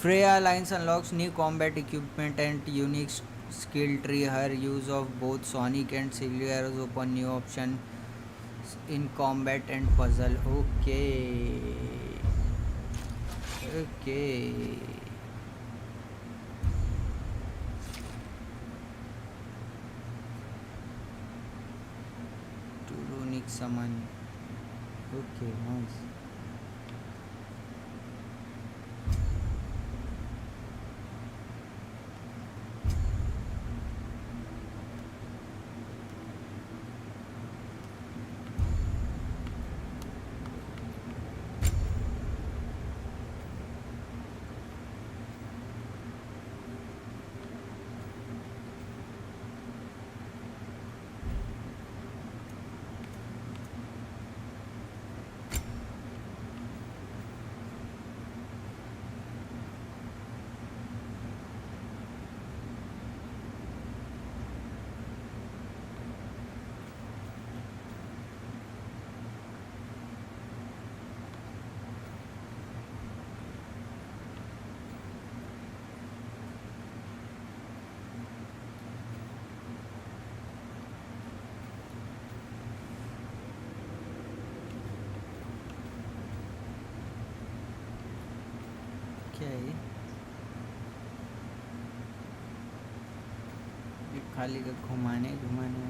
Freya Alliance unlocks new combat equipment and unique skill tree. Her use of both sonic and silver arrows open new options in combat and puzzle. Okay. Okay. To runic summon. Okay, nice. Okay. ये खाली का घुमाने घुमाने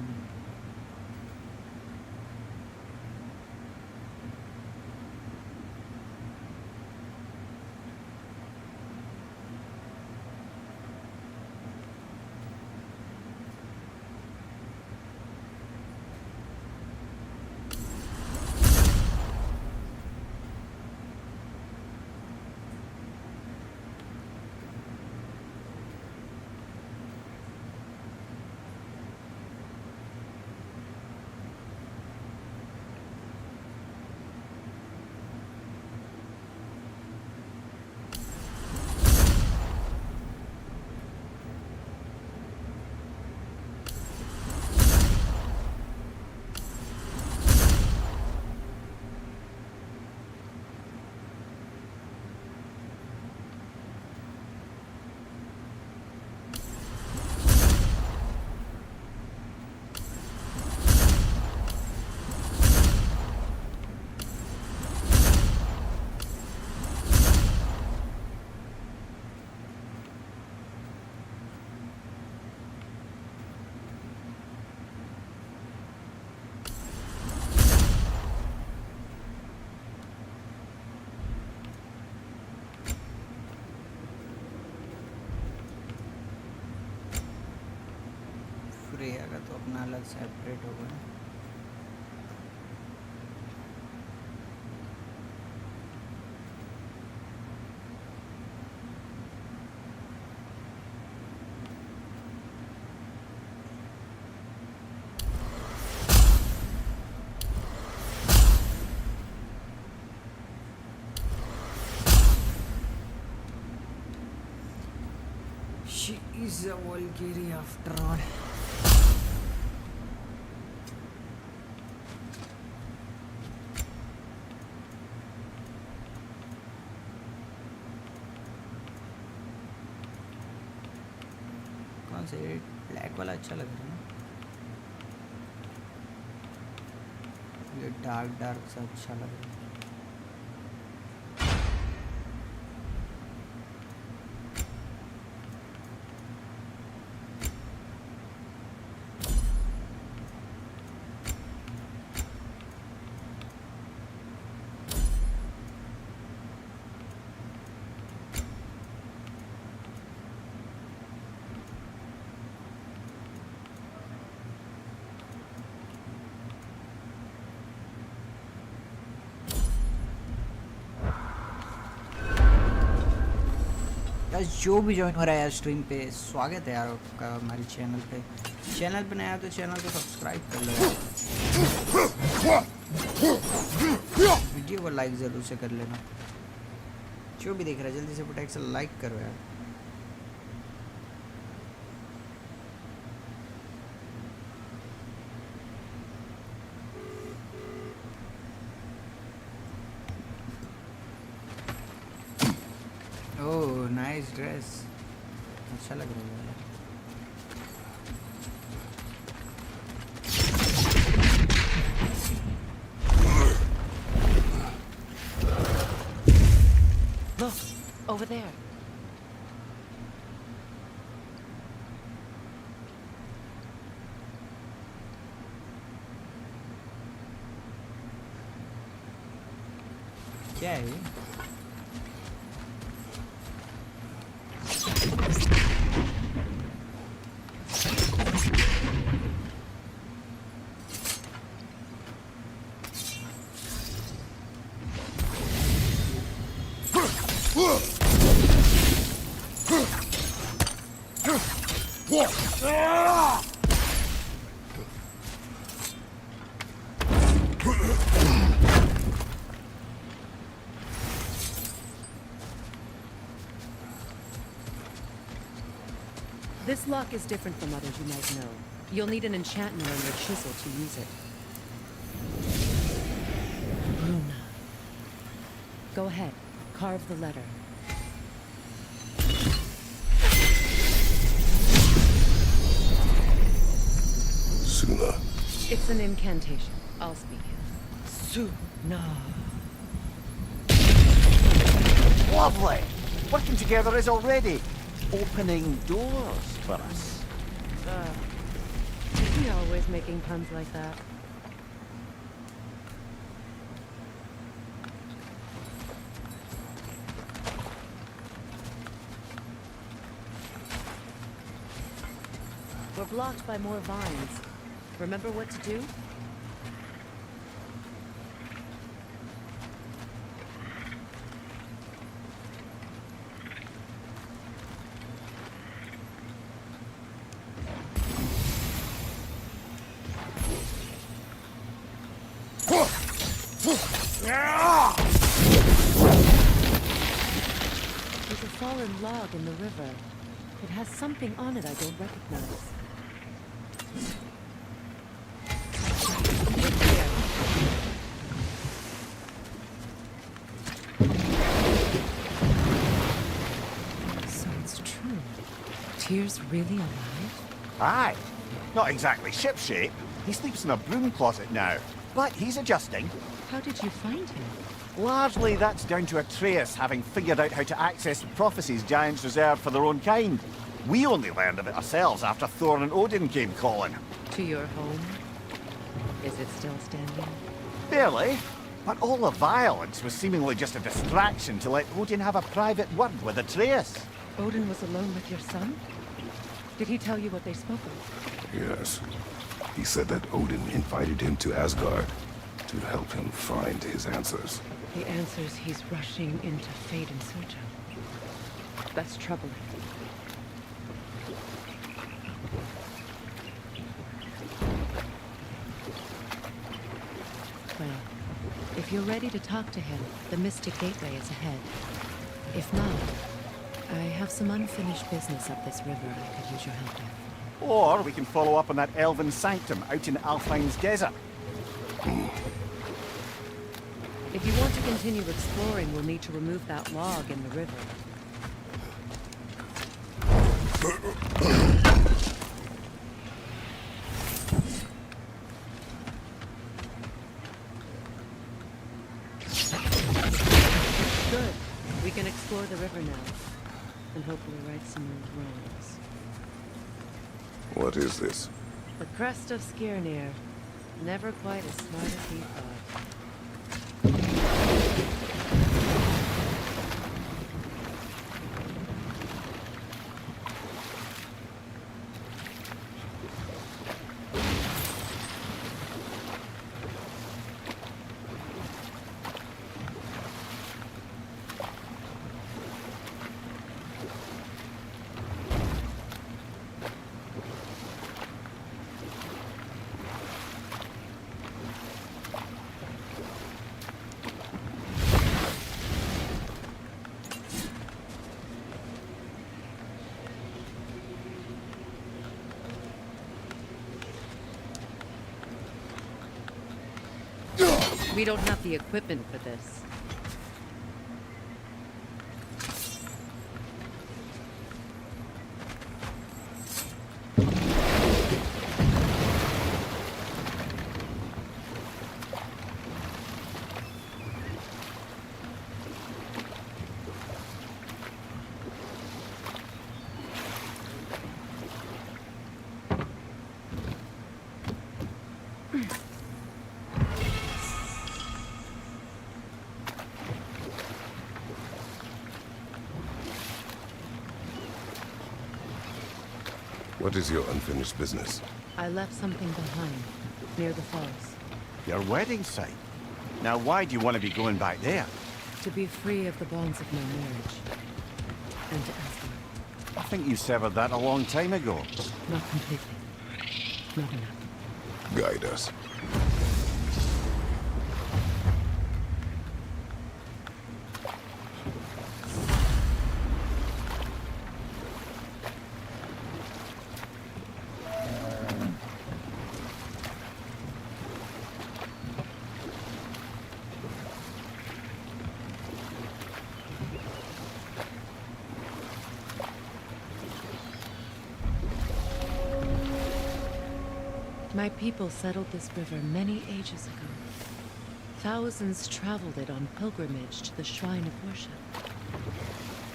Freya का तो अपना अलग separate होगा ना She is a Valkyrie after all. कौन से ब्लैक वाला अच्छा लग रहा है ना ये डार्क डार्क सा अच्छा लग रहा है जो भी ज्वाइन हो रहा है यार स्ट्रीम पे स्वागत है यार आपका हमारे चैनल पे नया तो चैनल को सब्सक्राइब कर लो यार वीडियो को लाइक ज़रूर से कर लेना जो भी देख रहा है जल्दी से फटाक से लाइक करो यार ओह नाइस नाइस ड्रेस, अच्छा लग रहा है। Look, over there. क्या है ये? This lock is different from others you might know. You'll need an enchantment on your chisel to use it. Runa. Go ahead. Carve the letter. Suna. It's an incantation. I'll speak it. Suna. Lovely! Working together is already opening doors for us. Is he always making puns like that? We're blocked by more vines. Remember what to do? There's a fallen log in the river. It has something on it I don't recognize. Look here. So it's true. Tyr's really alive? Aye. Not exactly shipshape. He sleeps in a broom closet now. But he's adjusting. How did you find him? Largely that's down to Atreus having figured out how to access the prophecies giants reserved for their own kind. We only learned of it ourselves after Thor and Odin came calling. To your home? Is it still standing? Barely. But all the violence was seemingly just a distraction to let Odin have a private word with Atreus. Odin was alone with your son? Did he tell you what they spoke of? Yes. He said that Odin invited him to Asgard to help him find his answers. The answers he's rushing into fate in search of. That's troubling. Well, if you're ready to talk to him, the Mystic Gateway is ahead. If not, I have some unfinished business up this river I could use your help with. Or we can follow up on that elven sanctum out in Alfheim's desert. If you want to continue exploring, we'll need to remove that log in the river. Good. We can explore the river now. And hopefully right some more wrongs. What is this? The crest of Skirnir. Never quite as smart as he thought. We don't have the equipment for this. What is your unfinished business? I left something behind, near the falls. Your wedding site. Now why do you want to be going back there? To be free of the bonds of my marriage. And to Asgard. I think you severed that a long time ago. Not completely. Not enough. Guide us. My people settled this river many ages ago. Thousands traveled it on pilgrimage to the shrine of worship.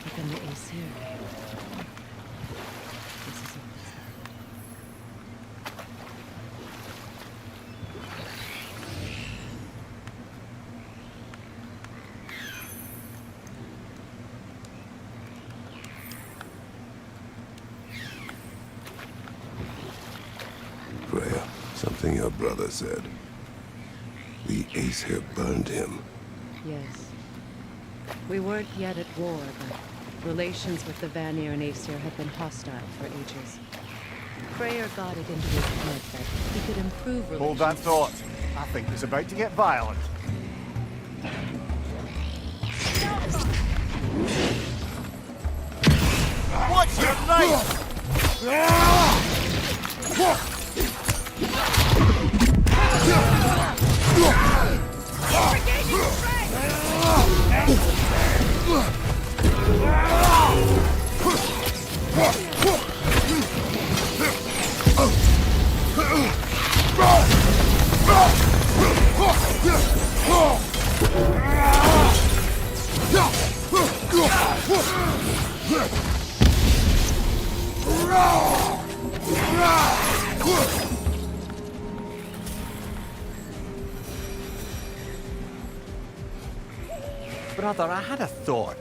But then the Aesir came. This is all that's left. Freya, something your brother said. The Aesir burned him. Yes. We weren't yet at war, but relations with the Vanir and Aesir had been hostile for ages. Freyr got it into his head that he could improve relations. Hold that thought. I think it's about to get violent. What's your knife? Brother, I had a thought.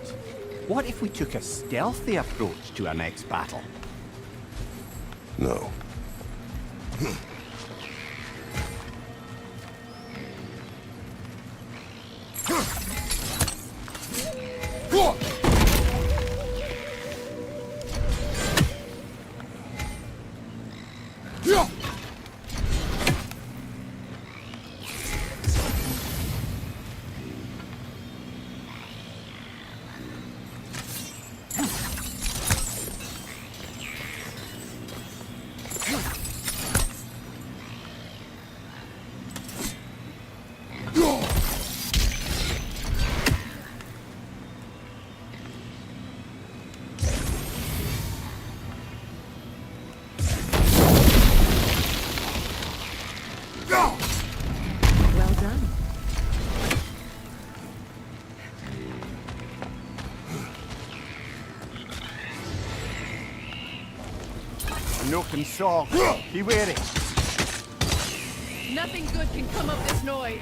What if we took a stealthy approach to our next battle? No. Well done. No console. Be wary. Nothing good can come of this noise.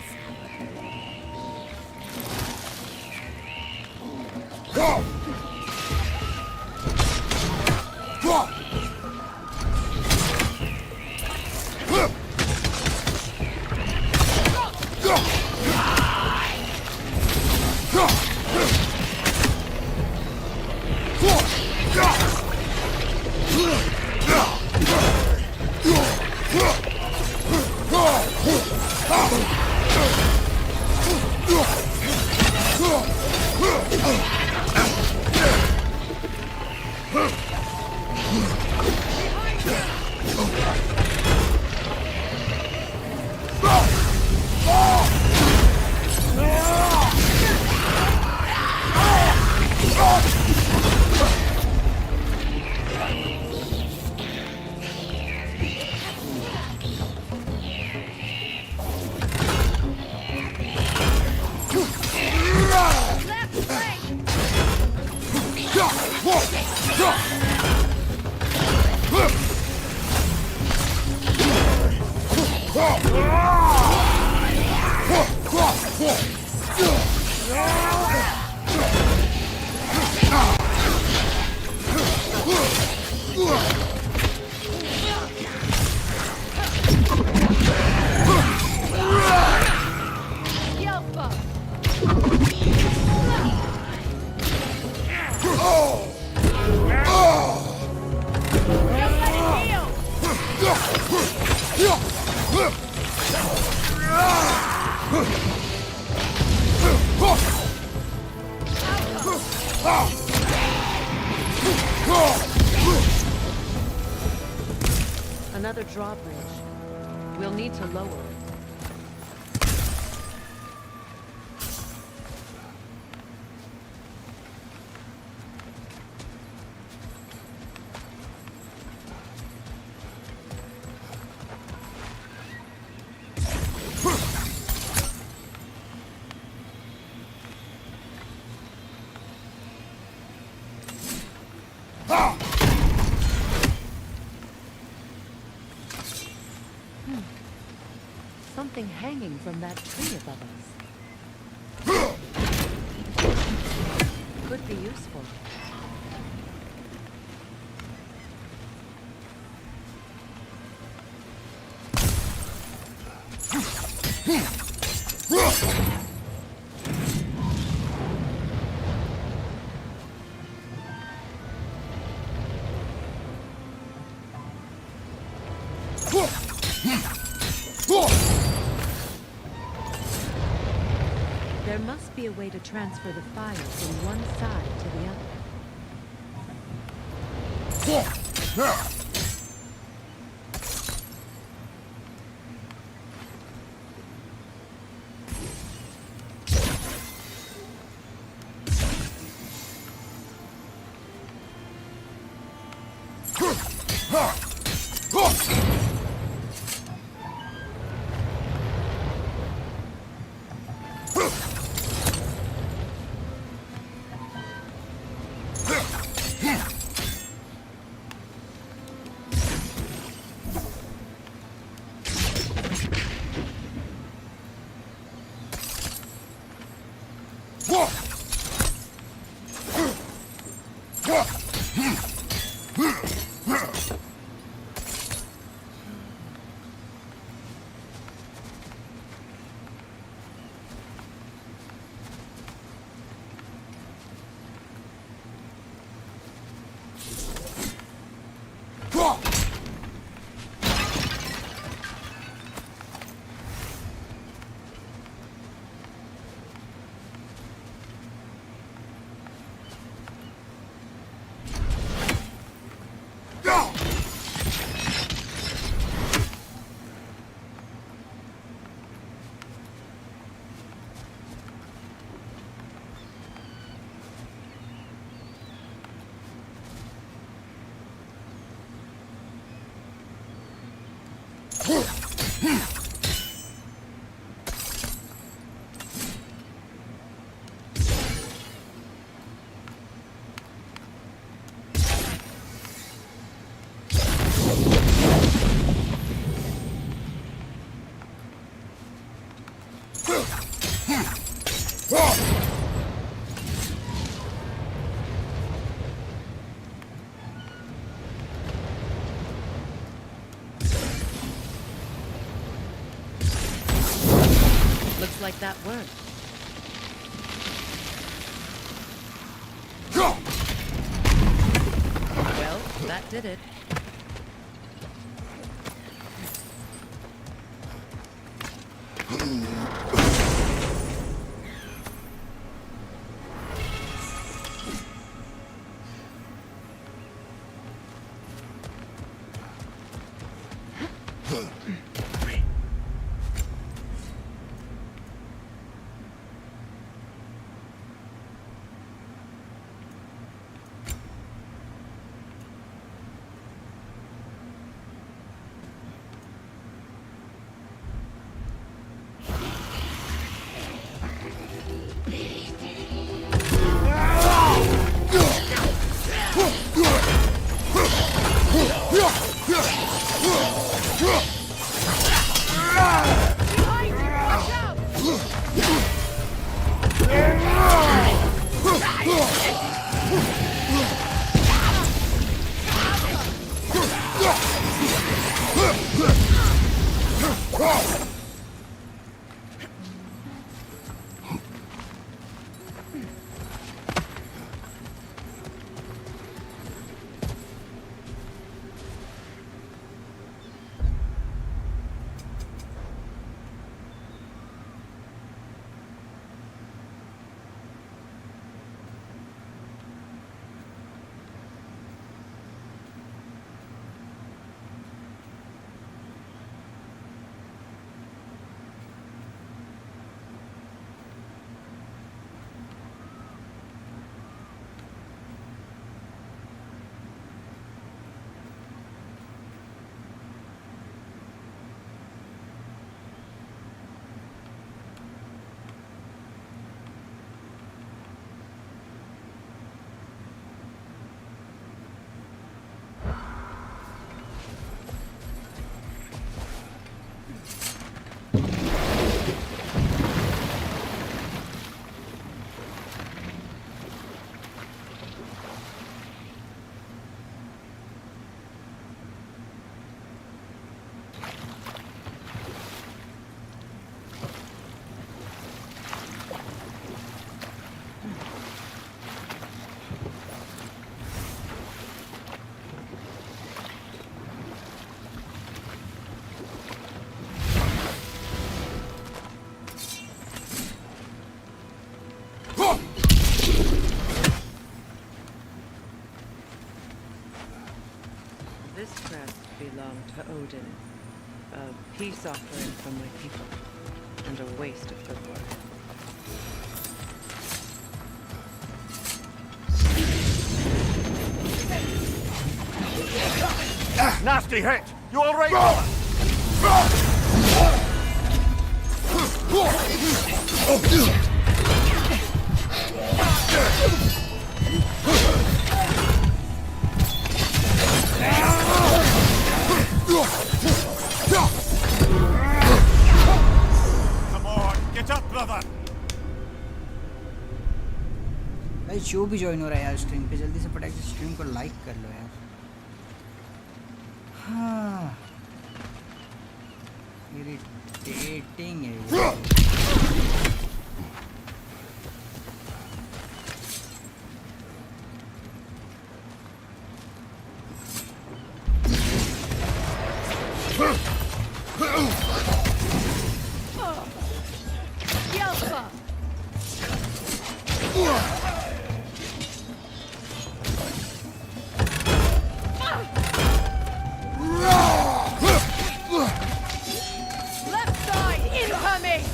Left flank! another drawbridge. We'll need to lower it. Something hanging from that tree above us. Could be useful. There must be a way to transfer the fire from one side to the other. Looks like that worked. Well, that did it. Odin. A peace offering from my people. And a waste of good work. Nasty hit! You all right, brother? Come on, get up, brother! भाई जो भी join हो रहा है यार stream पे जल्दी से फटाक से स्ट्रीम को लाइक कर लो यार। हाँ इरिटेटिंग है ये। Left side, incoming!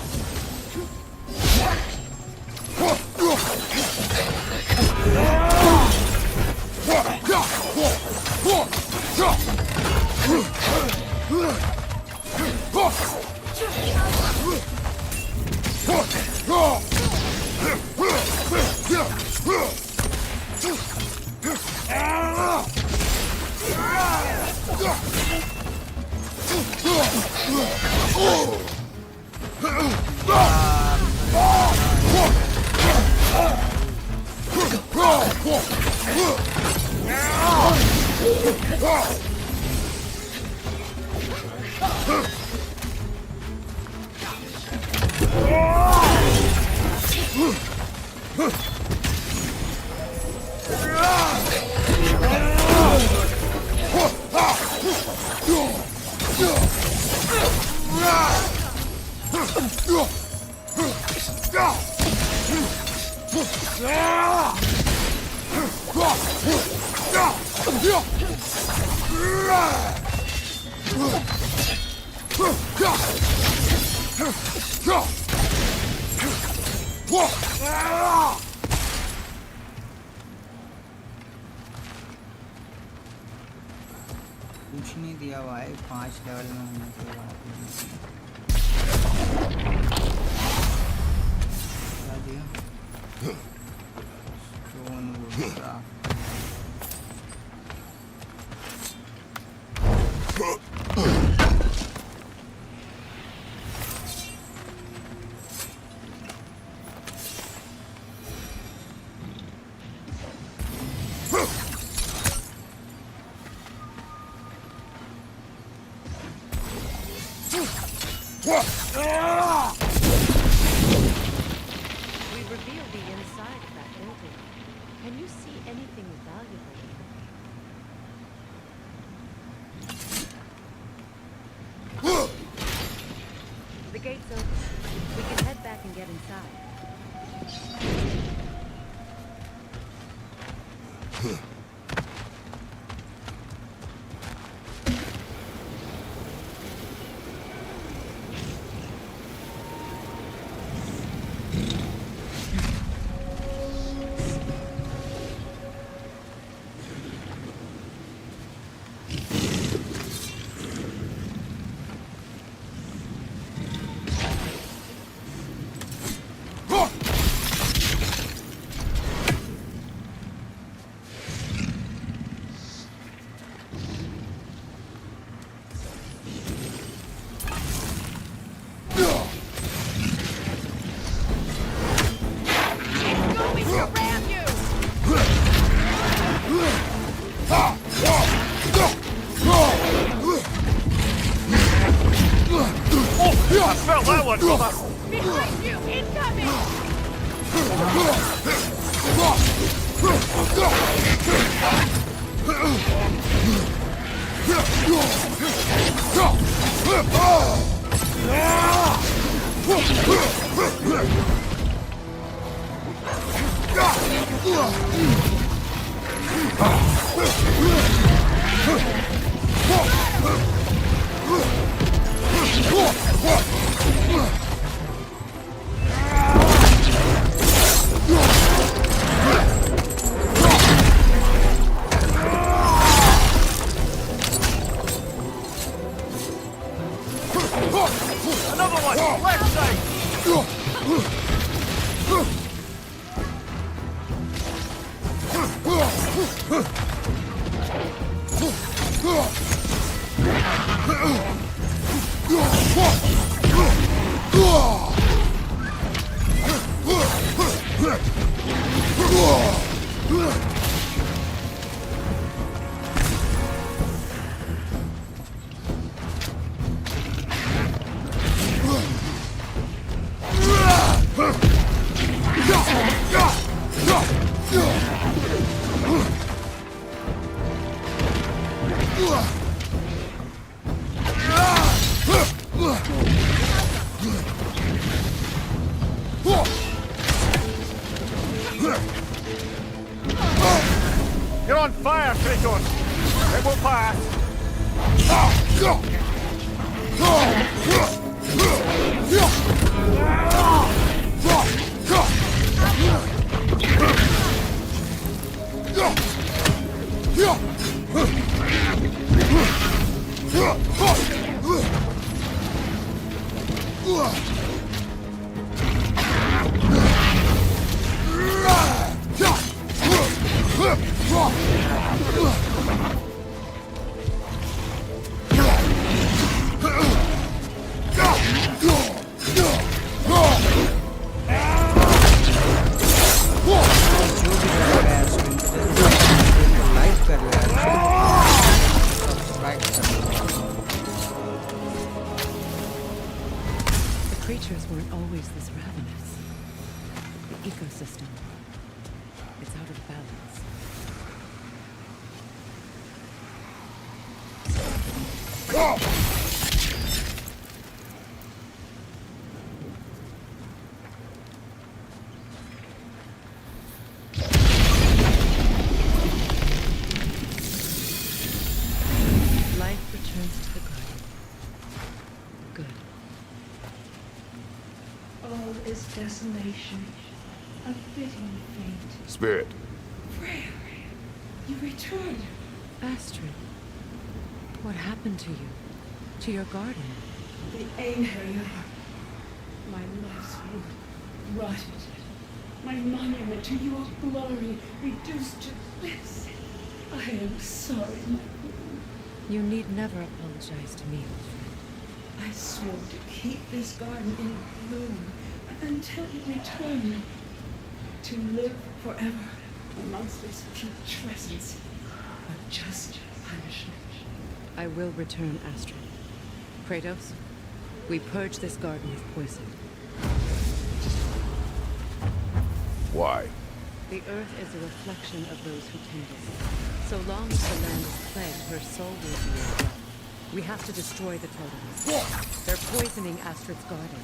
कुछ नहीं दिया भाई 5 लेवल में होने के बाद क्या दिया stone would We revealed the inside of that building. Can you see anything valuable? The gate's open. We can head back and get inside. I felt that one, brother! Behind you! Incoming! Another one! Left side! You're on fire, Kratos! It will pass! Like कर लो यार, subscribe कर लो। The creatures weren't always this ravenous. The ecosystem. It's out of balance. Life returns to the garden. Good. All is desolation, a fitting fate. Spirit, Freya, you returned. Astrid, what happened to you? To your garden? The Einherjar. My life's work rotted. My monument to your glory reduced to this. I am sorry, my queen. You need never apologize to me, old friend. I swore to keep this garden in bloom until you return. To live forever amongst its putrescence. A just punishment. I will return, Astrid. Kratos, we purge this garden of poison. why? The earth is a reflection of those who tend it. So long as the land is plagued, her soul will be as well. We have to destroy the totems. They're poisoning Astrid's garden.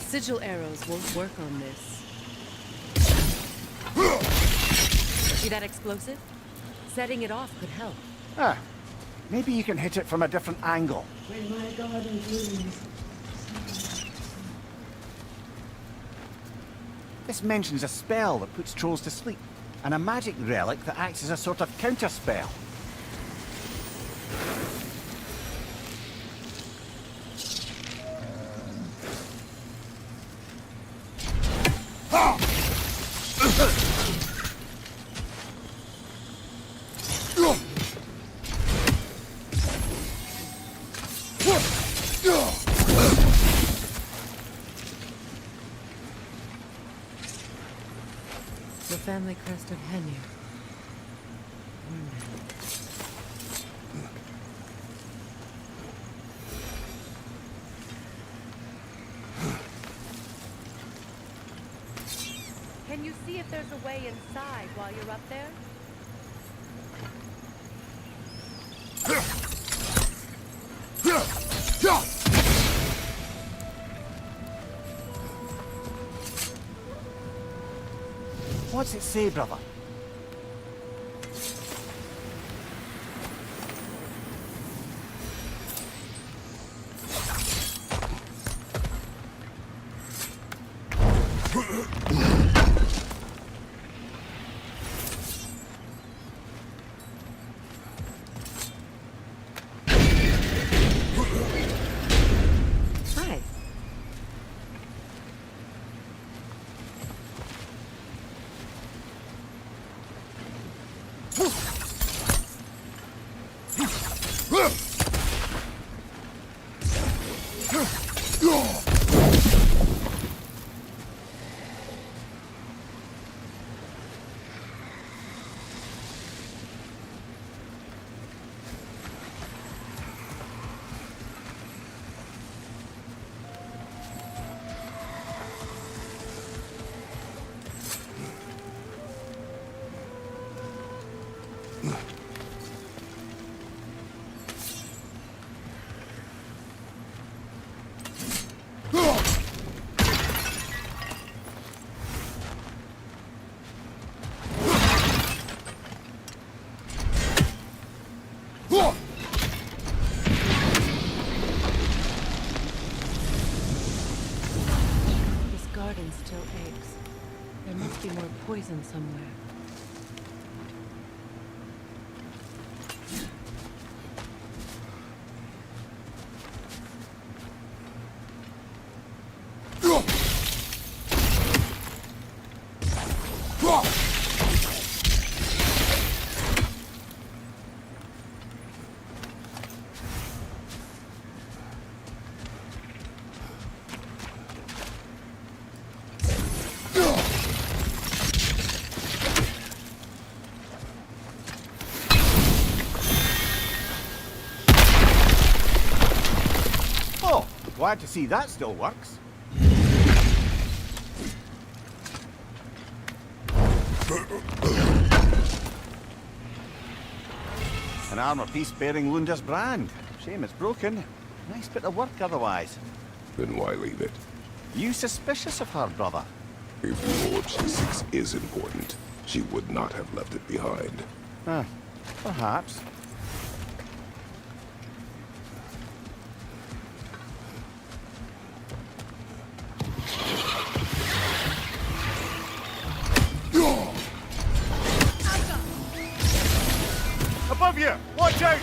Sigil arrows won't work on this. See that explosive? Setting it off could help. Ah, maybe you can hit it from a different angle. When my garden blooms, This mentions a spell that puts trolls to sleep, and a magic relic that acts as a sort of counter spell. The family crest of Henir. Poor man. Can you see if there's a way inside while you're up there? What's it say, brother? Hi. This garden still aches. There must be more poison somewhere. Oh, glad to see that still works. An armor piece bearing Lunda's brand. Shame it's broken. Nice bit of work otherwise. Then why leave it? You suspicious of her, brother? If the orb she seeks is important, she would not have left it behind. Perhaps. Above you! Watch out!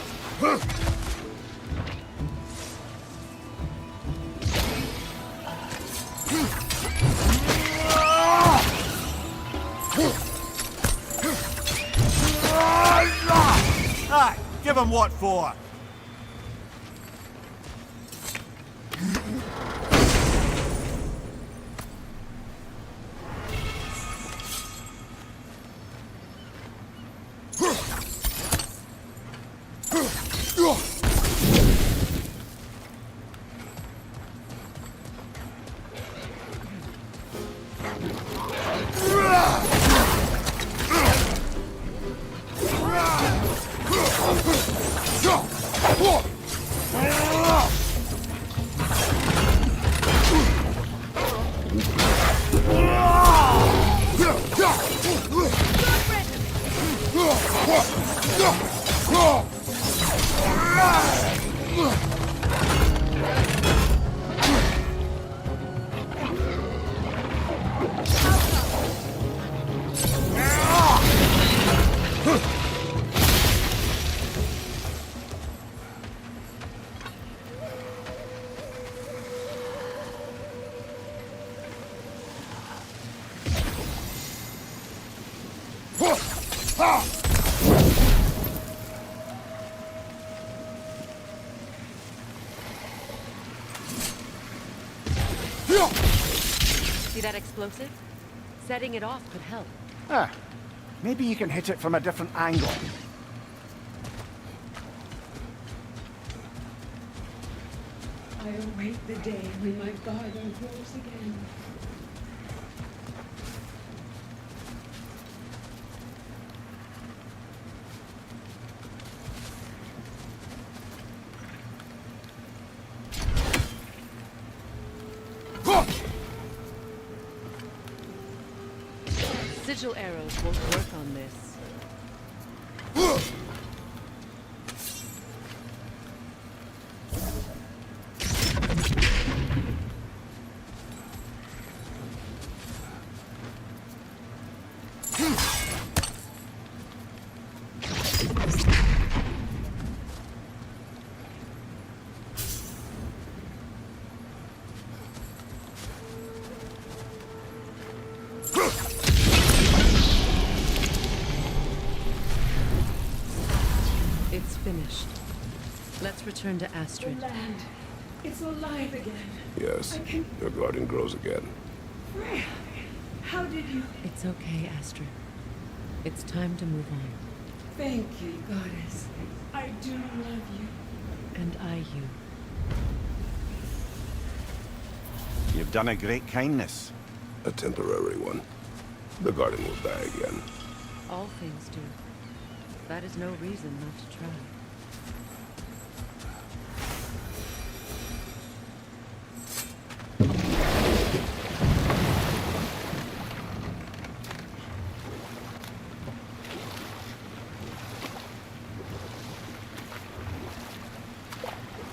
Aye, give him what for. See that explosive? Setting it off could help. Ah, maybe you can hit it from a different angle. I await the day when my garden grows again. Sigil arrows won't work on this. It's finished. Let's return to Astrid. The land. It's alive again. Yes, your garden grows again. Freya, how did you... It's okay, Astrid. It's time to move on. Thank you, goddess. I do love you. And I you. You've done a great kindness. A temporary one. The garden will die again. All things do. That is no reason not to try.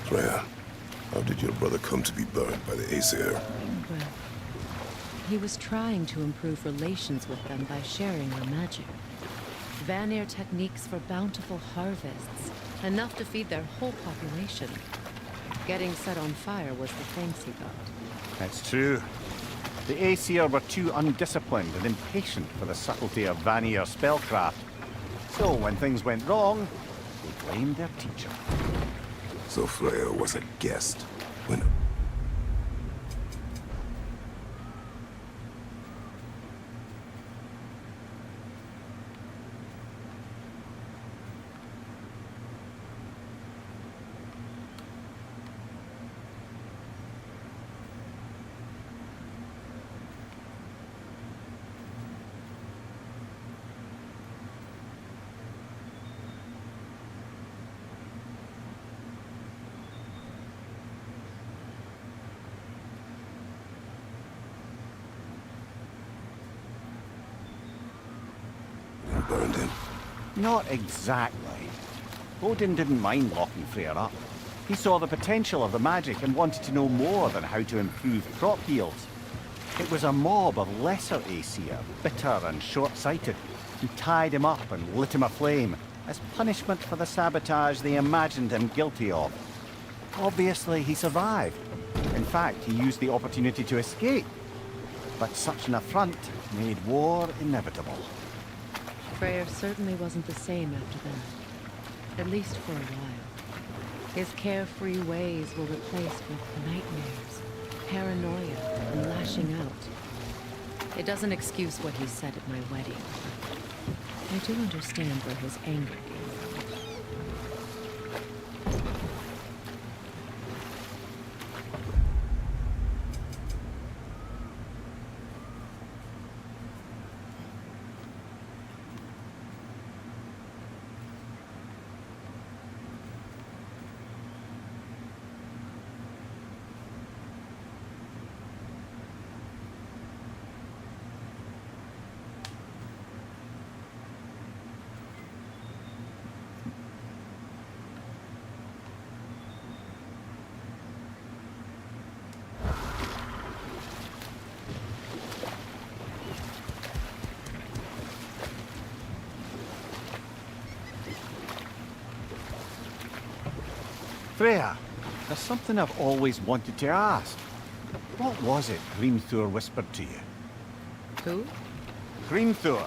Freya, how did your brother come to be burned by the Aesir? Well, he was trying to improve relations with them by sharing their magic. Vanir techniques for bountiful harvests, enough to feed their whole population. Getting set on fire was the thanks he got. That's true. The Aesir were too undisciplined and impatient for the subtlety of Vanir spellcraft. So when things went wrong, they blamed their teacher. So Freya was a guest when... burned him. Not exactly. Odin didn't mind locking Freyr up. He saw the potential of the magic and wanted to know more than how to improve crop yields. It was a mob of lesser Aesir, bitter and short-sighted, who tied him up and lit him aflame as punishment for the sabotage they imagined him guilty of. Obviously, he survived. In fact, he used the opportunity to escape. But such an affront made war inevitable. Freyr certainly wasn't the same after that. At least for a while. His carefree ways were replaced with nightmares, paranoia, and lashing out. It doesn't excuse what he said at my wedding. I do understand where his anger came from. Freya, there's something I've always wanted to ask. What was it Grimthur whispered to you? Who? Grimthur,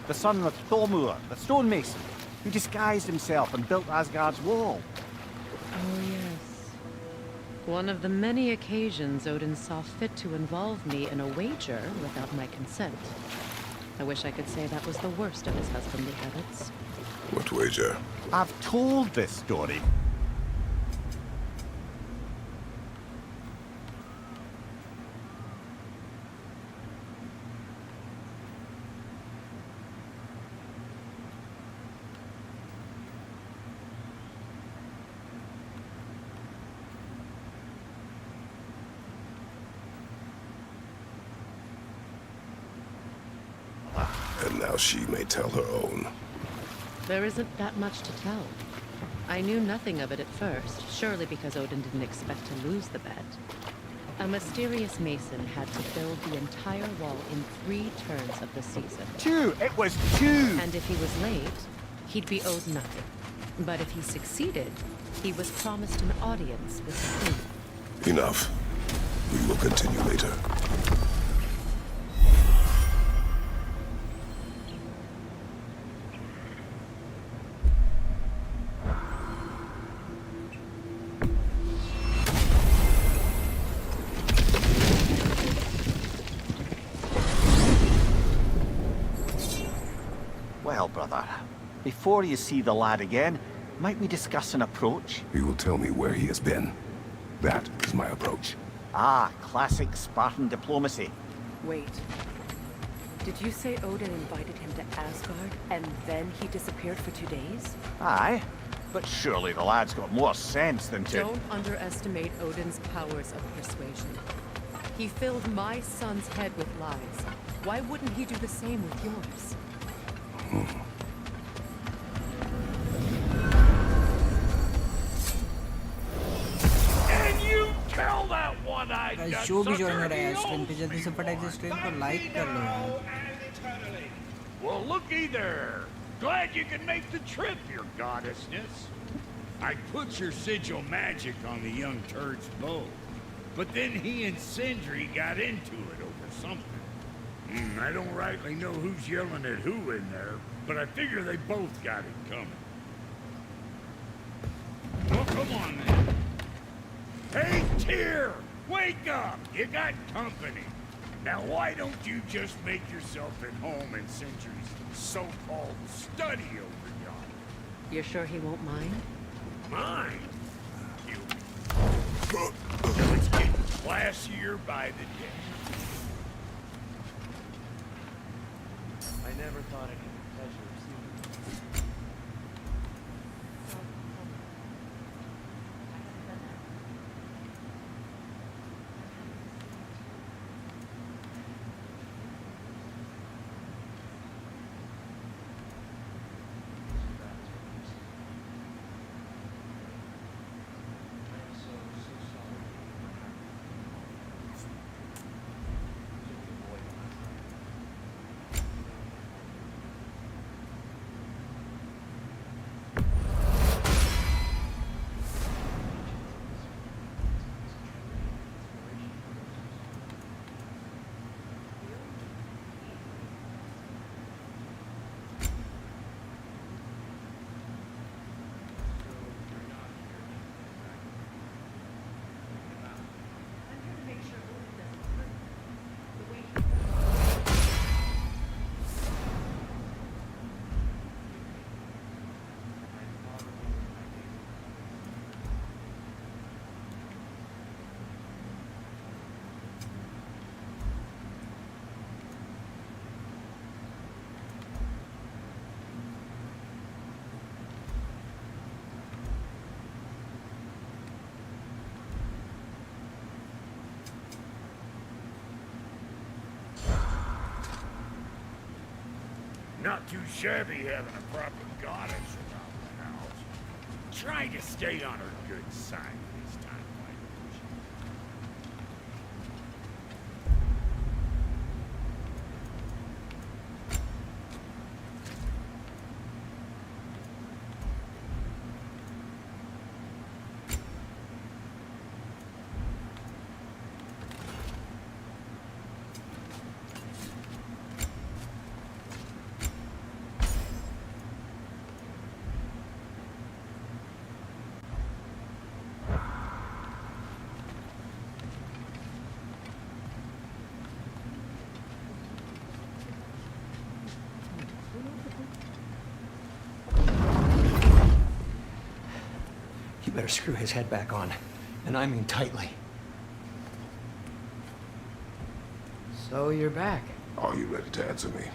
the son of Thormur, the stonemason, who disguised himself and built Asgard's wall. Oh, yes. One of the many occasions Odin saw fit to involve me in a wager without my consent. I wish I could say that was the worst of his husbandly habits. What wager? I've told this story. she may tell her own. There isn't that much to tell. I knew nothing of it at first, surely because Odin didn't expect to lose the bet. A mysterious mason had to build the entire wall in 3 turns of the season. 2! It was 2! And if he was late, he'd be owed nothing. But if he succeeded, he was promised an audience with the queen. Enough. We will continue later. Well, brother, before you see the lad again, might we discuss an approach? He will tell me where he has been. That is my approach. Ah, classic Spartan diplomacy. Wait. Did you say Odin invited him to Asgard, and then he disappeared for 2 days? Aye, but surely the lad's got more sense than to... Don't underestimate Odin's powers of persuasion. He filled my son's head with lies. Why wouldn't he do the same with yours? And you tell that one-eyed guys जो भी join हो रहा है stream पे जल्दी से फटाक से स्ट्रीम को लाइक कर लो यार. Well, looky there. Glad you can make the trip, your goddessness. I put your sigil magic on the young turd's bow, but then he and Sindri got into it over something. I don't rightly know who's yelling at who in there, but I figure they both got it coming. Well, come on then. Hey, Tyr! Wake up! You got company. Now why don't you just make yourself at home in Sindri's so-called study over yonder? You're sure he won't mind? Mine? You... So it's getting classier by the day. I never thought I'd have the pleasure of seeing you. Not too shabby having a proper goddess around the house. Try to stay on her good side this time, why don't you? You better screw his head back on. And I mean tightly. So you're back. Are you ready to answer me?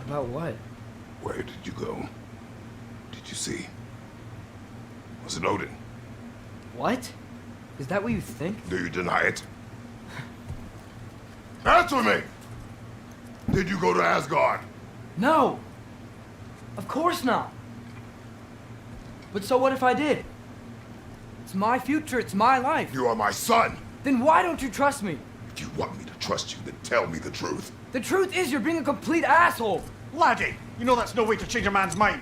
About what? Where did you go? Did you see? Was it Odin? What? Is that what you think? Do you deny it? Answer me! Did you go to Asgard? No! Of course not! But so what if I did? It's my future, it's my life. You are my son! Then why don't you trust me? If you want me to trust you, then tell me the truth. The truth is you're being a complete asshole! Laddie, you know that's no way to change a man's mind.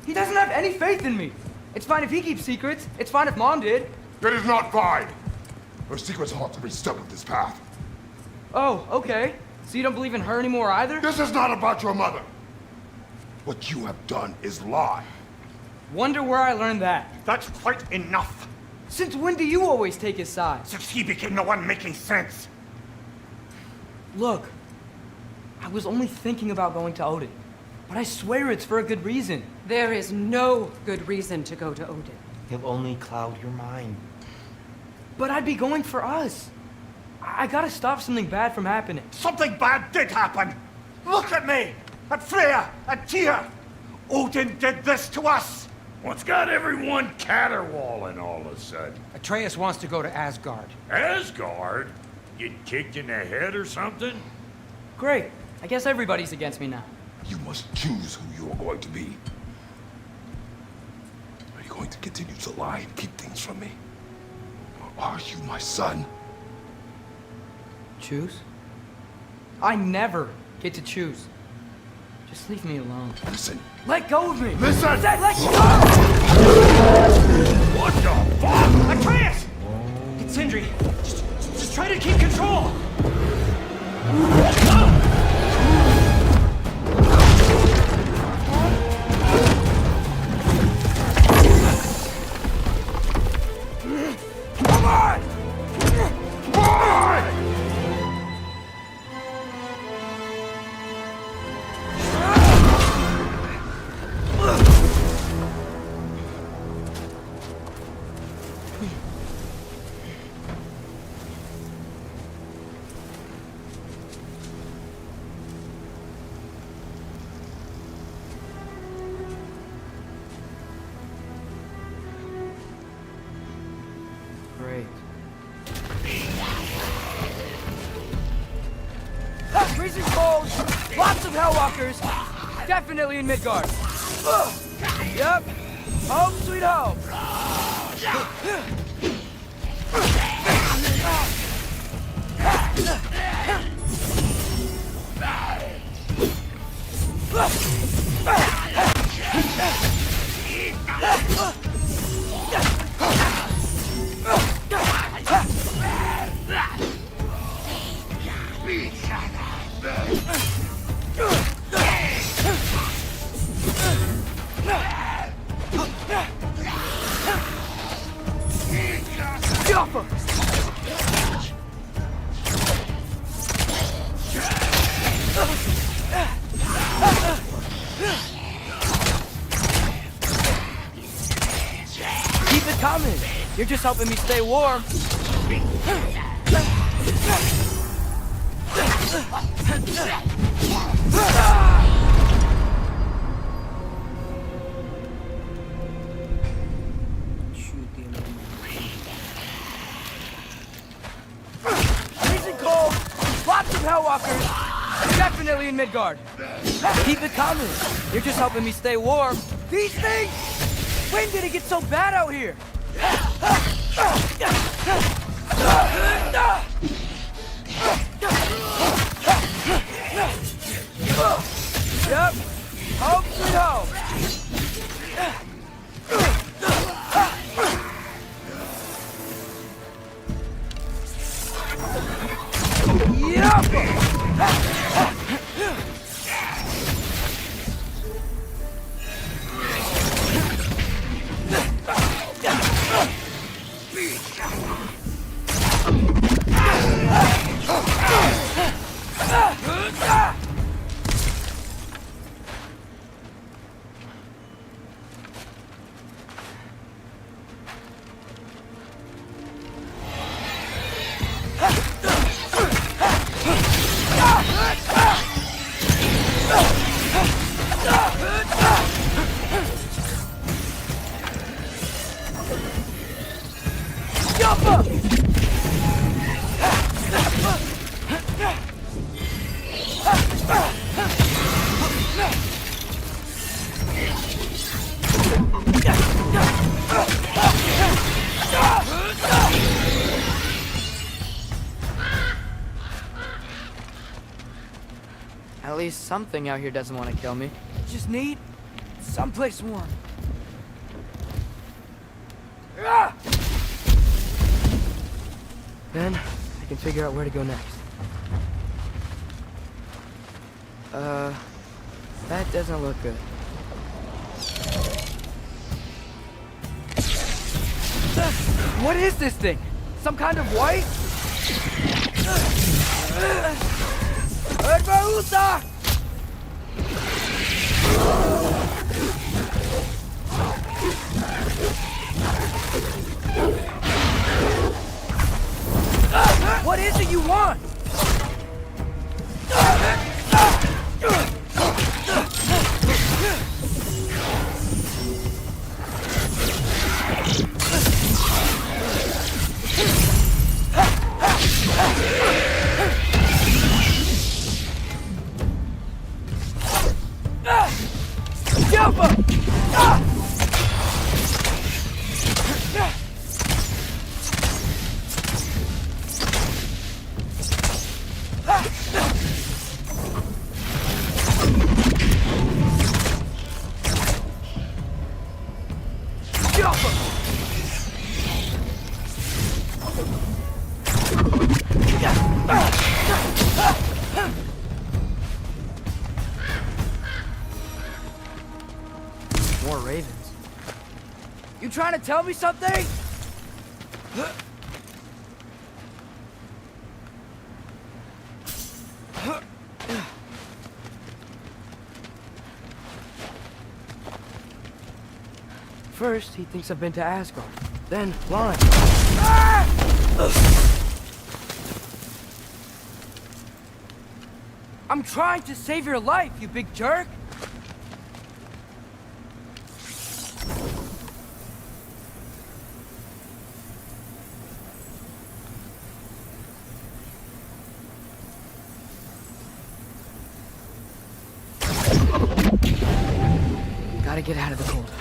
He doesn't have any faith in me. It's fine if he keeps secrets. It's fine if Mom did. That is not fine! Her secrets haunt every step of this path. Oh, okay. So you don't believe in her anymore either? This is not about your mother! What you have done is lie. Wonder where I learned that. That's quite enough. Since when do you always take his side? Since he became the one making sense. Look, I was only thinking about going to Odin. But I swear it's for a good reason. There is no good reason to go to Odin. He'll only cloud your mind. But I'd be going for us. I gotta stop something bad from happening. Something bad did happen. Look at me, at Freya, at Tyr. Odin did this to us. What's got everyone caterwauling all of a sudden? Atreus wants to go to Asgard. Asgard? Getting kicked in the head or something? Great. I guess everybody's against me now. You must choose who you are going to be. Are you going to continue to lie and keep things from me? Or are you my son? Choose? I never get to choose. Just leave me alone. Listen. Let go of me! Listen! I said let go! What the fuck? Atreus! It's Sindri. Just try to keep control! Come on! Come on! Great. Freezing cold! Lots of Hellwalkers! Definitely in Midgard! Yep! Home sweet home! Keep it coming! You're just helping me stay warm. Freezing cold! Lots of Hellwalkers! Definitely in Midgard. Keep it coming. You're just helping me stay warm. These things! When did it get so bad out here? Yep. Home sweet home. At least something out here doesn't want to kill me. Just need someplace warm. Then I can figure out where to go next. That doesn't look good. What is this thing? Some kind of white? Herbaruta! What is it you want? More ravens. You trying to tell me something? First, he thinks I've been to Asgard. Then, blind. I'm trying to save your life, you big jerk! Gotta get out of the cold.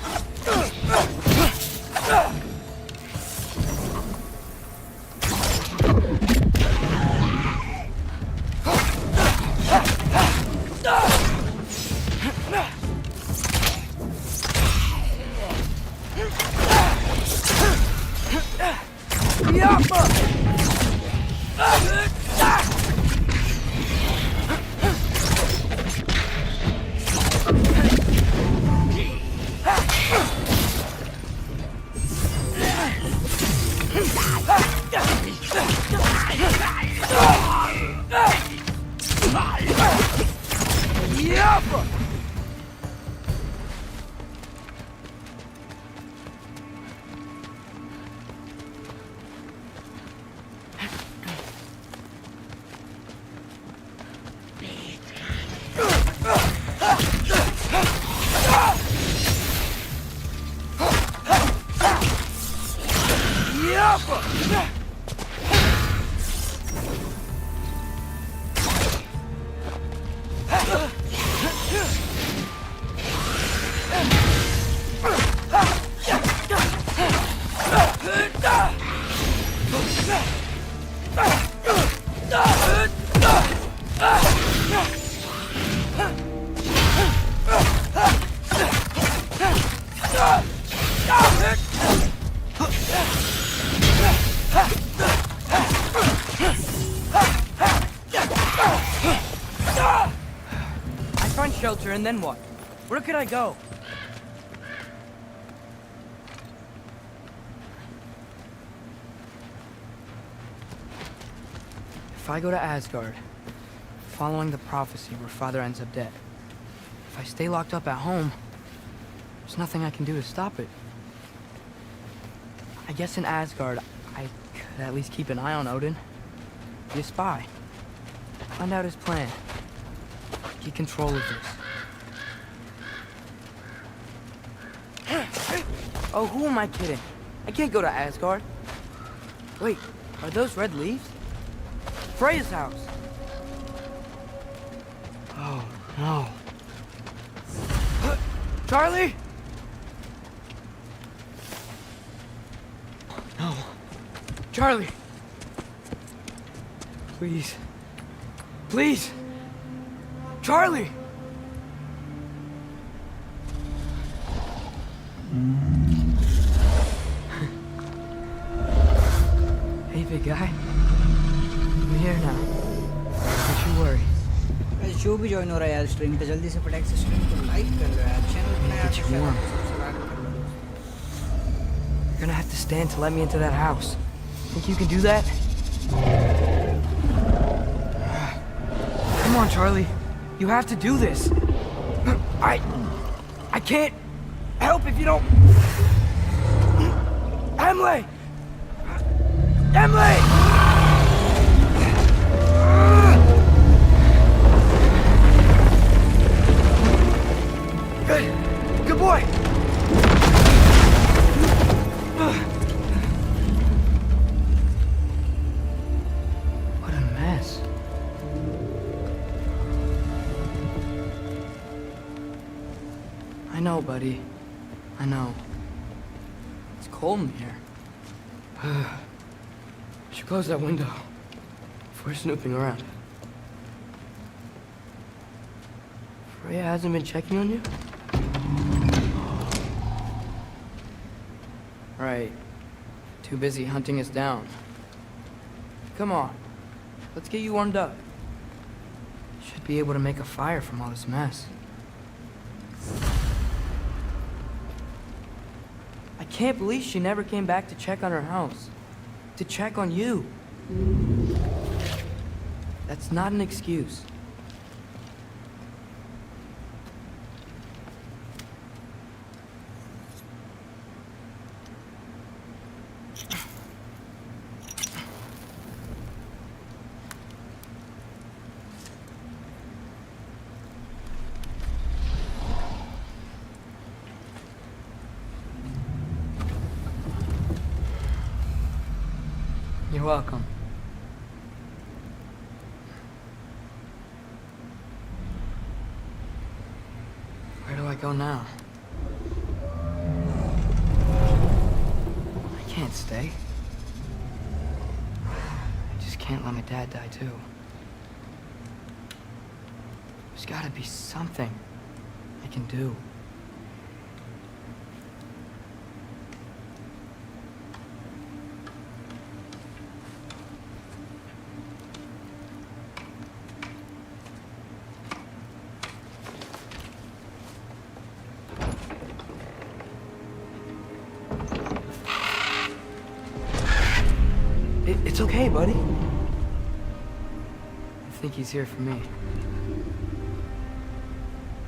Shelter, and then what? Where could I go? If I go to Asgard, following the prophecy where Father ends up dead, if I stay locked up at home, there's nothing I can do to stop it. I guess in Asgard, I could at least keep an eye on Odin, be a spy, find out his plan, get control of this. Oh, who am I kidding? I can't go to Asgard. Wait, are those red leaves? Freya's house. Oh, no. Charlie? No. Charlie. Please. Please. Charlie! Hey, big guy. I'm here now. Don't you worry. जो भी join हो रहा है यार stream पे जल्दी से फटाक से स्ट्रीम को लाइक कर लो यार चैनल पे नया Get you warm. सब्सक्राइब कर लो You're gonna have to stand to let me into that house. Think you can do that? Come on, Charlie. You have to do this. I can't help if you don't. Emily! Emily! Good. Good boy. What a mess. I know, buddy. I know. It's cold in here. I should close that window before snooping around. Freya hasn't been checking on you? Right. Too busy hunting us down. Come on. Let's get you warmed up. Should be able to make a fire from all this mess. I can't believe she never came back to check on her house. To check on you. That's not an excuse. You're welcome. Where do I go now? I can't stay. I just can't let my dad die too. There's gotta be something I can do. It's okay, buddy. I think he's here for me.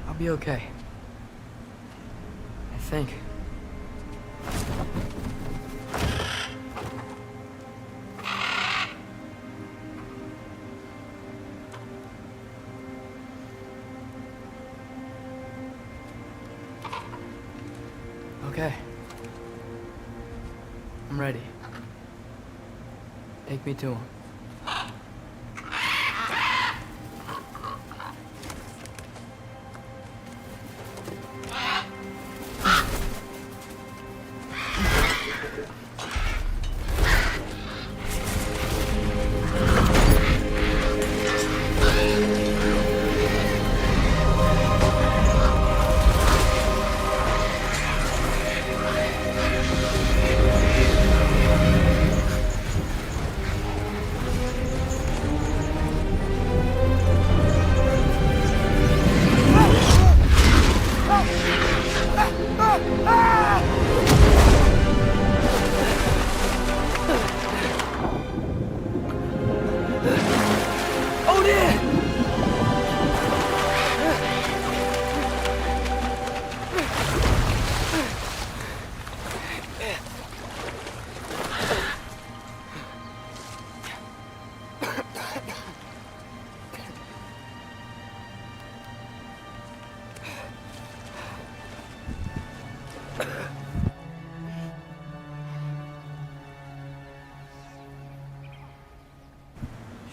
I'll be okay. I think. Okay. I'm ready. Take me to him.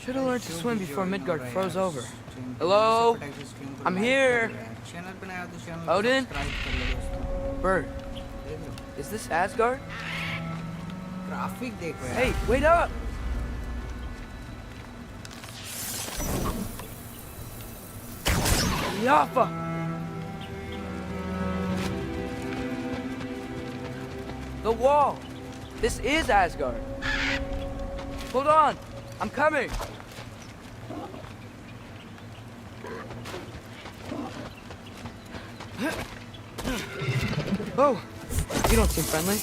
Should have learned to swim before Midgard froze over. Hello? I'm here. Odin? Bird. Is this Asgard? Hey, wait up! Jaffa! The wall! This is Asgard! Hold on! I'm coming! Oh! You don't seem friendly.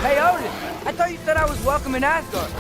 Hey, Odin! I thought you said I was welcome in Asgard.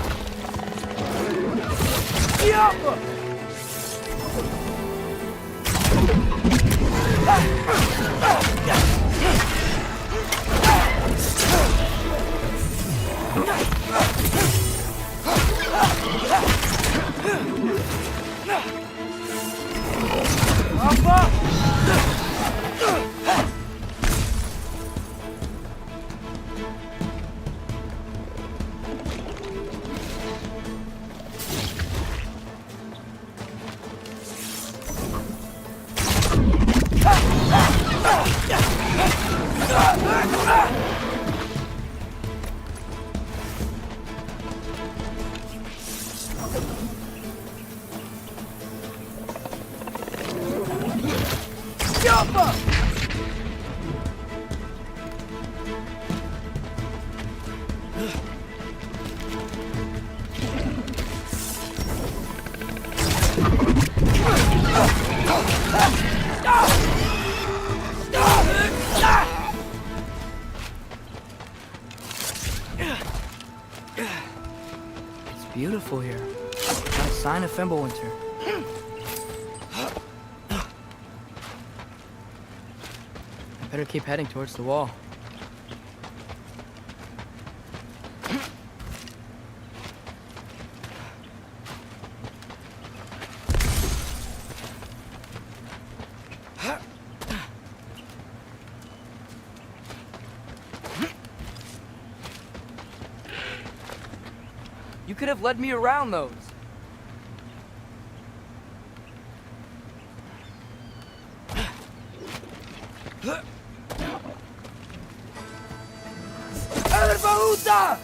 Jaffa! It's beautiful here. Not a sign of Fimbulwinter. I better keep heading towards the wall. You could have led me around those. Elbahuta!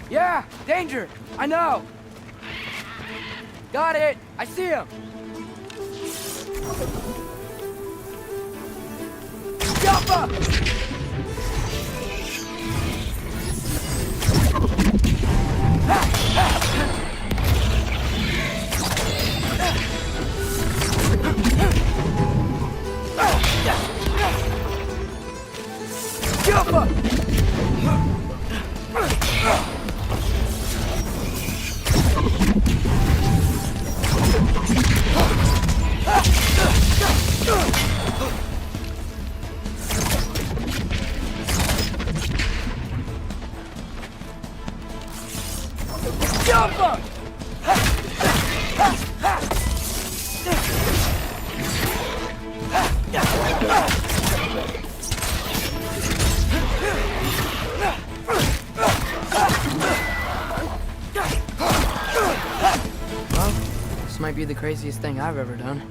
Yeah, danger! I know! Got it! I see him! Jumpa! Jumpa! Jumper! Well, this might be the craziest thing I've ever done.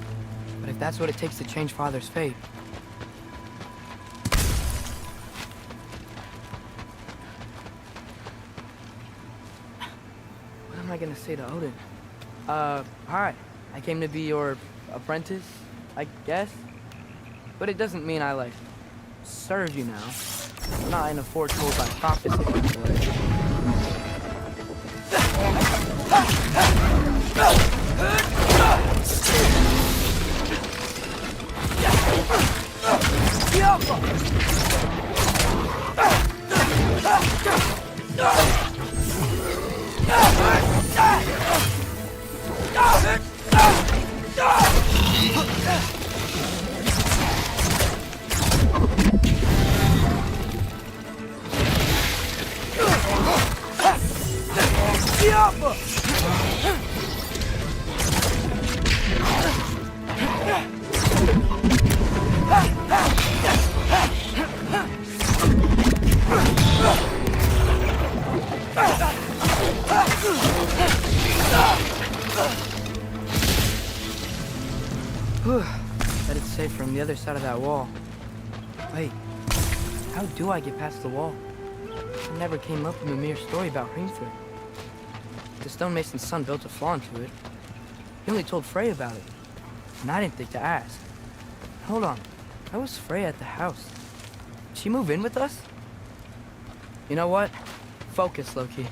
But if that's what it takes to change Father's fate... What am I gonna say to Odin? Hi. I came to be your apprentice, I guess. But it doesn't mean I, like, serve you now. I'm not in a foretold by prophecy situation. Bet it's safer on the other side of that wall. Wait, how do I get past the wall? It never came up in the mere story about Ringthor. The stonemason's son built a flaw into it. He only told Frey about it, and I didn't think to ask. Hold on, how was Frey at the house? Did she move in with us? You know what? Focus, Loki.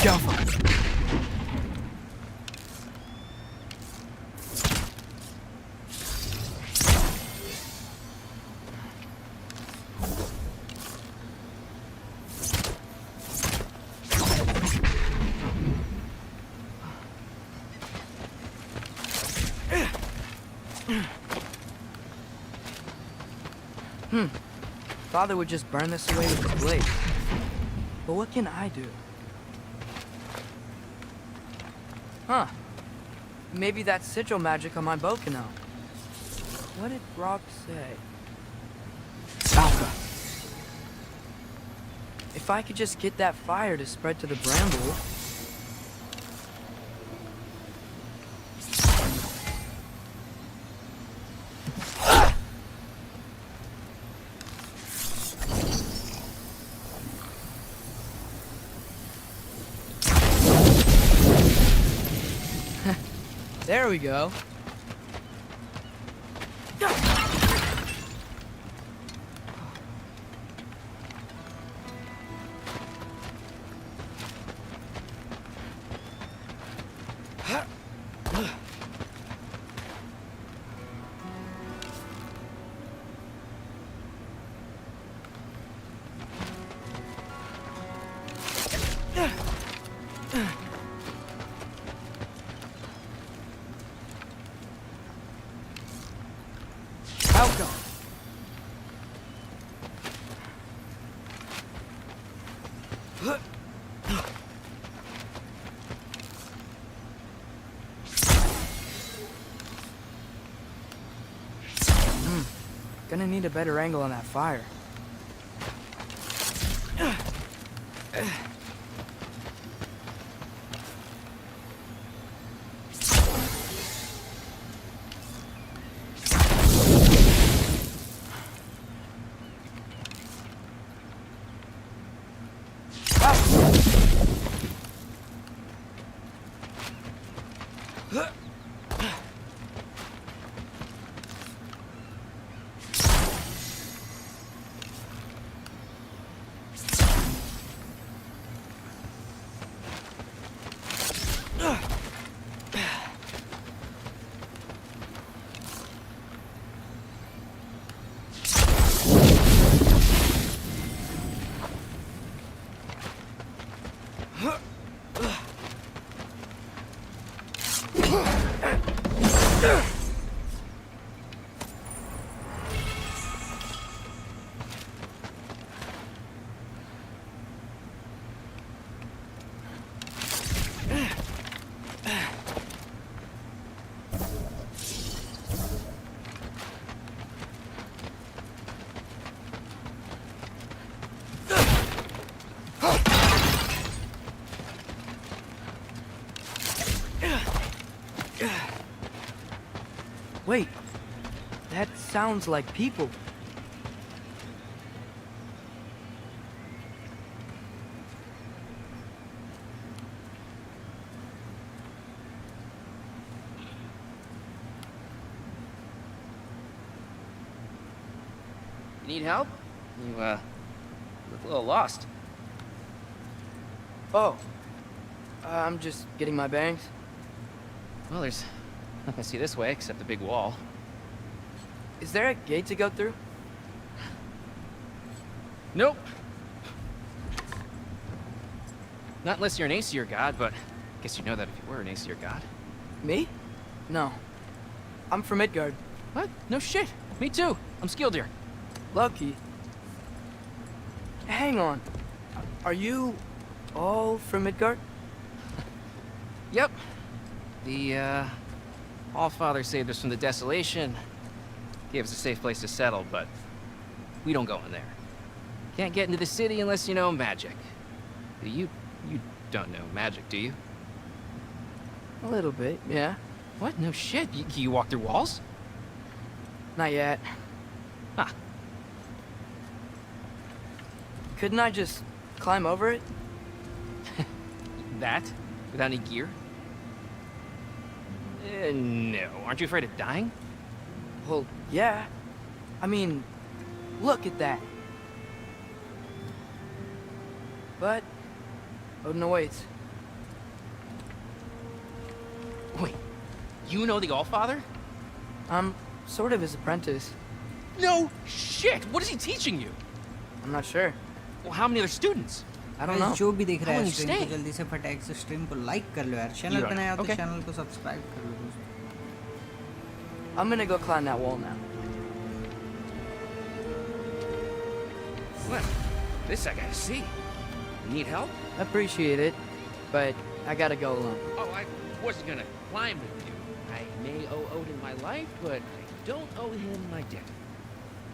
Jump. Father would just burn this away with his blade. But what can I do? Huh. Maybe that sigil magic on my bow can help. What did Rob say? Alpha. If I could just get that fire to spread to the bramble... There we go. Gonna need a better angle on that fire. Wait, that sounds like people. You need help? You, look a little lost. Oh. I'm just getting my bearings. Well, there's nothing to see this way except the big wall. Is there a gate to go through? Nope. Not unless you're an Aesir god, but I guess you'd know that if you were an Aesir god. Me? No. I'm from Midgard. What? No shit. Me too. I'm Skildir. Lucky. Hang on. Are you all from Midgard? Yep. The, Allfather saved us from the desolation. Gave us a safe place to settle, but we don't go in there. Can't get into the city unless you know magic. You don't know magic, do you? A little bit, yeah. What? No shit. You walk through walls? Not yet. Huh. Couldn't I just climb over it? That? Without any gear? No. Aren't you afraid of dying? Well, yeah. I mean, look at that. But Odin awaits. Wait, you know the Allfather? I'm sort of his apprentice. No shit! What is he teaching you? I'm not sure. Well, how many other students? I don't know. जो भी देख रहा How है long you stream को staying? जल्दी से फटाक से स्ट्रीम को लाइक कर लो यार, You चैनल don't पे नया हो know. तो Okay. चैनल को सब्सक्राइब कर लो दोस्तों। I'm gonna go climb that wall now. Well, this I gotta see. Need help? Appreciate it, but I gotta go alone. Oh, I wasn't gonna climb with you. I may owe Odin my life, but I don't owe him my death.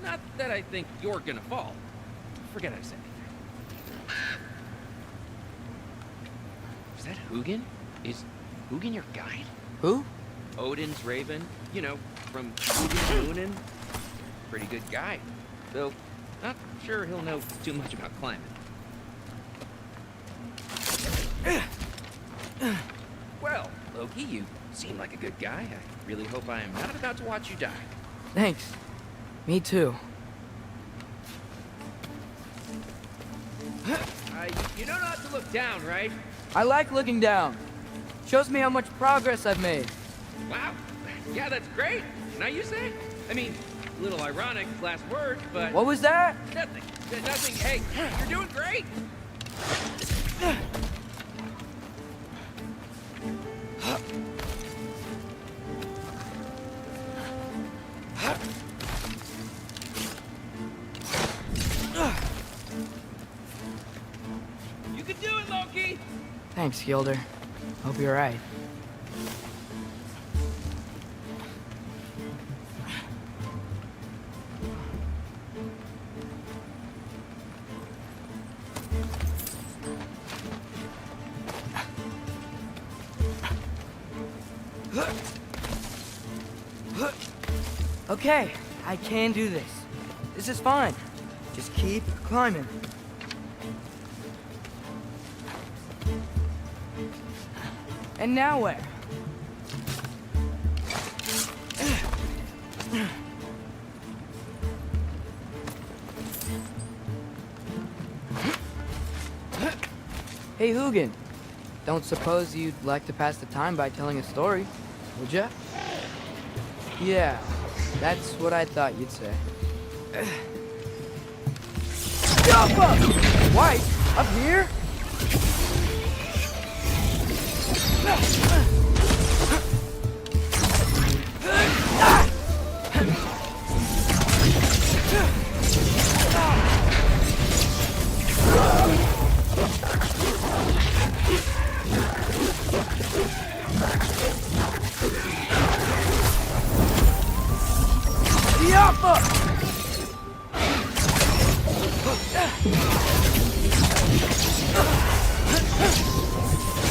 Not that I think you're gonna fall. Forget I said anything. Is that Hugin? Is Hugin your guide? Who? Odin's raven. You know, from Hugin. Pretty good guy. Though, not sure he'll know too much about climbing. Well, Loki, you seem like a good guy. I really hope I am not about to watch you die. Thanks. Me too. You know not to look down, right? I like looking down. Shows me how much progress I've made. Wow. Yeah, that's great. Now you say? I mean, a little ironic, last words, but... What was that? Nothing. Nothing. Hey, you're doing great. You can do it, Loki. Thanks, Gilder. Hope you're right. Okay, I can do this. This is fine. Just keep climbing. And now where? Hey, Hugin. Don't suppose you'd like to pass the time by telling a story, would ya? Yeah, that's what I thought you'd say. White? Up here?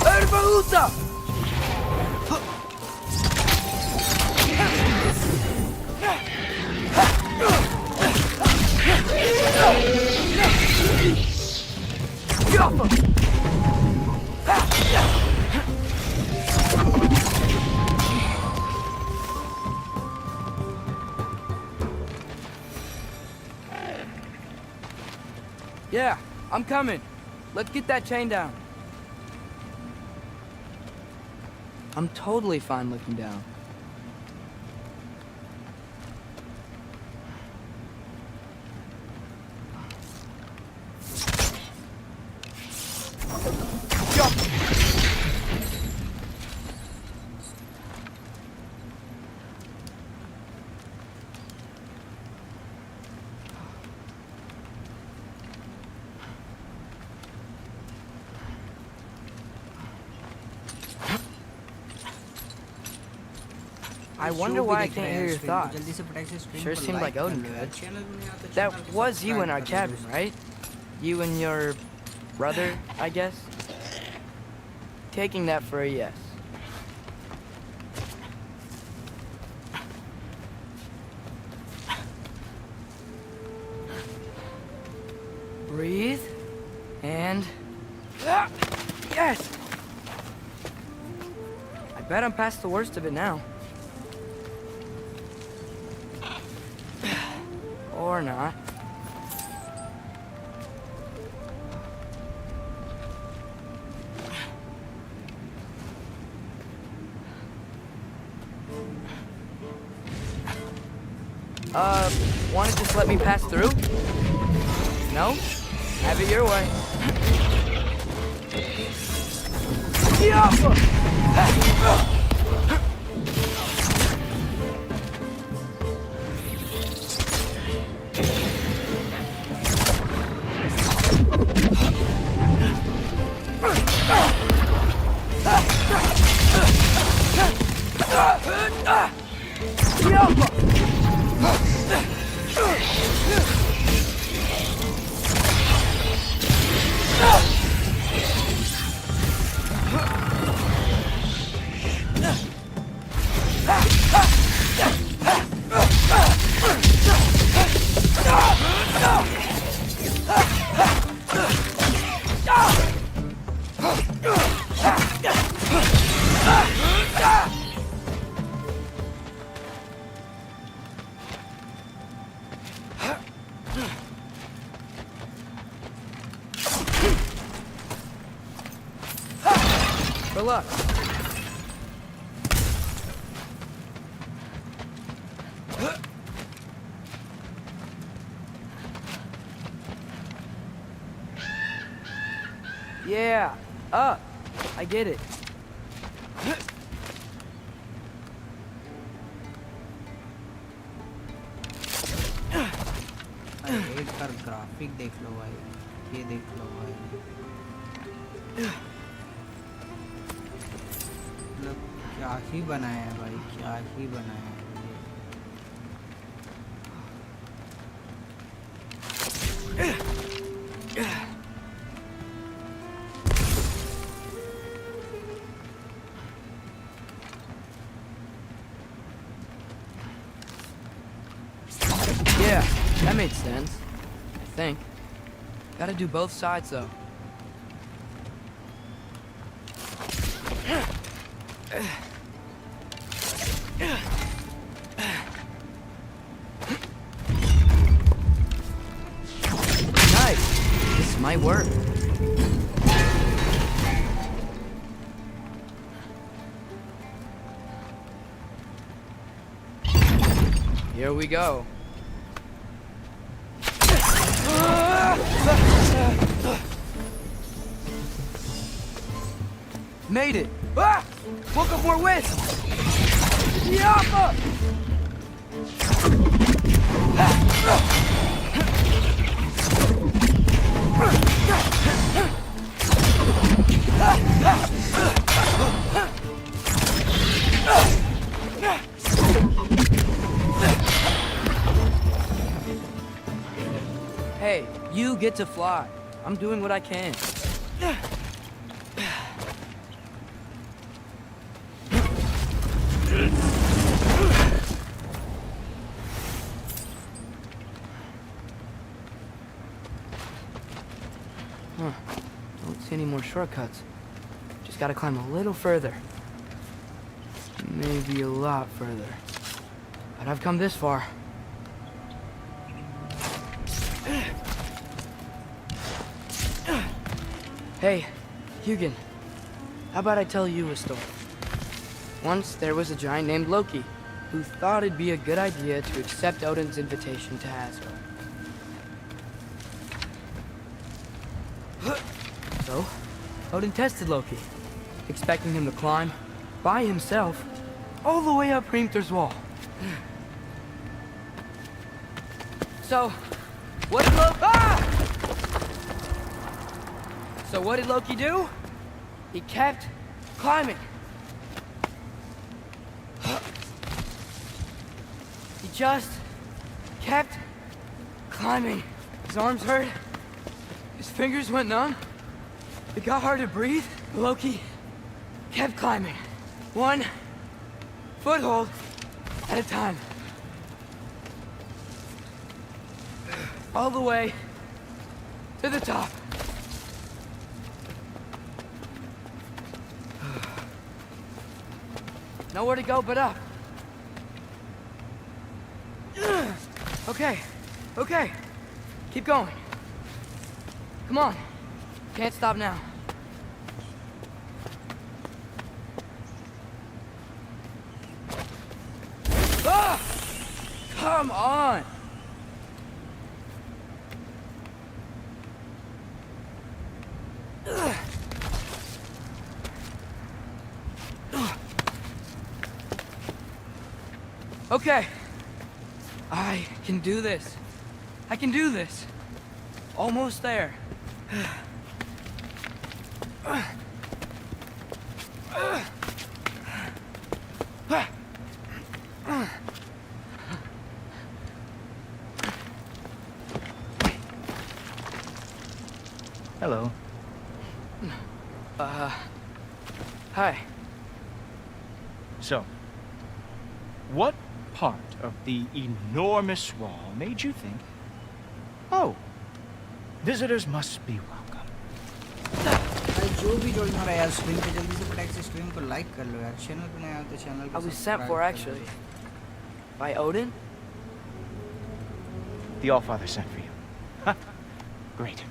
Erbaúta! Yeah, I'm coming. Let's get that chain down. I'm totally fine looking down. I wonder why I can't hear your thoughts. Sure seemed like Odin could. That was you in our cabin, right? You and your brother, I guess? Taking that for a yes. Breathe. And... Yes! I bet I'm past the worst of it now. Or not. Wanna just let me pass through? No? Have it your way. Good luck. Yeah, up. I get it. एक बार graphic देख लो भाई, ये देख लो भाई, मतलब क्या ही बनाया है भाई, क्या ही बनाया है। Yeah, that made sense. I think. Gotta do both sides though. Nice. This might work. Here we go. Made it! Ah! Woke up more wind! Yappa! Hey, you get to fly. I'm doing what I can. Huh. Don't see any more shortcuts. Just gotta climb a little further. Maybe a lot further. But I've come this far. Hey, Hugin. How about I tell you a story? Once there was a giant named Loki who thought it'd be a good idea to accept Odin's invitation to Asgard. So, Odin tested Loki, expecting him to climb by himself all the way up Hrimthur's wall. So, what did Loki do? He kept climbing. He just kept climbing. His arms hurt. His fingers went numb. It got hard to breathe. Loki kept climbing. One foothold at a time. All the way to the top. Nowhere to go but up. Okay. Keep going. Come on. Can't stop now. Ah! Come on! Okay. I can do this. I can do this. Almost there. Hello. Hi. So, what part of the enormous wall made you think, oh, visitors must be welcome? जो भी जोड़ रहा है यार stream पे जल्दी से फटाक से स्ट्रीम को लाइक कर लो यार चैनल पे नया हो तो चैनल को I was sent for actually. By Odin? The Allfather sent for you. Huh. Great.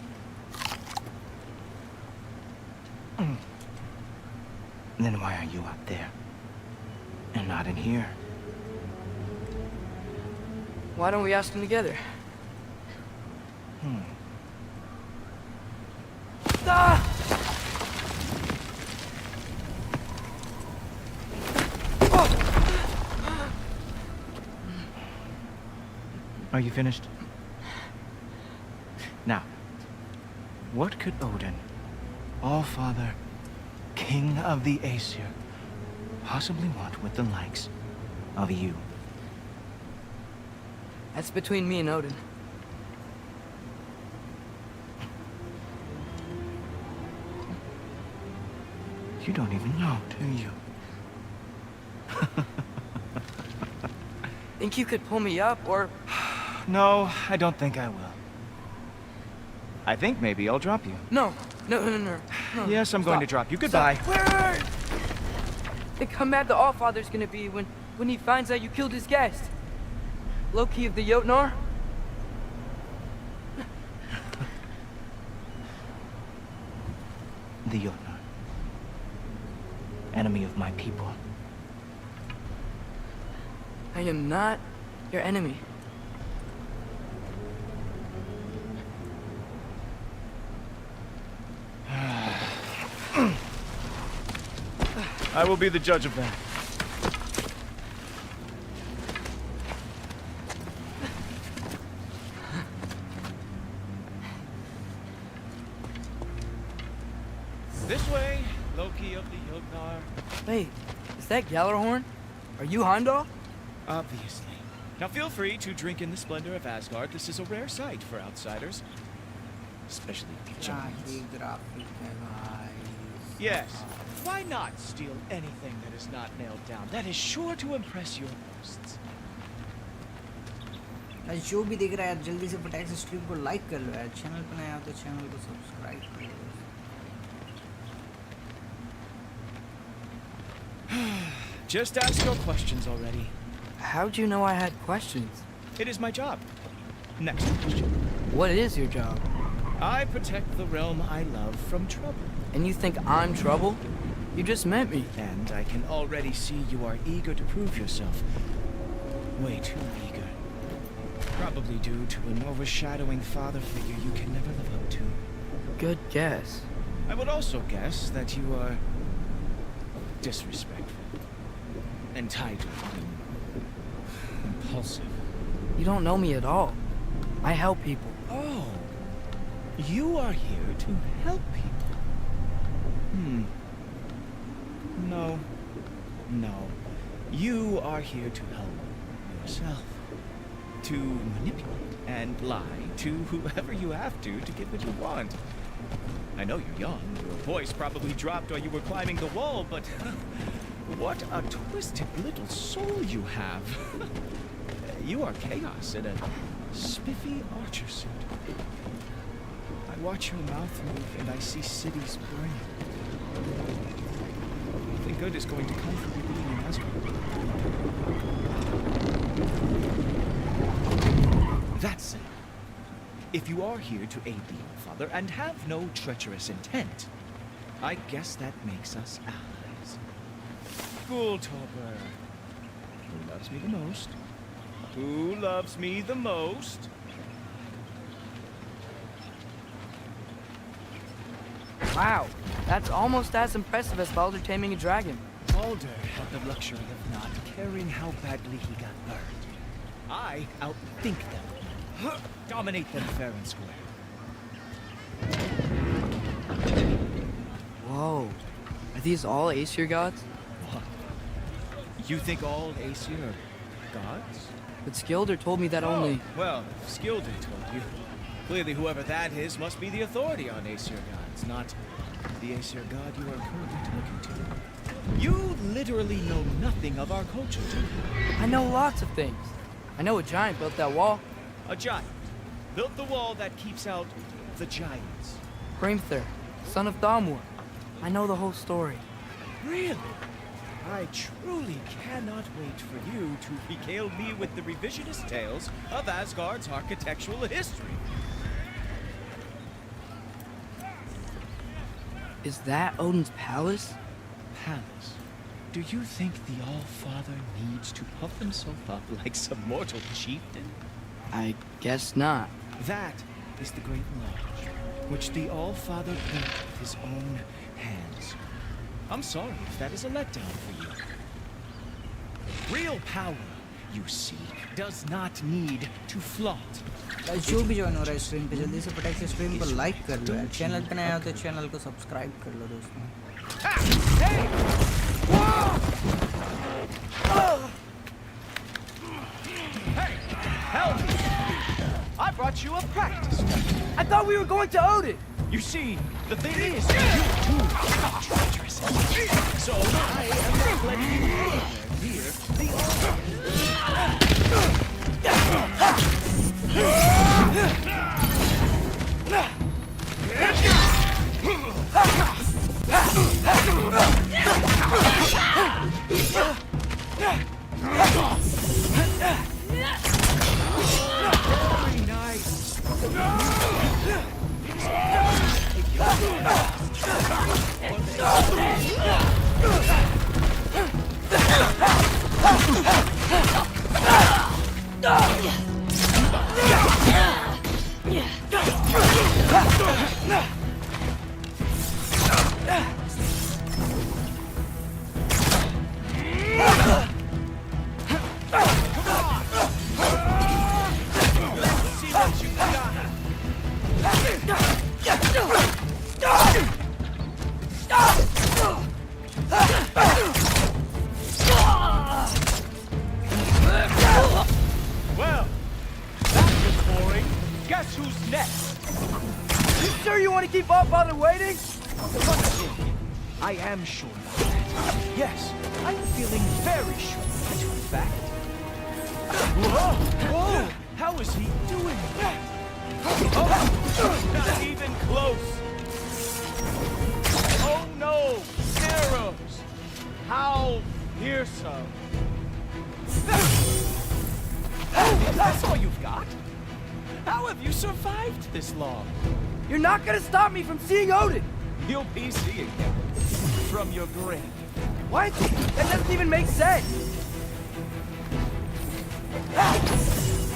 Then why are you up there? And not in here? Why don't we ask them together? Ah! Are you finished? Now, what could Odin, Allfather, King of the Aesir, possibly want with the likes of you? That's between me and Odin. You don't even know, do you? Think you could pull me up, or... No, I don't think I will. I think maybe I'll drop you. No. Yes, I'm going to drop you. Goodbye. Wait! Think how mad the Allfather's gonna be when he finds out you killed his guest. Loki of the Jotnar? The Jotnar. Enemy of my people. I am not your enemy. I will be the judge of that. This way, Loki of the Jotnar. Wait, is that Gjallarhorn? Are you Heimdall? Obviously. Now feel free to drink in the splendor of Asgard. This is a rare sight for outsiders. Especially the giants. Yes. Why not steal anything that is not nailed down? That is sure to impress your hosts. जो भी देख रहा है यार जल्दी से फटाक से स्ट्रीम को लाइक कर लो यार चैनल पे नया हो तो चैनल को सब्सक्राइब कर लो Just ask your questions already. How'd you know I had questions? It is my job. Next question. What is your job? I protect the realm I love from trouble. And you think I'm trouble? You just met me. And I can already see you are eager to prove yourself. Way too eager. Probably due to an overshadowing father figure you can never live up to. Good guess. I would also guess that you are disrespectful, entitled, and impulsive. You don't know me at all. I help people. Oh, you are here to help people. No. You are here to help yourself. To manipulate and lie to whoever you have to get what you want. I know you're young. Your voice probably dropped while you were climbing the wall, but what a twisted little soul you have. You are chaos in a spiffy archer suit. I watch your mouth move and I see cities burning. Nothing good is going to come from you being in Asgard. That said, if you are here to aid the Allfather and have no treacherous intent, I guess that makes us allies. Gulltober. Who loves me the most? Who loves me the most? Wow, that's almost as impressive as Baldur taming a dragon. Baldur had the luxury of not caring how badly he got burned. I outthink them. Dominate them fair and square. Whoa. Are these all Aesir gods? What? You think all Aesir are gods? But Skilder told me that only... Well, if Skilder told you. Clearly whoever that is must be the authority on Aesir gods, not the Aesir god you are currently talking to. You literally know nothing of our culture, do you? I know lots of things. I know a giant built that wall. A giant built the wall that keeps out the giants. Hrimthur, son of Thamur. I know the whole story. Really? I truly cannot wait for you to regale me with the revisionist tales of Asgard's architectural history. Is that Odin's palace? Palace? Do you think the All-Father needs to puff himself up like some mortal chieftain? I guess not. That is the Great Lodge, which the All-Father built with his own hands. I'm sorry if that is a letdown for you. Real power, you see, does not need to flaunt. Guys जो भी join हो रहा है stream पे जल्दी से पटाख से stream को लाइक कर लो यार चैनल पे नया हो तो चैनल को सब्सक्राइब कर लो दोस्तों Help! I brought you a practice. I thought we were going to Odin! You see, the thing is, you too are treacherous. So I am not letting you anywhere near the altar. Very nice. Well, that was boring. Guess who's next? You sure you want to keep Allfather waiting? I am sure of that. Yes, I'm feeling very sure of that, in fact. Whoa! Whoa! How is he doing that? Oh, not even close. Oh no! Arrows! How fearsome! Oh, that's all you've got? How have you survived this long? You're not gonna stop me from seeing Odin! You'll be seeing him from your grave. What? That doesn't even make sense!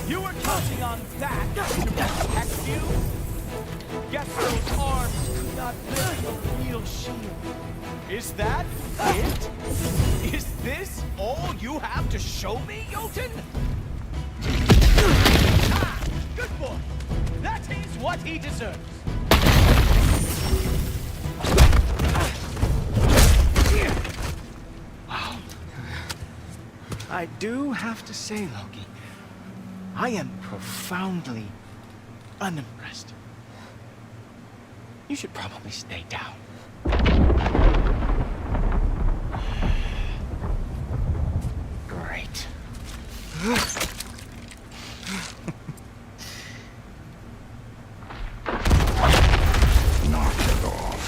You were counting on that to protect you? Guess those arms could not lift a real shield. Is that it? Is this all you have to show me, Jotun? Ah, good boy. That is what he deserves. Wow. I do have to say, Loki, I am profoundly unimpressed. You should probably stay down. Great. Knock it off.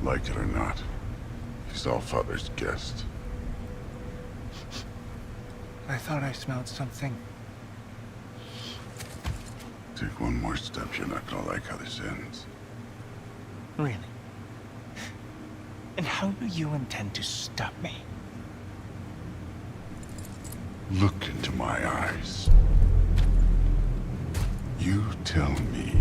Like it or not, he's Allfather's guest. I thought I smelled something. Take one more step, you're not gonna like how this ends. Really? And how do you intend to stop me? Look into my eyes. You tell me.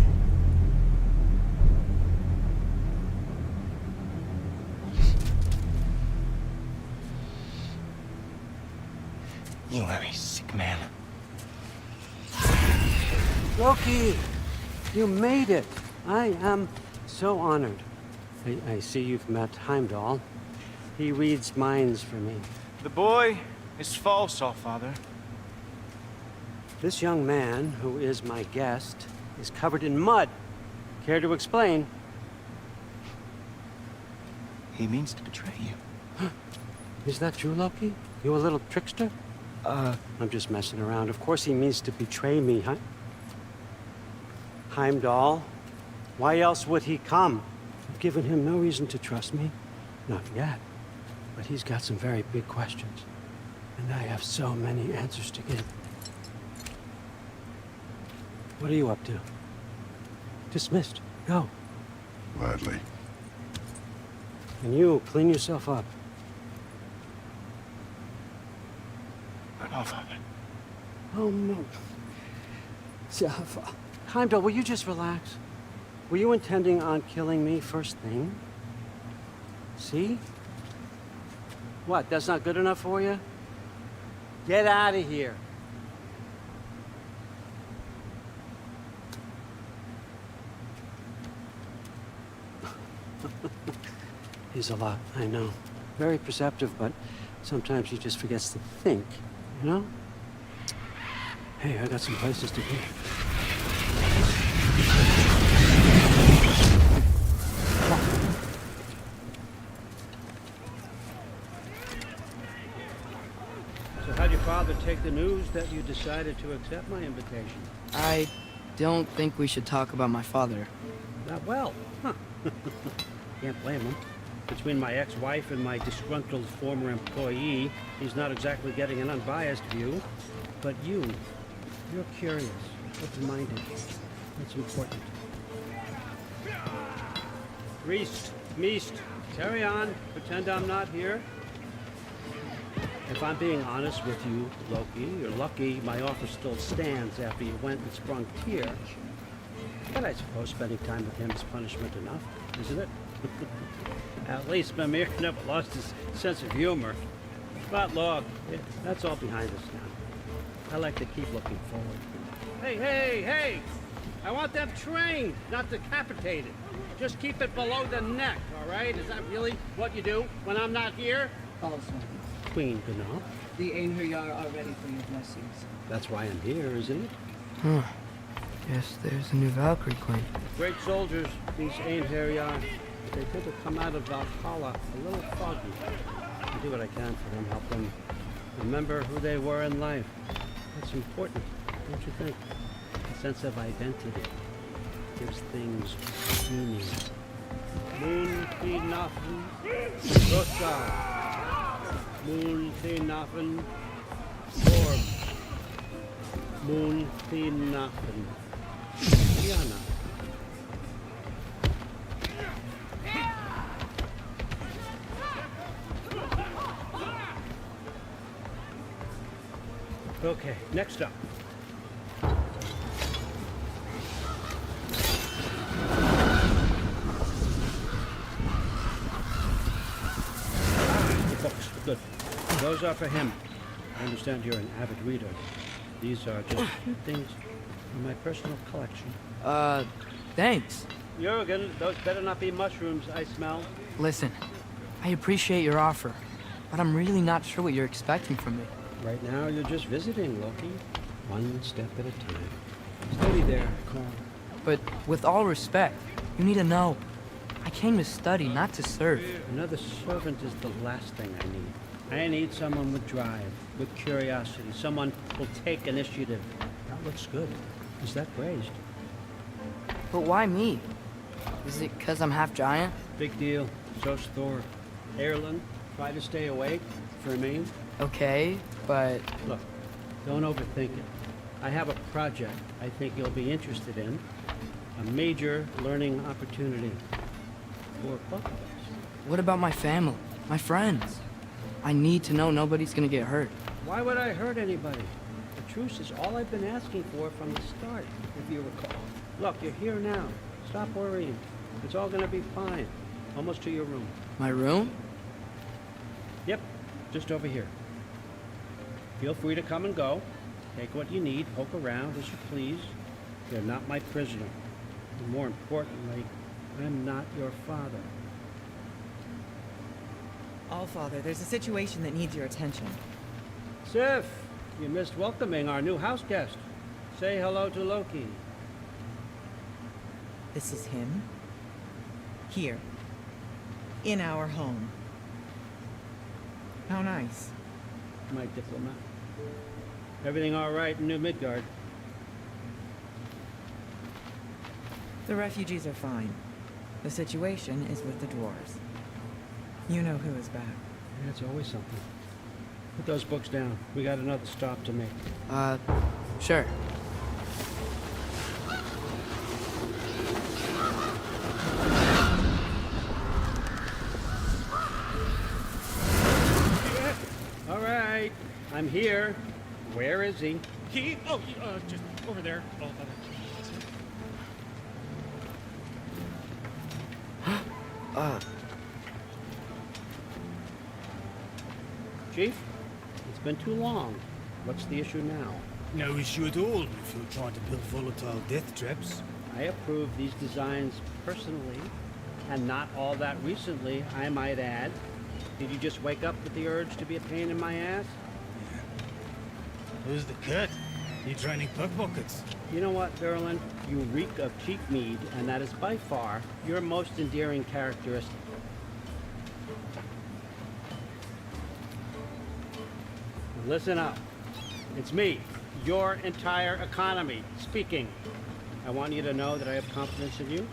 You are a sick man. Loki! You made it! I am so honored. I see you've met Heimdall. He reads minds for me. The boy is false, Allfather. This young man, who is my guest, is covered in mud. Care to explain? He means to betray you. Is that true, Loki? You a little trickster? I'm just messing around. Of course he means to betray me, huh? Heimdall? Why else would he come? I've given him no reason to trust me. Not yet. But he's got some very big questions. And I have so many answers to give. What are you up to? Dismissed. Go. Gladly. And you, clean yourself up. Allfather. Oh, no. Heimdall, will you just relax? Were you intending on killing me first thing? See? What, that's not good enough for you? Get out of here. He's a lot, I know. Very perceptive, but sometimes he just forgets to think, you know? Hey, I got some places to be. So how'd your father take the news that you decided to accept my invitation? I don't think we should talk about my father. Not well. Huh. Can't blame him. Between my ex-wife and my disgruntled former employee, he's not exactly getting an unbiased view. But you're curious, open-minded. That's important. Meest, carry on. Pretend I'm not here. If I'm being honest with you, Loki, you're lucky my offer still stands after you went and sprung Tyr. But I suppose spending time with him is punishment enough, isn't it? At least Mimir never lost his sense of humor. But look, that's all behind us now. I like to keep looking forward. Hey! I want them trained, not decapitated. Just keep it below the neck, all right? Is that really what you do when I'm not here? Also, Queen Gná. the Einherjar are ready for your blessings. That's why I'm here, isn't it? Huh. Guess there's a new Valkyrie Queen. Great soldiers, these Einherjar. They tend to come out of Valhalla a little foggy. I do what I can for them, help them remember who they were in life. That's important, don't you think? A sense of identity gives things meaning. Moon Nafen, Rosa. Moon Nafen, Orb. Moon Nafen. Diana. Okay, next up. The books, good. Those are for him. I understand you're an avid reader. These are just a few things from my personal collection. Thanks. Jurgen, those better not be mushrooms I smell. Listen, I appreciate your offer, but I'm really not sure what you're expecting from me. Right now, you're just visiting, Loki. One step at a time. Steady there, Carl. But with all respect, you need to know, I came to study, not to serve. Another servant is the last thing I need. I need someone with drive, with curiosity, someone who'll take initiative. That looks good. Is that praised? But why me? Is it 'cause I'm half giant? Big deal. So's Thor. Erlen, try to stay awake for me. Okay, but... Look, don't overthink it. I have a project I think you'll be interested in. A major learning opportunity for both of us. What about my family? My friends? I need to know nobody's gonna get hurt. Why would I hurt anybody? The truce is all I've been asking for from the start, if you recall. Look, you're here now. Stop worrying. It's all gonna be fine. Almost to your room. My room? Yep, just over here. Feel free to come and go. Take what you need, poke around as you please. You're not my prisoner. And more importantly, I'm not your father. Allfather, there's a situation that needs your attention. Sif, you missed welcoming our new house guest. Say hello to Loki. This is him. Here. In our home. How nice. My diplomat. Everything all right in New Midgard? The refugees are fine. The situation is with the dwarves. You know who is back. Yeah, it's always something. Put those books down. We got another stop to make. Sure. All right, I'm here. Where is he? Just over there. Chief, it's been too long. What's the issue now? No issue at all if you're trying to build volatile death traps. I approve these designs personally, and not all that recently, I might add. Did you just wake up with the urge to be a pain in my ass? Who's the cut? You training pickpockets? You know what, Verlin? You reek of cheap mead, and that is by far your most endearing characteristic. Listen up. It's me, your entire economy, speaking. I want you to know that I have confidence in you.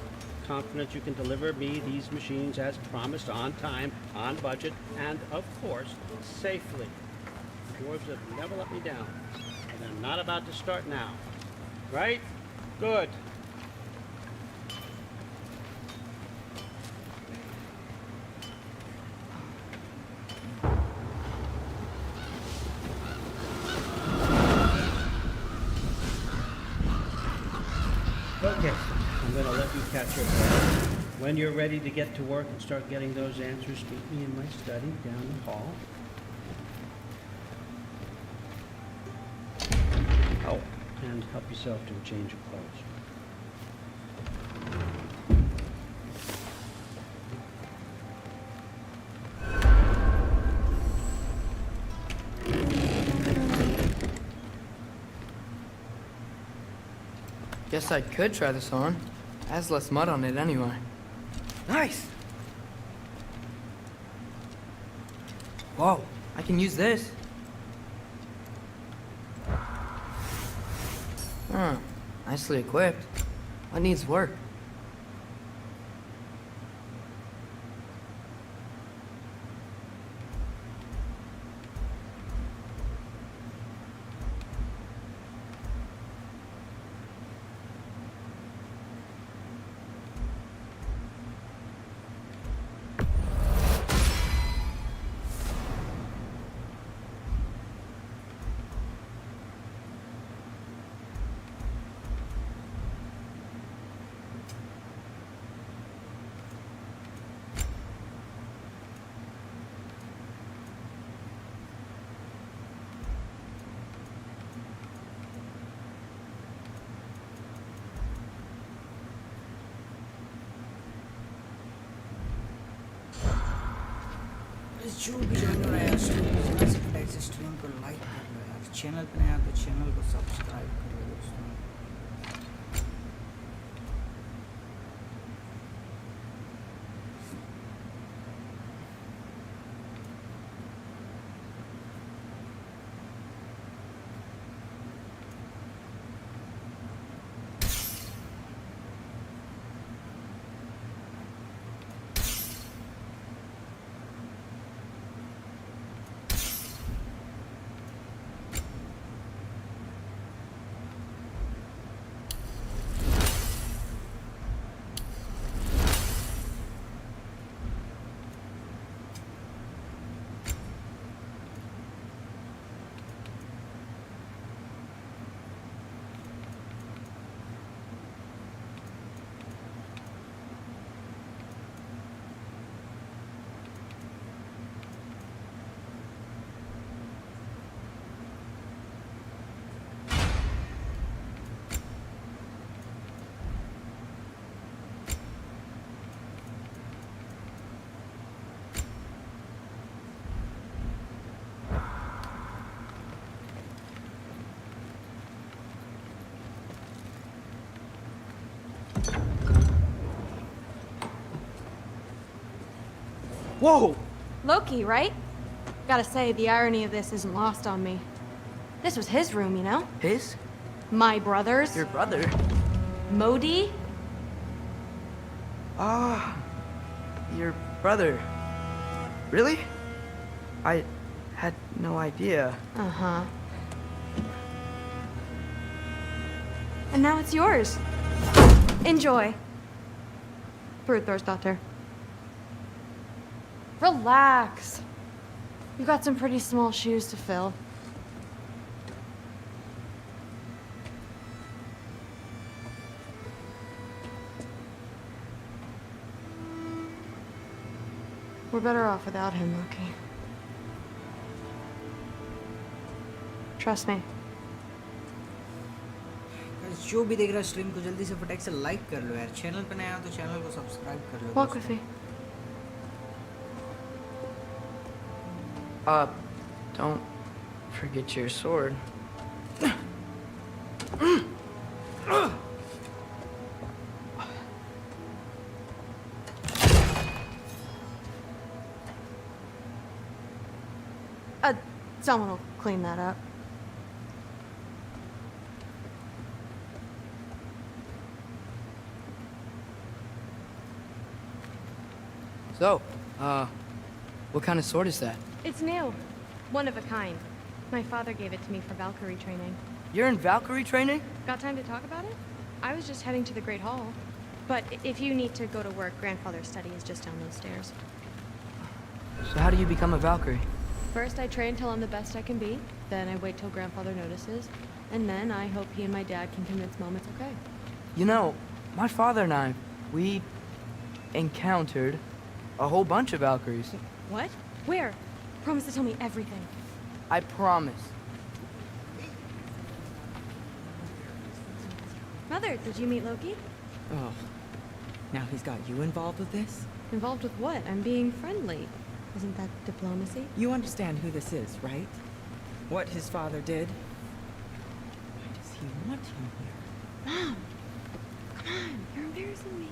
Confidence you can deliver me these machines as promised, on time, on budget, and, of course, safely. The dwarves have never let me down, and they're not about to start now. Right? Good. Okay, I'm gonna let you catch your breath. When you're ready to get to work and start getting those answers, meet me in my study down the hall. Oh, and help yourself to a change of clothes. Guess I could try this on. Has less mud on it anyway. Nice! Whoa, I can use this. Huh, nicely equipped. What needs work? जो भी join हो रहा है यार stream को जल्दी से फटाक से स्ट्रीम को लाइक कर लो यार, चैनल पे नया तो चैनल को सब्सक्राइब कर लो दोस्तों। Whoa! Loki, right? Gotta say, the irony of this isn't lost on me. This was his room, you know? His? My brother's. Your brother? Modi? Ah, your brother. Really? I had no idea. Uh-huh. And now it's yours. Enjoy. Bruthorsdotter. Relax. You've got some pretty small shoes to fill. We're better off without him, Loki. Trust me. Guys, जो भी देख रहा है stream को जल्दी से फटाक से लाइक कर लो यार, चैनल पे नया हो तो चैनल को सब्सक्राइब कर लो। Walk with me. Don't forget your sword. Someone will clean that up. So, what kind of sword is that? It's new. One of a kind. My father gave it to me for Valkyrie training. You're in Valkyrie training? Got time to talk about it? I was just heading to the Great Hall. But if you need to go to work, Grandfather's study is just down those stairs. So how do you become a Valkyrie? First, I train till I'm the best I can be. Then I wait till Grandfather notices. And then I hope he and my dad can convince Mom it's okay. You know, my father and I, we encountered a whole bunch of Valkyries. What? Where? Promise to tell me everything. I promise. Mother, did you meet Loki? Oh. Now he's got you involved with this? Involved with what? I'm being friendly. Isn't that diplomacy? You understand who this is, right? What his father did? Why does he want him here? Mom! Come on, you're embarrassing me.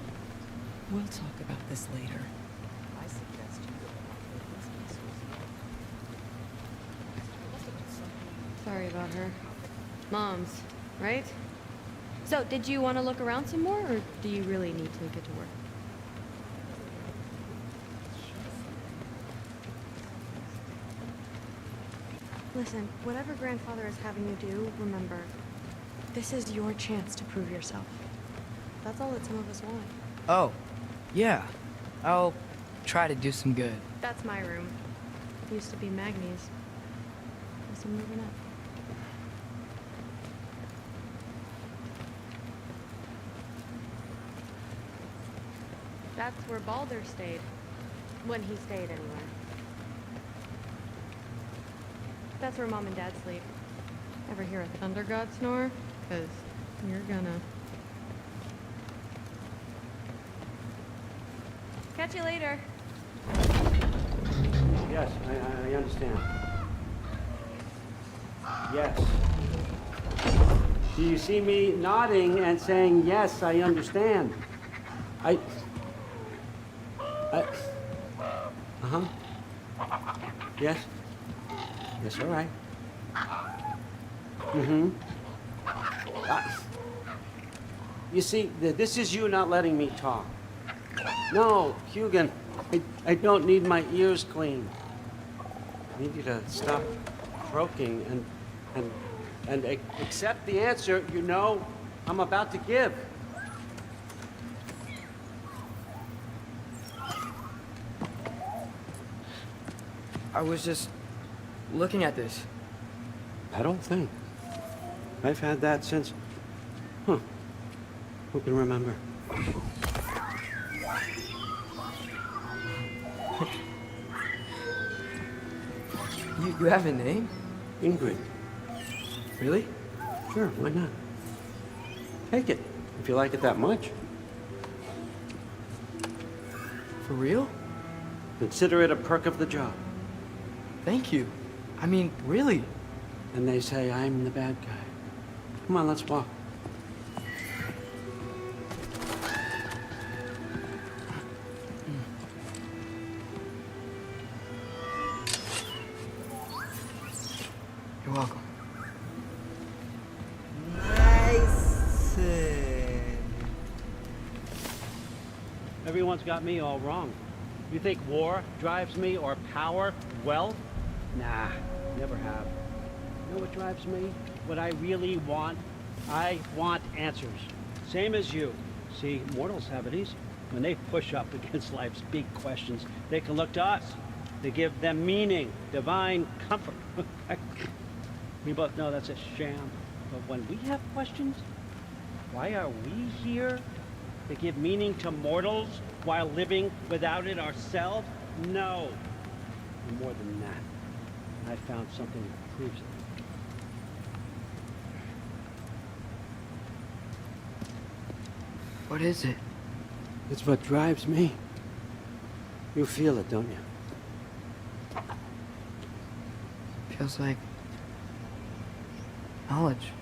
We'll talk about this later. I suggest you go Sorry about her. Mom's, right? So, did you want to look around some more, or do you really need to get to work? Listen, whatever Grandfather is having you do, remember, this is your chance to prove yourself. That's all that some of us want. Oh, yeah. I'll try to do some good. That's my room. Used to be Magni's. Guess I'm moving up. That's where Baldur stayed. When he stayed, anyway. That's where Mom and Dad sleep. Ever hear a thunder god snore? 'Cause you're gonna. Catch you later. Yes, I understand. Yes. Do you see me nodding and saying, yes, I understand? Uh-huh. Yes? Yes, all right. Mm-hmm. You see, this is you not letting me talk. No, Hugin, I don't need my ears cleaned. I need you to stop croaking and accept the answer you know I'm about to give. I was just looking at this. That old thing. I've had that since... Huh. Who can remember? You have a name? Ingrid. Really? Sure, why not? Take it, if you like it that much. For real? Consider it a perk of the job. Thank you. I mean, really. And they say I'm the bad guy. Come on, let's walk. You're welcome. Nice. Everyone's got me all wrong. You think war drives me, or power, wealth? Nah, never have. You know what drives me? What I really want? I want answers. Same as you. See, mortals have it easy. When they push up against life's big questions, they can look to us. They give them meaning, divine comfort. We both know that's a sham. But when we have questions, why are we here? To give meaning to mortals while living without it ourselves? No. And more than that, I found something that proves it. What is it? It's what drives me. You feel it, don't you? Feels like knowledge.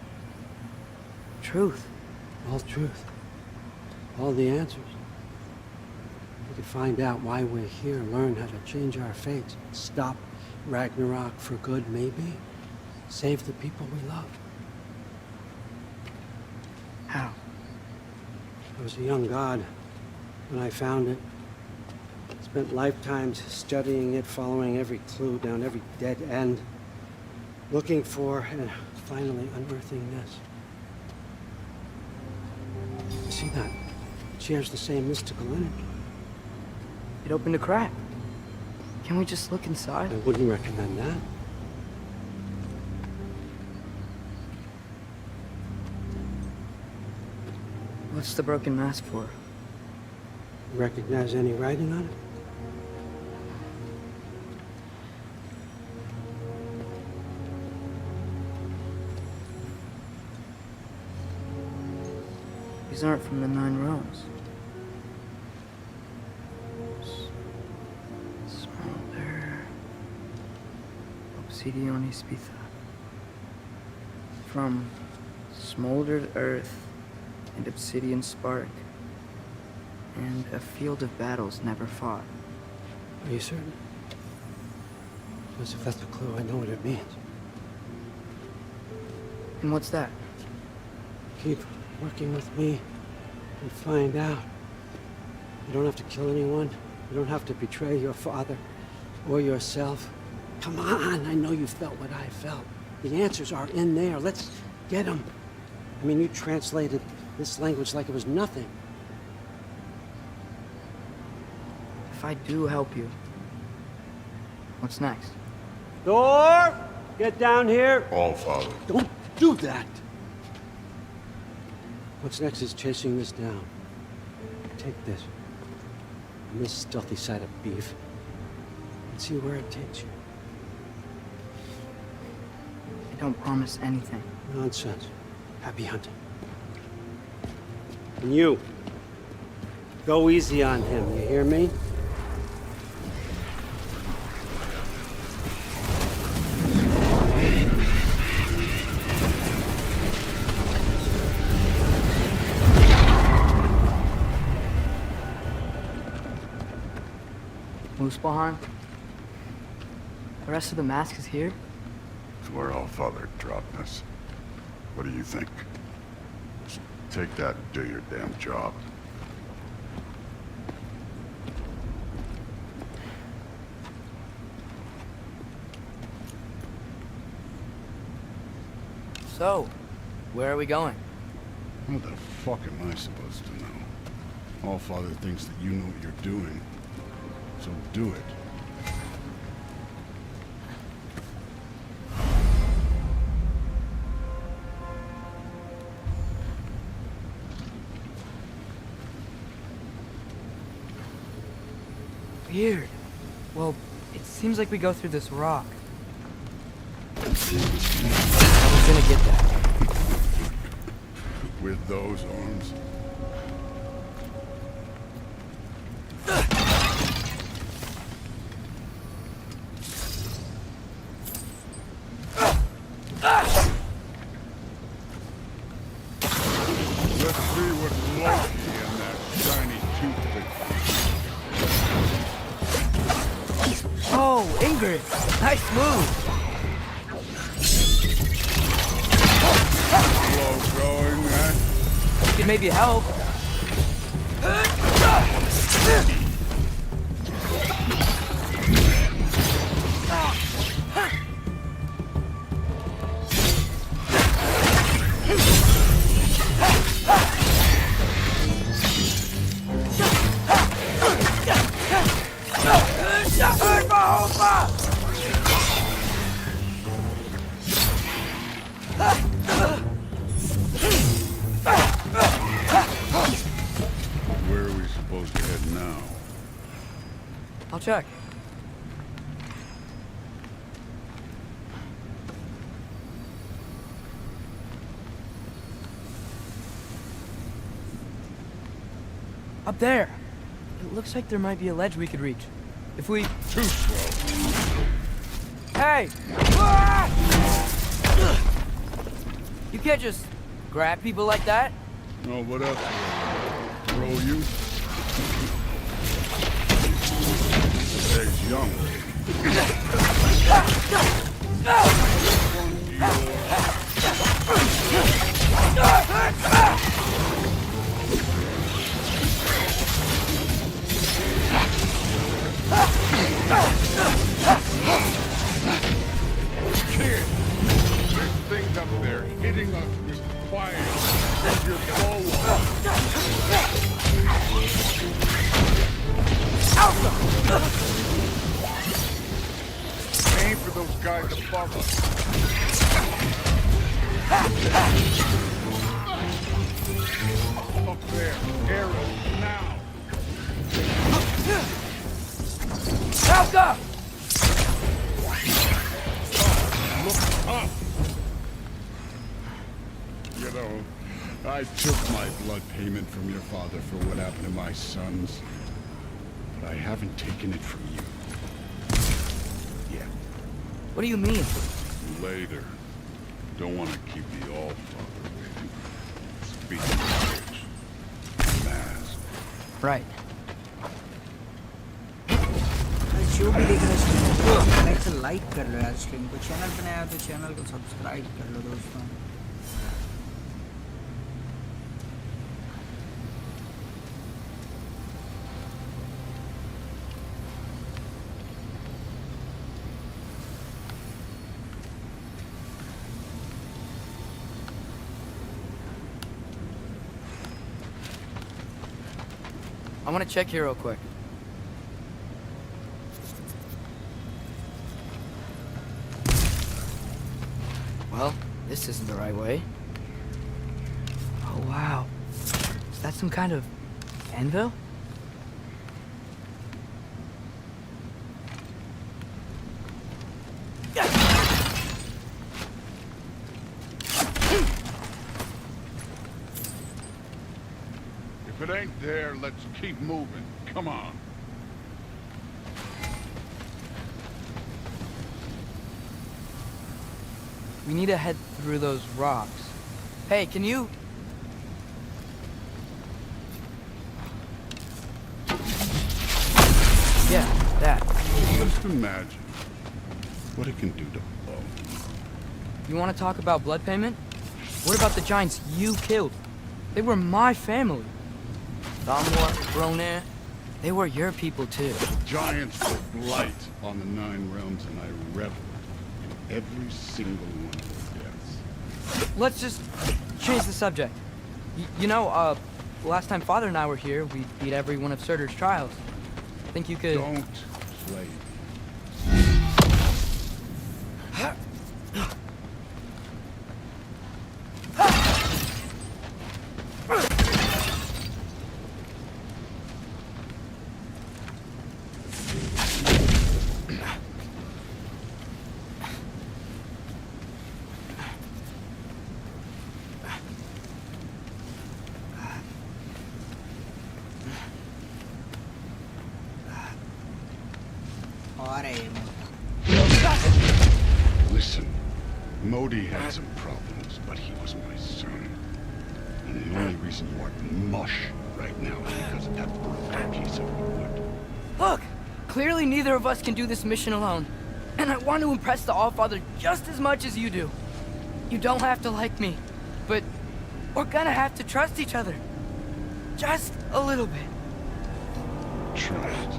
Truth. All truth. All the answers. We could find out why we're here, learn how to change our fates, stop Ragnarok for good, maybe. Save the people we love. How? I was a young god when I found it. Spent lifetimes studying it, following every clue down every dead end, looking for and finally unearthing this. You see that? It shares the same mystical energy. It opened a crack. Can we just look inside? I wouldn't recommend that. What's the broken mask for? Recognize any writing on it? These aren't from the 9 realms. Smolder. Obsidionis Pitha. From smoldered earth and obsidian spark, and a field of battles never fought. Are you certain? Because if that's the clue, I know what it means. And what's that? Keep working with me and find out. You don't have to kill anyone. You don't have to betray your father or yourself. Come on, I know you felt what I felt. The answers are in there. Let's get them. I mean, you translated this language like it was nothing. If I do help you, what's next? Thor! Get down here! All, Father. Don't do that! What's next is chasing this down. Take this. And this stealthy side of beef. And see where it takes you. I don't promise anything. Nonsense. Happy hunting. And you. Go easy on him, you hear me? Muspelheim? The rest of the mask is here? It's where Allfather dropped us. What do you think? Just take that and do your damn job. So, where are we going? How the fuck am I supposed to know? Allfather thinks that you know what you're doing. So do it. Weird. Well, it seems like we go through this rock. I was gonna get that. With those arms? Let's see what Loki and that shiny toothpick. Oh, Ingrid! Nice move! Slow going, man. We could maybe help. Where are we supposed to head now? I'll check. Up there. It looks like there might be a ledge we could reach. If we... Too slow. Hey! You can't just grab people like that. Oh, what else? Throw you? He's young. Kid, there's things up there hitting us with fire. Your aim for those guys above us. Up there, arrows now. Alka! Look up. You know, I took my blood payment from your father for what happened to my sons. But I haven't taken it from you. Yet. What do you mean? Later. Don't want to keep the Allfather waiting. Speaking of which, mask. Right. जो भी देख रहे हैं like से like कर लो यार stream को channel पे नया हो तो चैनल को सब्सक्राइब कर लो दोस्तों I want to check here real quick. Well, this isn't the right way. Oh, wow. Is that some kind of anvil? If it ain't there, let's keep moving. Come on. We need to head through those rocks. Hey, can you... Yeah, that. Just imagine what it can do to bone. You want to talk about blood payment? What about the giants you killed? They were my family. Thamor, Ronan, they were your people too. The giants put blight on the 9 realms, and I reveled in every single one of their deaths. Let's just change the subject. You know, last time Father and I were here, we beat every one of Surtur's trials. Think you could... Don't play. Listen, Modi had some problems, but he was my son. And the only reason you aren't mush right now is because of that broken piece of wood. Look! Clearly neither of us can do this mission alone. And I want to impress the Allfather just as much as you do. You don't have to like me, but we're gonna have to trust each other. Just a little bit. Trust.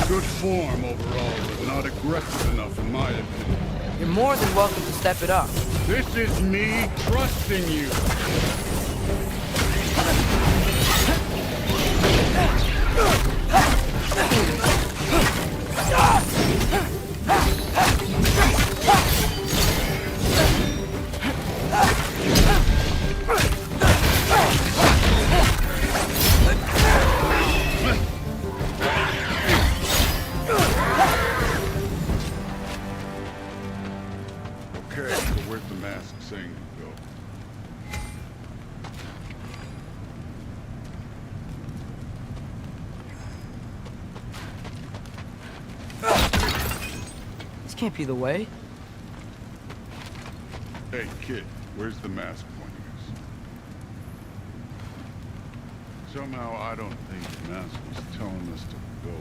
Good form overall, but not aggressive enough in my opinion. You're more than welcome to step it up. This is me trusting you. Okay, so where's the mask saying to go? This can't be the way. Hey, kid, where's the mask pointing us? Somehow I don't think the mask was telling us to go here.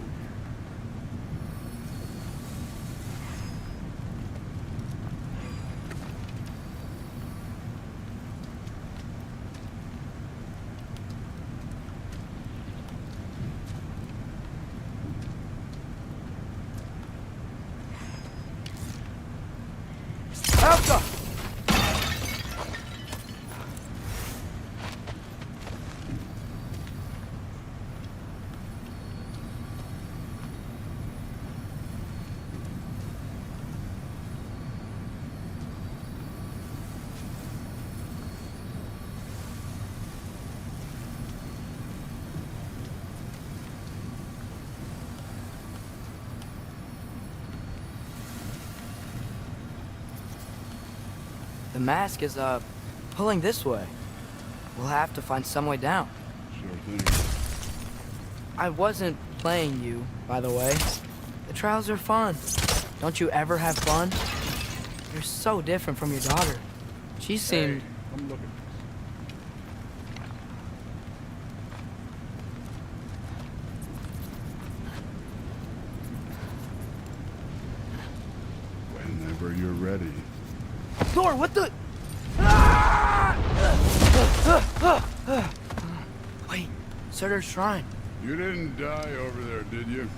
Alpha! The mask is, pulling this way. We'll have to find some way down. Sure thing. I wasn't playing you, by the way. The trials are fun. Don't you ever have fun? You're so different from your daughter. She seemed... Hey, come look at this. Whenever you're ready. Thor, what the... Wait, Surtur's shrine. You didn't die over there, did you?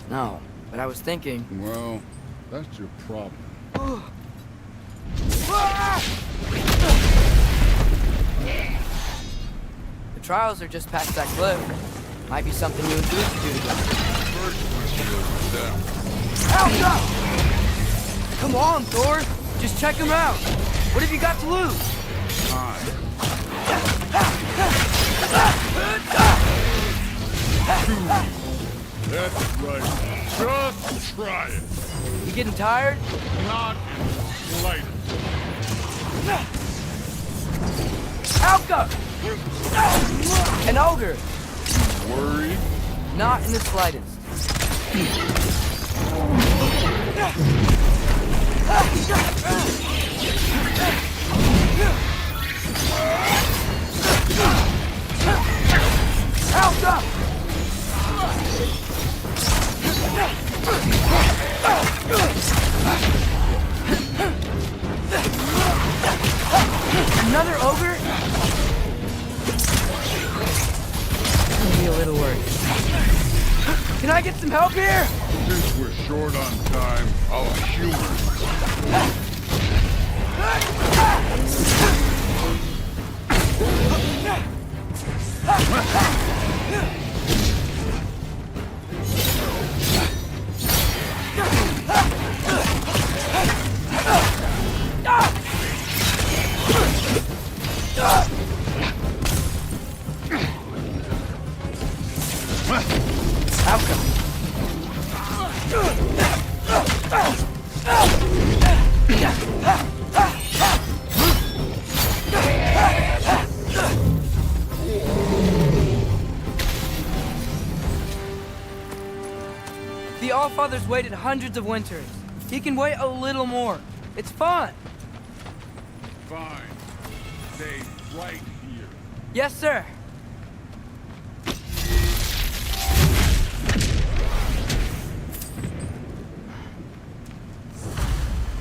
No, but I was thinking... Well, that's your problem. The trials are just past that cliff. Might be something you and Goose could do together. First, we should go down. Help up! Come on, Thor! Just check him out! What have you got to lose? That's right. Just try it. You getting tired? Not in the slightest. Alka! An ogre! Worried? Not in the slightest. Alka! Another ogre? Maybe a little worried. Can I get some help here? Since we're short on time, I'll humor The Allfather's waited hundreds of winters. He can wait a little more. It's fun. Fine. Stay right here. Yes, sir.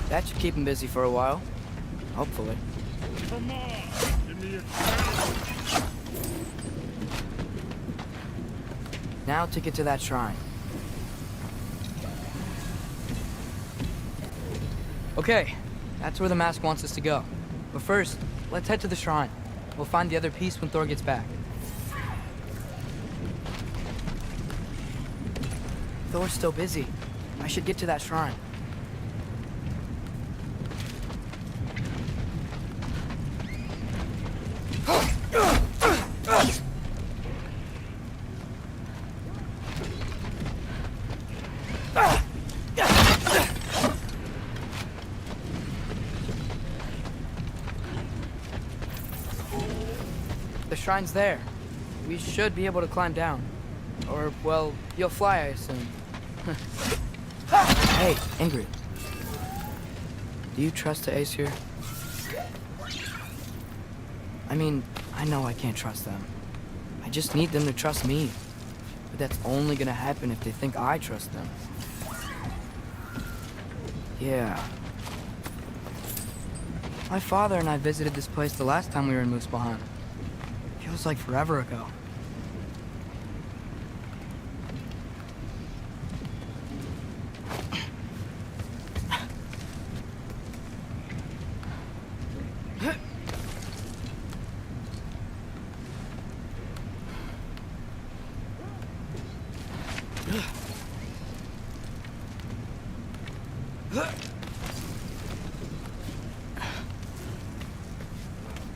That should keep him busy for a while. Hopefully. Come on. Give me a chance. Now to get to that shrine. Okay, that's where the mask wants us to go. But first, let's head to the shrine. We'll find the other piece when Thor gets back. Thor's still busy. I should get to that shrine. The shrine's there. We should be able to climb down. Or, well, you'll fly, I assume. Hey, Ingrid. Do you trust the Aesir? I mean, I know I can't trust them. I just need them to trust me. But that's only gonna happen if they think I trust them. Yeah. My father and I visited this place the last time we were in Muspelheim. Feels like forever ago.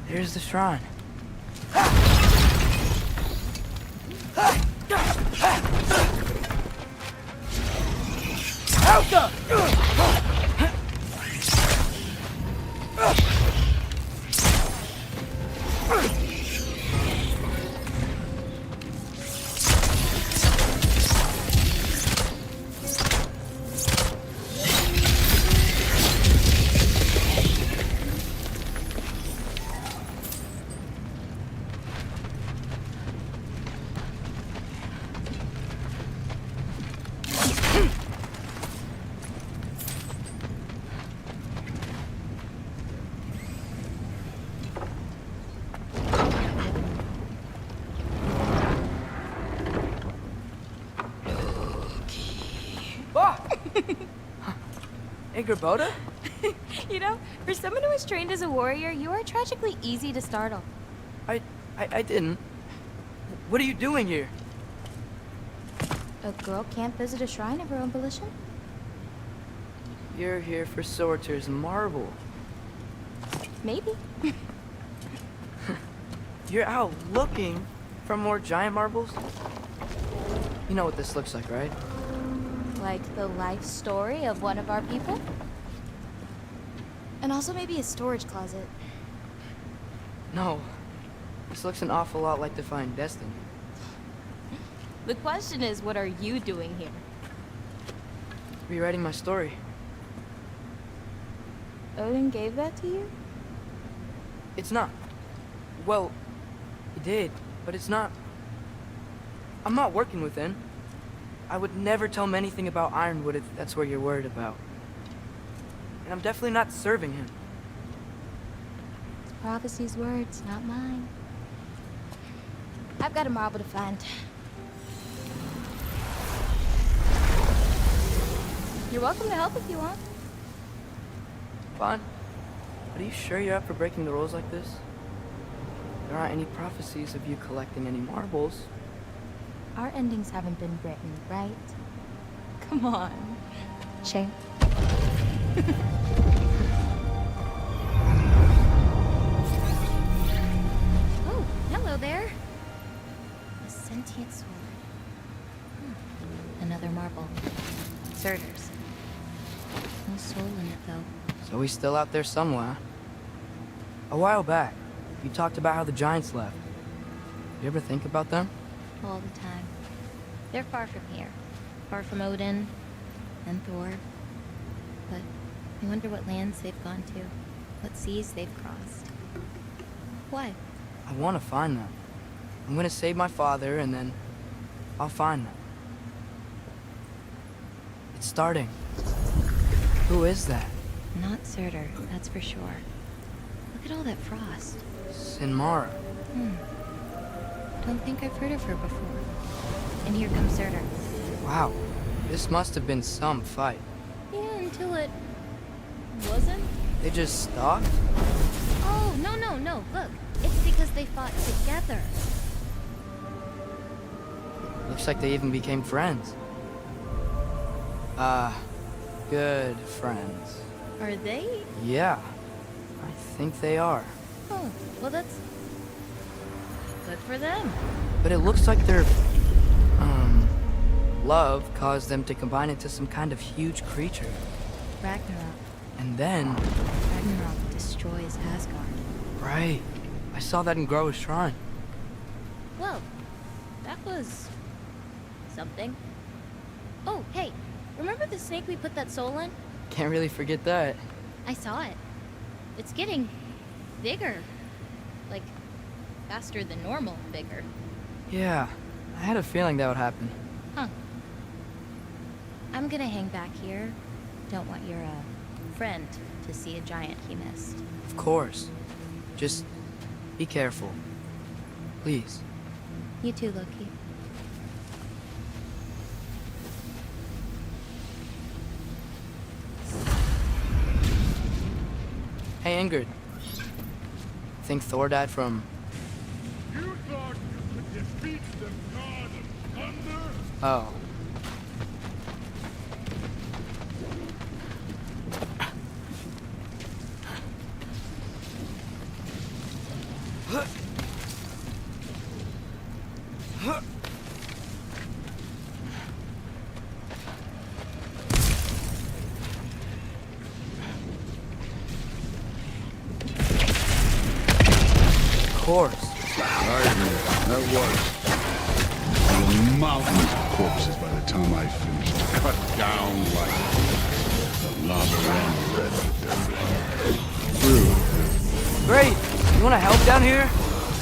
Here's the shrine. Alka! Boda? You know, for someone who was trained as a warrior, you are tragically easy to startle. I didn't. What are you doing here? A girl can't visit a shrine of her own volition? You're here for Sorter's marble. Maybe. You're out looking for more giant marbles? You know what this looks like, right? Like the life story of one of our people? And also maybe a storage closet. No. This looks an awful lot like Defying Destiny. The question is, what are you doing here? Rewriting my story. Odin gave that to you? It's not. Well, he did, but it's not. I'm not working with him. I would never tell him anything about Ironwood if that's what you're worried about. And I'm definitely not serving him. It's prophecy's words, not mine. I've got a marble to find. You're welcome to help if you want. Fine. But are you sure you're up for breaking the rules like this? There aren't any prophecies of you collecting any marbles. Our endings haven't been written, right? Come on. Shame. Oh, hello there. A sentient sword. Another marble. Surters. No soul in it, though. So he's still out there somewhere. A while back, you talked about how the giants left. You ever think about them? All the time. They're far from here. Far from Odin and Thor. But I wonder what lands they've gone to. What seas they've crossed. Why? I want to find them. I'm gonna save my father, and then I'll find them. It's starting. Who is that? Not Surtur, that's for sure. Look at all that frost. Sinmara. Don't think I've heard of her before. And here comes Surtur. Wow. This must have been some fight. Yeah, until it wasn't. They just stopped? Oh, no. Look, it's because they fought together. Looks like they even became friends. Good friends. Are they? Yeah, I think they are. Oh, well that's good for them. But it looks like their, love caused them to combine into some kind of huge creature. Ragnarok. And then... Ragnarok destroys Asgard. Right. I saw that in Groa's shrine. Well, that was... something. Oh, hey, remember the snake we put that soul in? Can't really forget that. I saw it. It's getting bigger. Like, faster than normal bigger. Yeah, I had a feeling that would happen. Huh. I'm gonna hang back here. Don't want your, friend to see a giant he missed. Of course. Just be careful. Please. You too, Loki. Hey, Ingrid. Think Thor died from... You thought you could defeat the god of thunder? Oh. Of course. I agree. That was. And the mountains of corpses by the time I finished. Cut down like lava ran red with death. Great! You wanna help down here?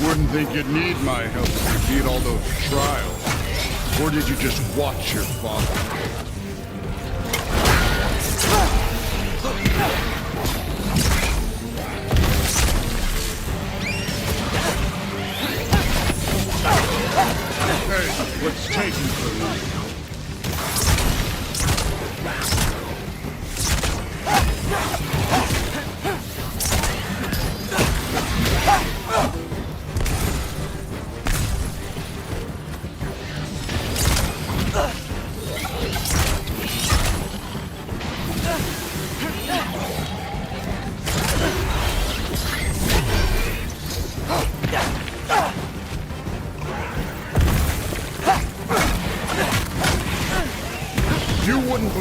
Wouldn't think you'd need my help to defeat all those trials. Or did you just watch your father? Hey, what's taking so long?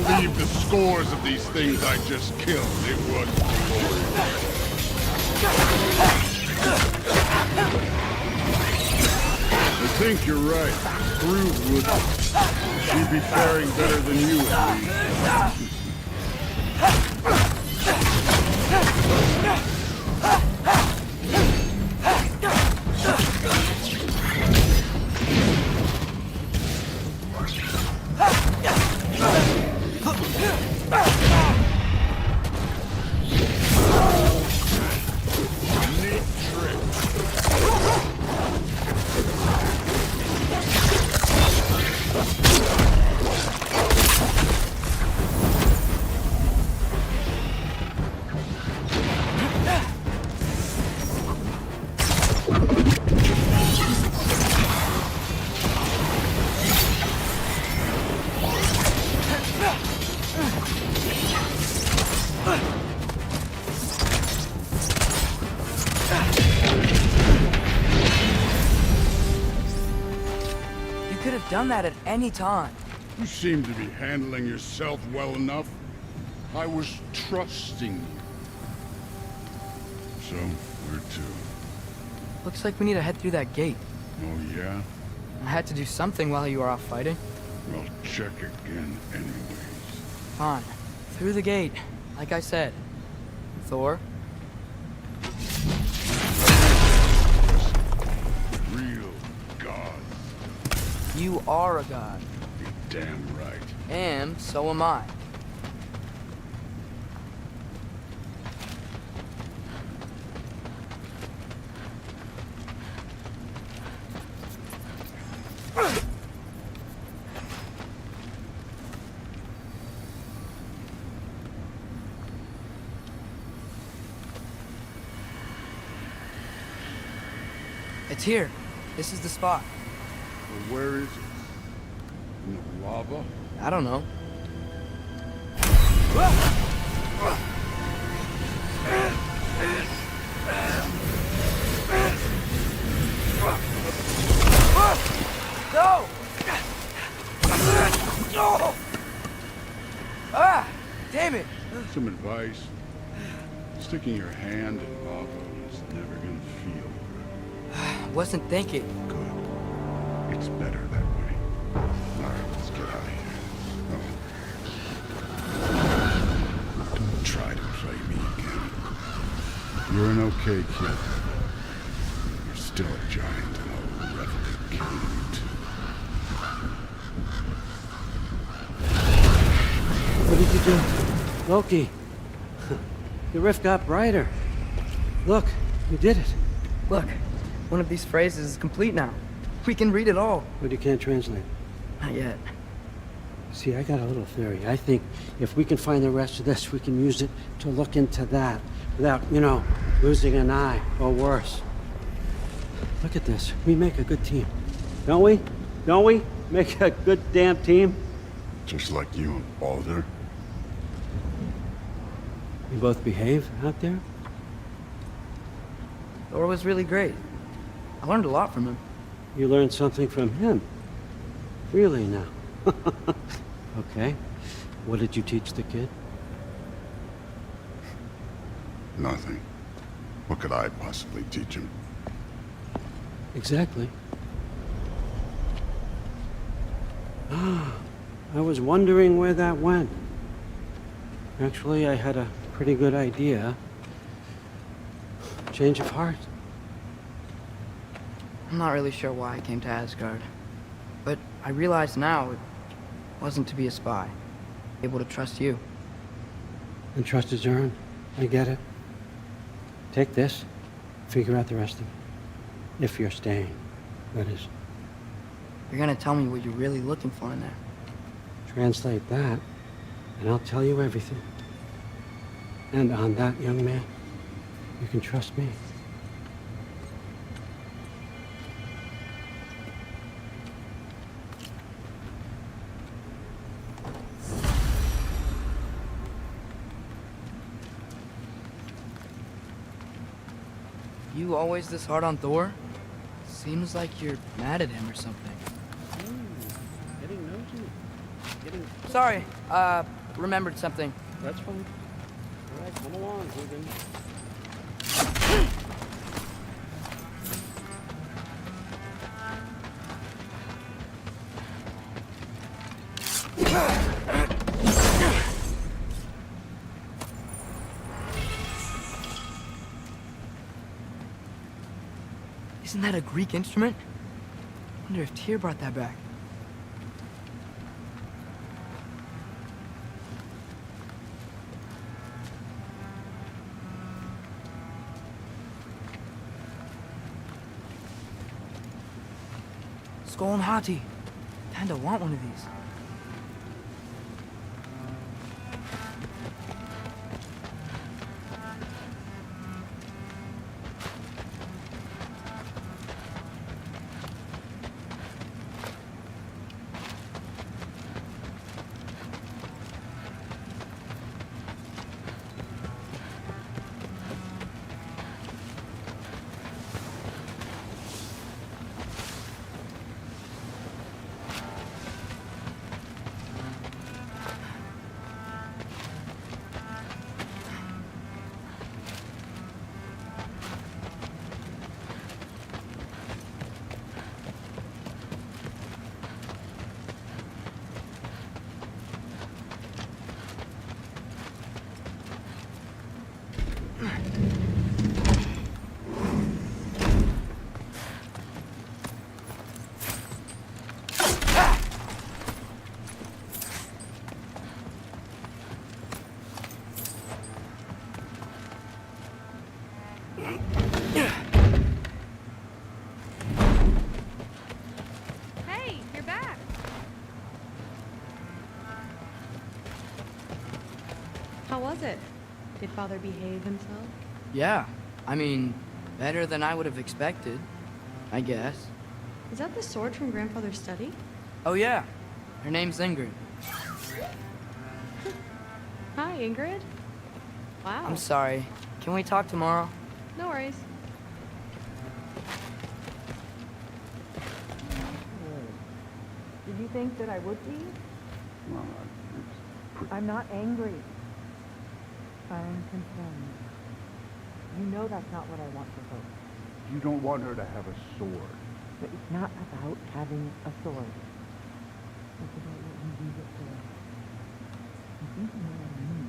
believe the scores of these things I just killed. It was glorious. I think you're right. Groove would... She'd be faring better than you, at least. Done that at any time. You seem to be handling yourself well enough. I was trusting you. So, where to? Looks like we need to head through that gate. Oh, yeah? I had to do something while you were off fighting. Well, check again anyways. Fine. Through the gate. Like I said. Thor? Real God. You are a god. You're damn right. And so am I. It's here. This is the spot. Well, where is it? In the lava? I don't know. No! Ah! Damn it! Some advice. Sticking your hand in lava is never gonna feel good. Wasn't thinking. Good. It's better that way. Alright, let's get out of here. Oh. Don't try to play me again. You're an okay kid. You're still a giant and I'll readily kill you too. What did you do? Loki. The rift got brighter. Look, you did it. Look, one of these phrases is complete now. We can read it all. But you can't translate. Not yet. See, I got a little theory. I think if we can find the rest of this, we can use it to look into that without, you know, losing an eye or worse. Look at this. We make a good team. Don't we? Don't we? Make a good damn team? Just like you and Baldur. You both behave out there? Thor was really great. I learned a lot from him. You learned something from him? Really now? Okay. What did you teach the kid? Nothing. What could I possibly teach him? Exactly. Ah, I was wondering where that went. Actually, I had a pretty good idea. Change of heart. I'm not really sure why I came to Asgard. But I realize now it wasn't to be a spy. Able to trust you. And trust is earned. I get it. Take this. Figure out the rest of it. If you're staying, that is. You're gonna tell me what you're really looking for in there. Translate that, and I'll tell you everything. And on that, young man, you can trust me. You always this hard on Thor? Seems like you're mad at him or something. Getting nosy. getting... Sorry, remembered something. That's fine. All right, come along, Hogan. Isn't that a Greek instrument? Wonder if Tyr brought that back. Skull and Hati. Kinda want one of these. Hey, you're back. How was it? Did Father behave himself? Yeah, I mean, better than I would have expected, I guess. Is that the sword from Grandfather's study? Oh yeah, her name's Ingrid. Hi, Ingrid. Wow. I'm sorry, can we talk tomorrow? No worries. Did you think that I would be? Well, I'm not angry. I'm concerned. You know that's not what I want for Hope. you don't want her to have a sword. But it's not about having a sword. It's about what you use it for. You think you know what I mean?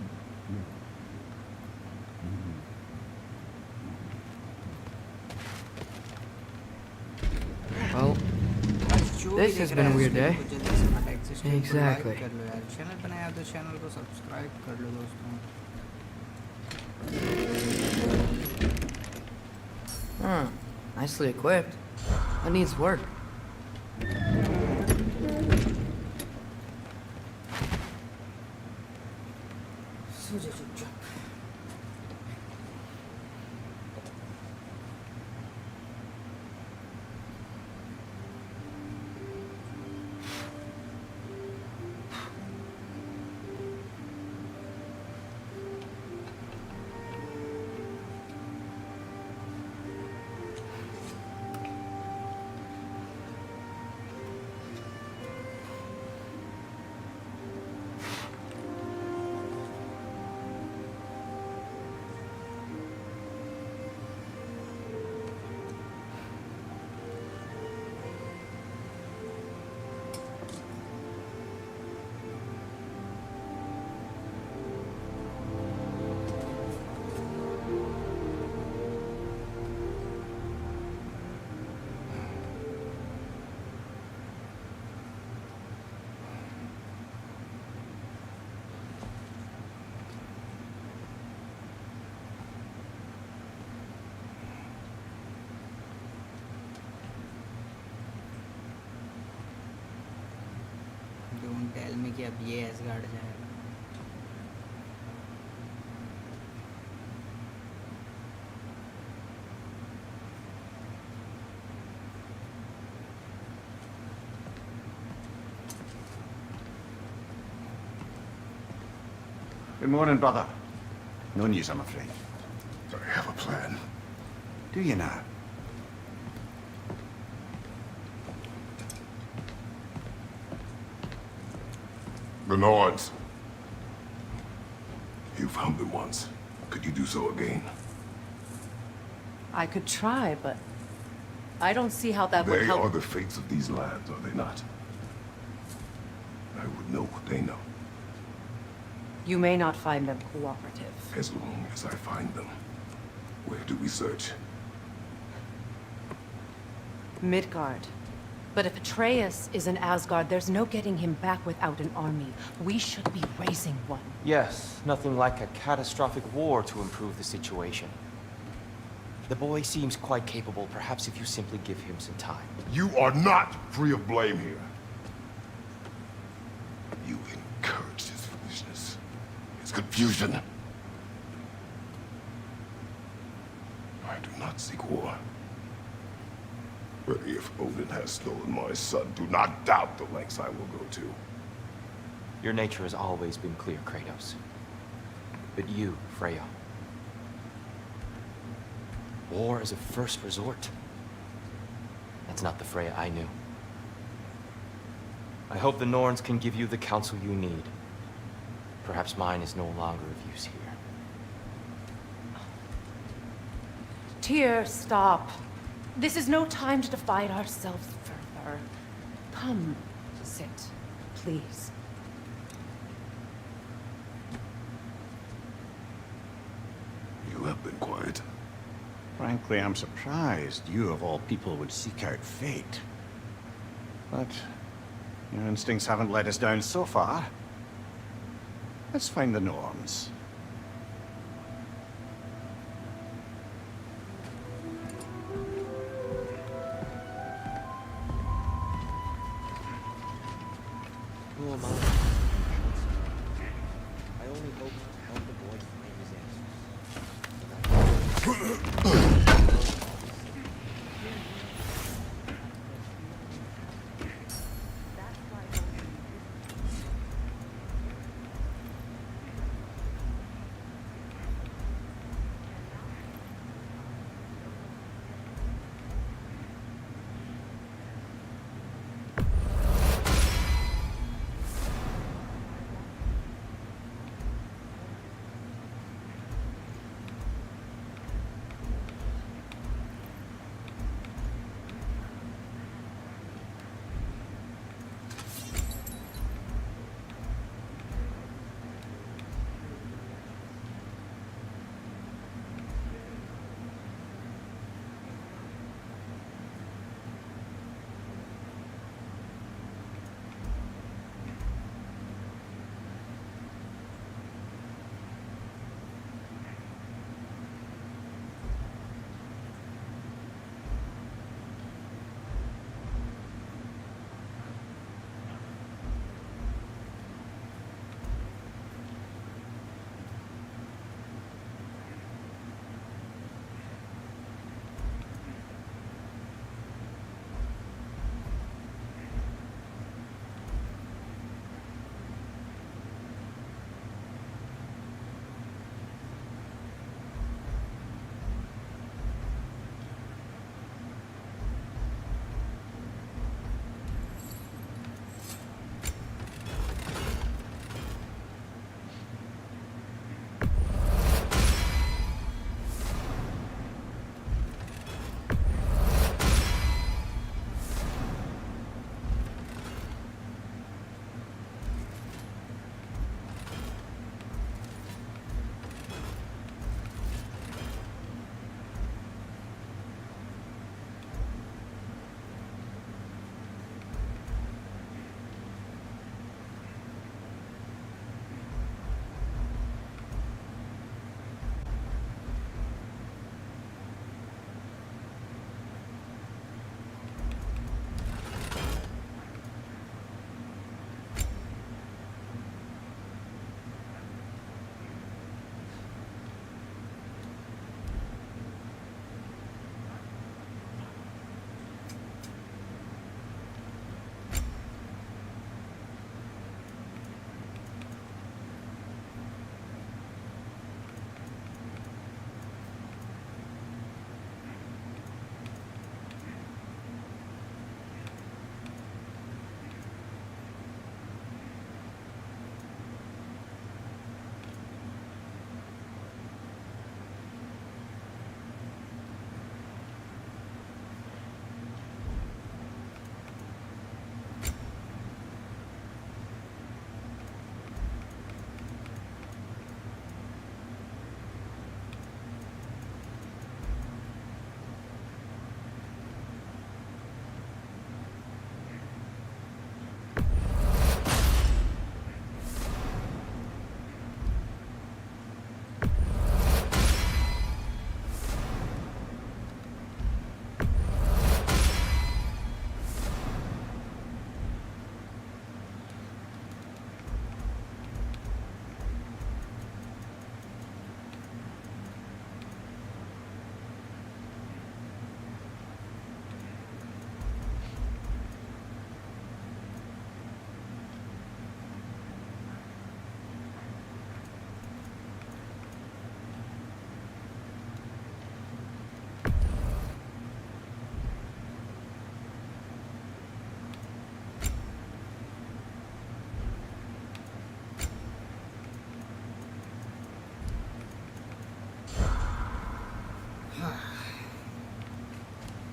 Well, this has been a weird day. Exactly. Channel बनाया तो channel को subscribe कर लो दोस्तों. Nicely equipped. That needs work. Don't tell me कि अब ये ash gourd जाएगा. Good morning, brother. No news, I'm afraid. I have a plan. Do you now? The Nords. You found them once. Could you do so again? I could try, but I don't see how that would They help. are the fates of these lands, are they not? I would know what they know. You may not find them cooperative. As long as I find them. Where do we search? Midgard. But if Atreus is in Asgard, there's no getting him back without an army. We should be raising one. Yes, nothing like a catastrophic war to improve the situation. The boy seems quite capable, perhaps if you simply give him some time. You are not free of blame here. You encouraged his foolishness, his confusion. I do not seek war. But if Odin has stolen my son, do not doubt the lengths I will go to. Your nature has always been clear, Kratos. But you, Freya. War is a first resort. That's not the Freya I knew. I hope the Norns can give you the counsel you need. Perhaps mine is no longer of use here. Tyr, stop. This is no time to divide ourselves further. Come, sit, please. You have been quiet. Frankly, I'm surprised you of all people would seek out fate. But your instincts haven't let us down so far. Let's find the Norns. Who am I? I only hope to help the boy find his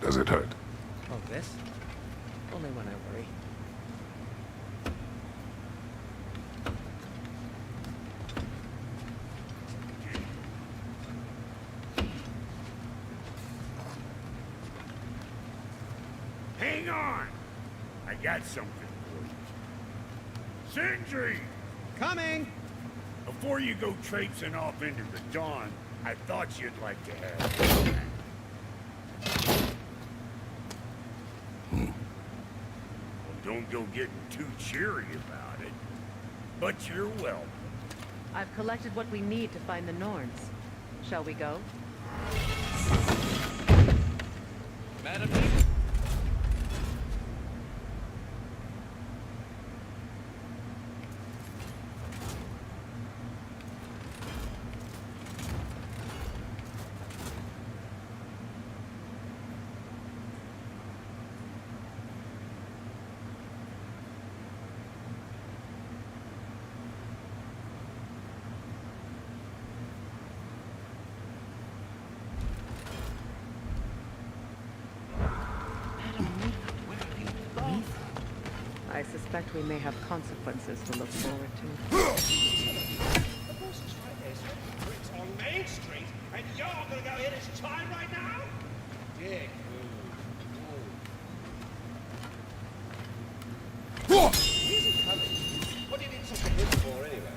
Does it hurt? Oh, this? Only when I worry. Hang on! I got something for you. Sindri! Coming! Before you go traipsing off into the dawn, I thought you'd like to have Well, don't go getting too cheery about it. But you're welcome. I've collected what we need to find the Norns. Shall we go? Madam, I suspect we may have consequences to look forward to. It's on Main Street, and you're gonna go in his time right now? Dick. Easy coming. What do you need such a hit for, anyway?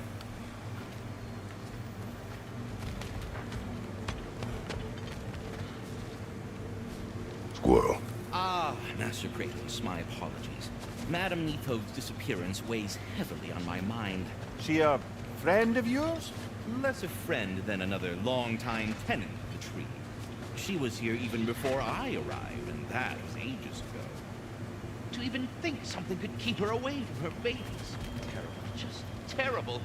Squirrel. Ah, Master Kratos, my apologies. Madame Nepo's disappearance weighs heavily on my mind. She a friend of yours? Less a friend than another long-time tenant of the tree. She was here even before I arrived, and that was ages ago. To even think something could keep her away from her babies. Terrible, just terrible.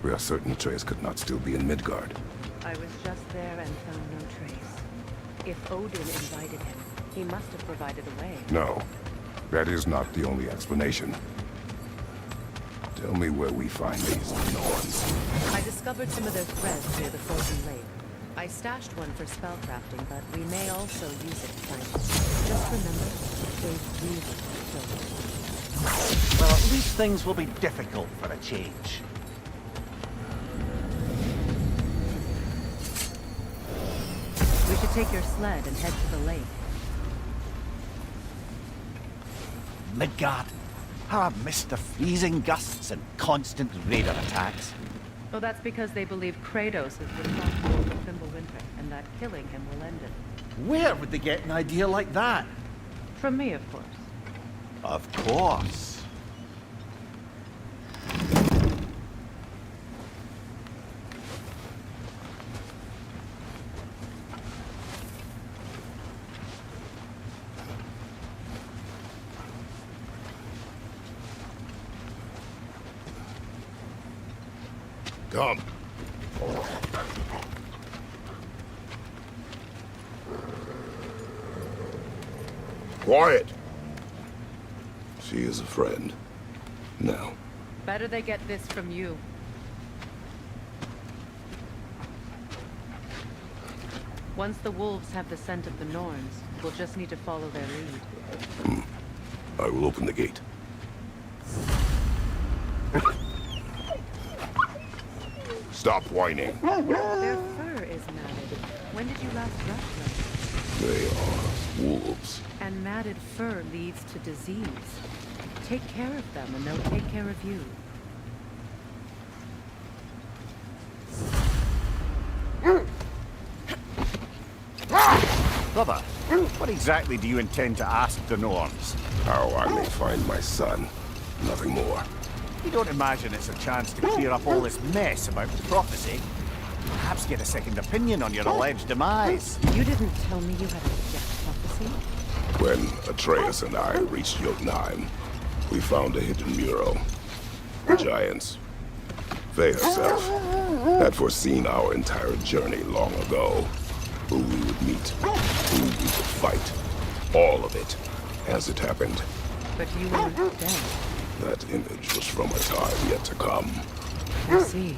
We are certain Atreus could not still be in Midgard. I was just there and found no trace. If Odin invited him, he must have provided a way. No, that is not the only explanation. Tell me where we find these Norns. I discovered some of their threads near the frozen lake. I stashed one for spellcrafting, but we may also use it to find them. Just remember, they really don't. Well, at least things will be difficult for a change. We should take your sled and head to the lake. Midgard. How I've missed the freezing gusts and constant raider attacks. Oh, that's because they believe Kratos is responsible for Fimbulwinter, and that killing him will end it. Where would they get an idea like that? From me, of course. Of course. Come. Quiet. She is a friend. Now. Better they get this from you. Once the wolves have the scent of the Norns, we'll just need to follow their lead. I will open the gate. Stop whining. Their fur is matted. When did you last brush them? They are wolves. And matted fur leads to disease. Take care of them and they'll take care of you. Brother, what exactly do you intend to ask the Norns? How I may find my son. Nothing more. You don't imagine it's a chance to clear up all this mess about prophecy? Perhaps get a second opinion on your alleged demise. You didn't tell me you had a death prophecy? When Atreus and I reached Jotunheim, We found a hidden mural. The Giants, Faye herself, had foreseen our entire journey long ago. Who we would meet, who we would fight. All of it, as it happened. But you weren't dead. That image was from a time yet to come. I see.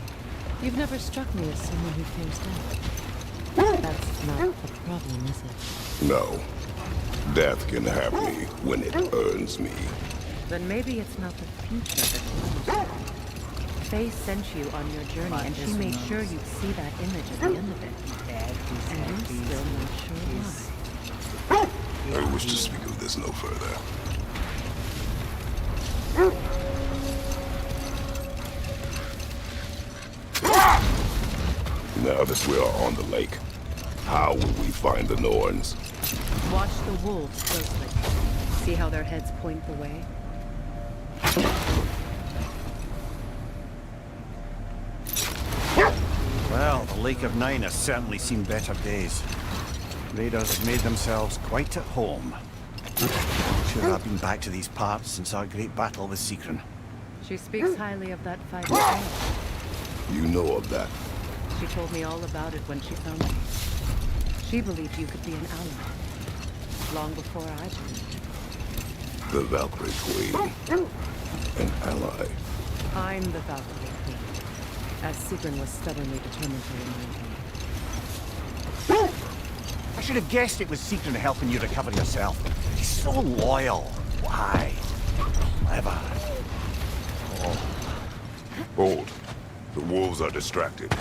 You've never struck me as someone who fears death. That's not a problem, is it? No. Death can have me when it earns me. Then maybe it's not the future that matters. Faye sent you on your journey, and she made sure you'd see that image at the end of it. And you're still not sure why. I wish to speak of this no further. Now that we are on the lake, how will we find the Norns? Watch the wolves closely. See how their heads point the way? Well, the Lake of Nine has certainly seen better days. Raiders have made themselves quite at home. Sure, I've been back to these parts since our great battle with Seekron. She speaks highly of that fight as well. You know of that. She told me all about it when she found me. She believed you could be an ally. Long before I did. The Valkyrie Queen. An ally. I'm the Valkyrie Queen, as Seekron was stubbornly determined to remind me. I should have guessed it was Seekron helping you recover yourself. He's so loyal. Why? Clever. Oh. Hold. The wolves are distracted.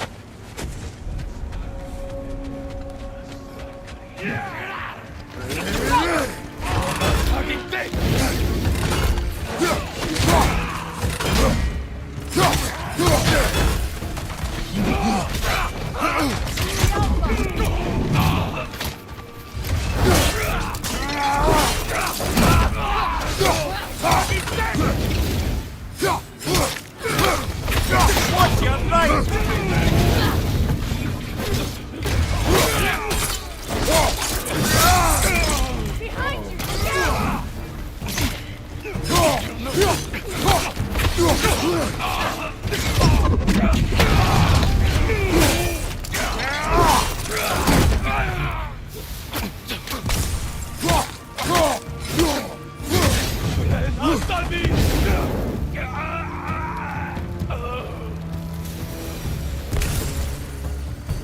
What's your right?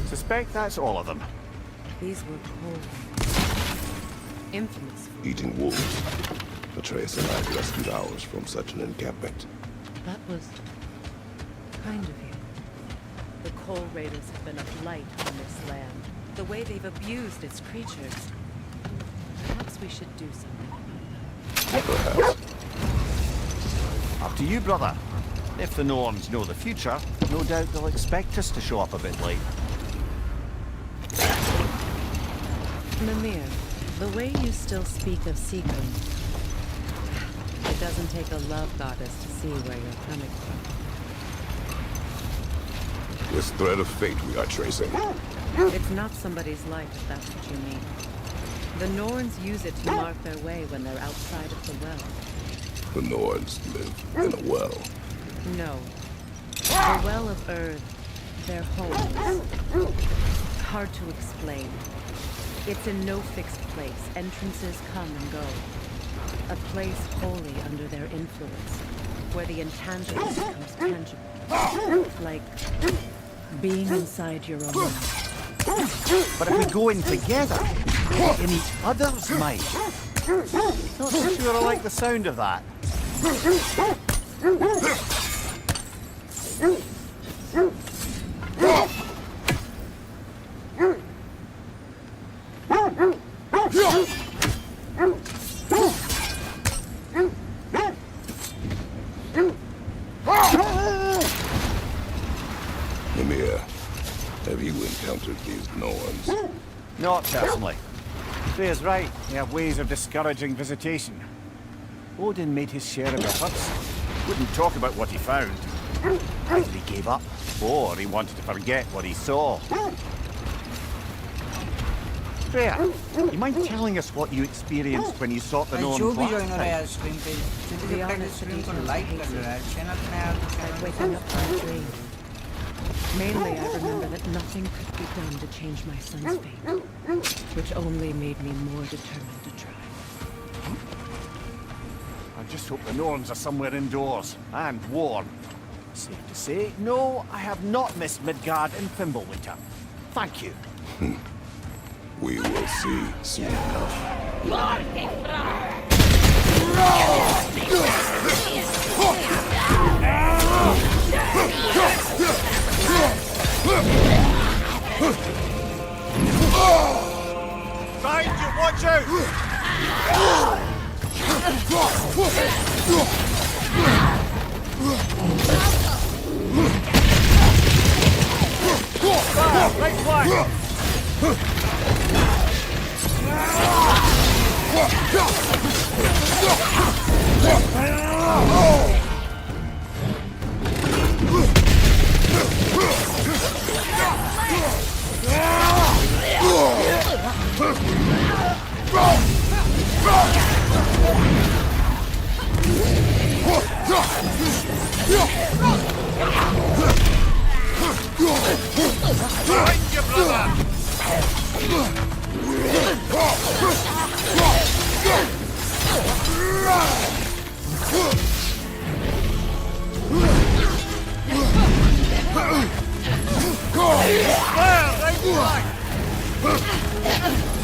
Suspect that's all of them. These were cold. Infamous. Eating wolves. Atreus and I rescued ours from such an encampment. That was kind of you. The Coal Raiders have been a blight on this land. The way they've abused its creatures. Perhaps we should do something about that. Perhaps. Up to you, brother. If the Norns know the future, no doubt they'll expect us to show up a bit late. Mimir, the way you still speak of Seekron, it doesn't take a love goddess to see where you're coming from. This thread of fate we are tracing. It's not somebody's life, if that's what you mean. The Norns use it to mark their way when they're outside of the well. The Norns live in a well. No. The Well of Earth, their homes. Hard to explain. It's in no fixed place. Entrances come and go. A place wholly under their influence, where the intangible becomes tangible. Like being inside your own mind. But if we go in together, in each other's might. Not so sure I like the sound of that. Mimir, have you encountered these Norns? Not personally. Freya's right. They have ways of discouraging visitation. Odin made his share of efforts. Wouldn't talk about what he found. Either he gave up, or he wanted to forget what he saw. Freya, you mind telling us what you experienced when you sought the भाई Norn जो भी last join हो रहा है time? यार stream पे जल्दी से प्रैक्टिस स्ट्रीम को लाइक कर लो यार चैनल पे नया हो तो चैनल को Waking up from a subscribe dream. Mainly, I remember that nothing could be done to change my son's fate, which only made me more determined to try. I just hope the Norns are somewhere indoors and warm. Safe to say, no, I have not missed Midgard and Fimbulwinter. Thank you. We will see soon enough. Behind you, watch out! Right flank! Behind you, brother! Behind you! Look out!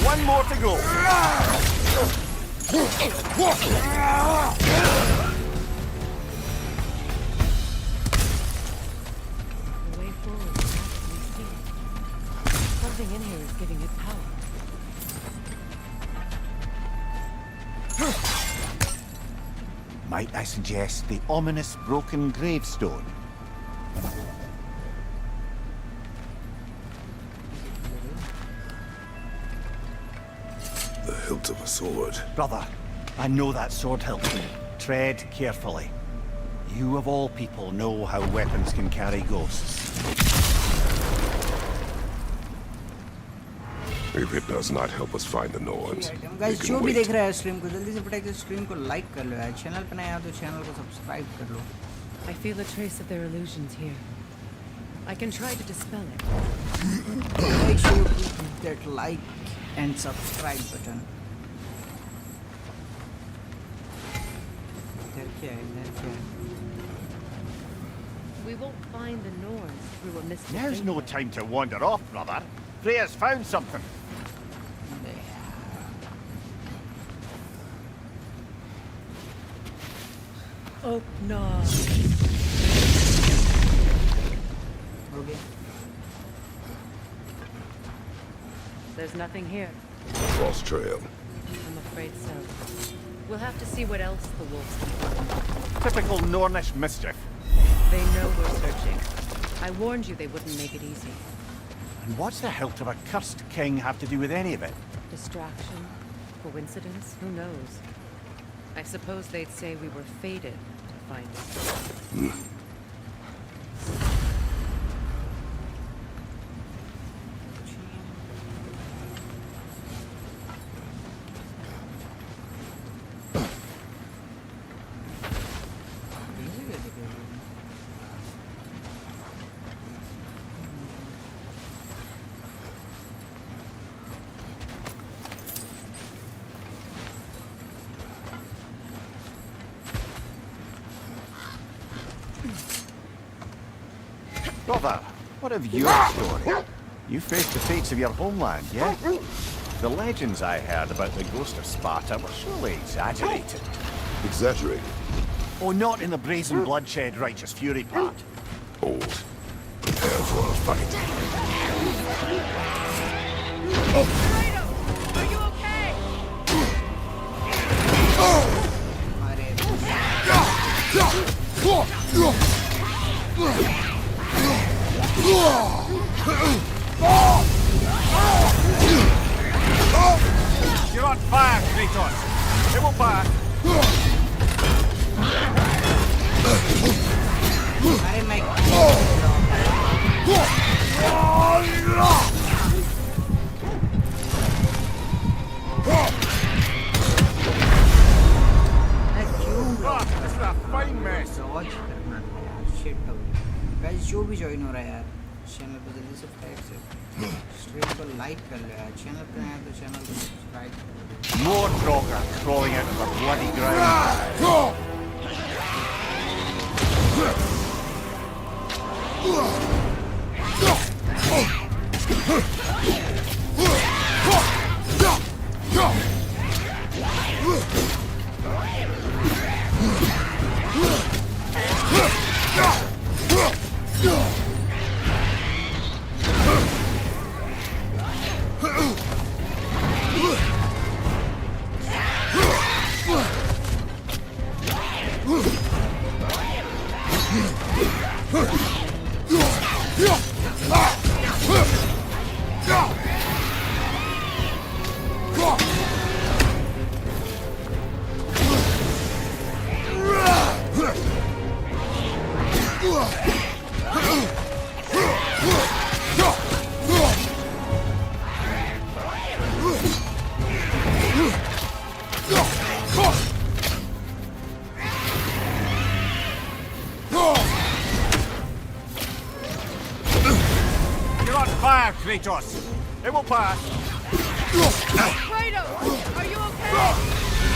One more to go. The way forward is actually sealed. Something in here is giving it power. Might I suggest the ominous broken gravestone? The hilt of a sword. Brother, I know that sword hilt. Tread carefully. You of all people know how weapons can carry ghosts. If it does not help us find the Norns, we guys जो can भी wait. देख रहा है stream को जल्दी से फटाक से स्ट्रीम को लाइक कर लो यार चैनल पे नया हो तो चैनल को सब्सक्राइब कर लो I feel a trace of their illusions here. I can try to dispel it. make sure you click that like and subscribe button इधर क्या है इधर क्या है We won't find the Norns through a mystic Now's no gateway. time to wander off, brother. Freya's found something. Oh, no. Okay. There's nothing here. Lost trail. I'm afraid so. We'll have to see what else the wolves can find. Typical Nornish mischief. They know we're searching. I warned you they wouldn't make it easy. And what's the hilt of a cursed king have to do with any of it? Distraction? Coincidence? Who knows? I suppose they'd say we were fated to find it. Brother, what of your story? You faced the fates of your homeland, yeah? The legends I heard about the ghost of Sparta were surely exaggerated. Exaggerated? Oh, not in the brazen bloodshed righteous fury part. Old. Prepare for a fight. Are you okay? You're on fire, Kratos! It will pass! अरे मैं This is a fine mess! Dodge करना था यार shit हो गया guys जो भी join हो रहा है यार चैनल को जल्दी से फटाक से स्ट्रीम को लाइक कर लो यार चैनल पे नया तो चैनल को सब्सक्राइब कर लो More Kroger crawling out of the bloody ground. You're on fire, Kratos! It will pass! Kratos, are you okay?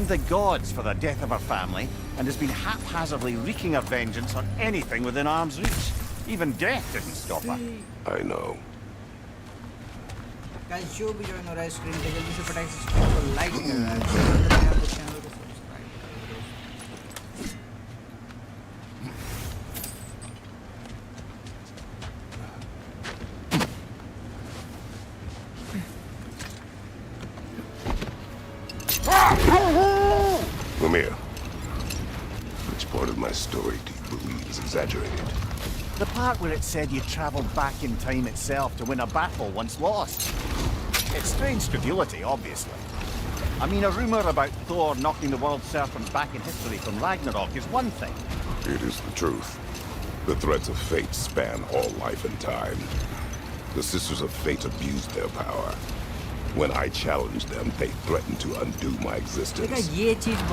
The gods for the death of her family, and has been haphazardly wreaking her vengeance on anything within arm's reach. Even death didn't stop her. I know. Guys जो भी join हो रहा है screen पे जल्दी से फटाक से स्क्रीन को लाइक कर रहा है चैनल को subscribe Come here. Which part of my story do you believe is exaggerated? The part where it said you traveled back in time itself to win a battle once lost. It's strange credulity, obviously. I mean, a rumor about Thor knocking the world serpent back in history from Ragnarok is one thing. It is the truth. The threads of fate span all life and time. The Sisters of Fate abused their power. When I challenged them, they threatened to undo my existence.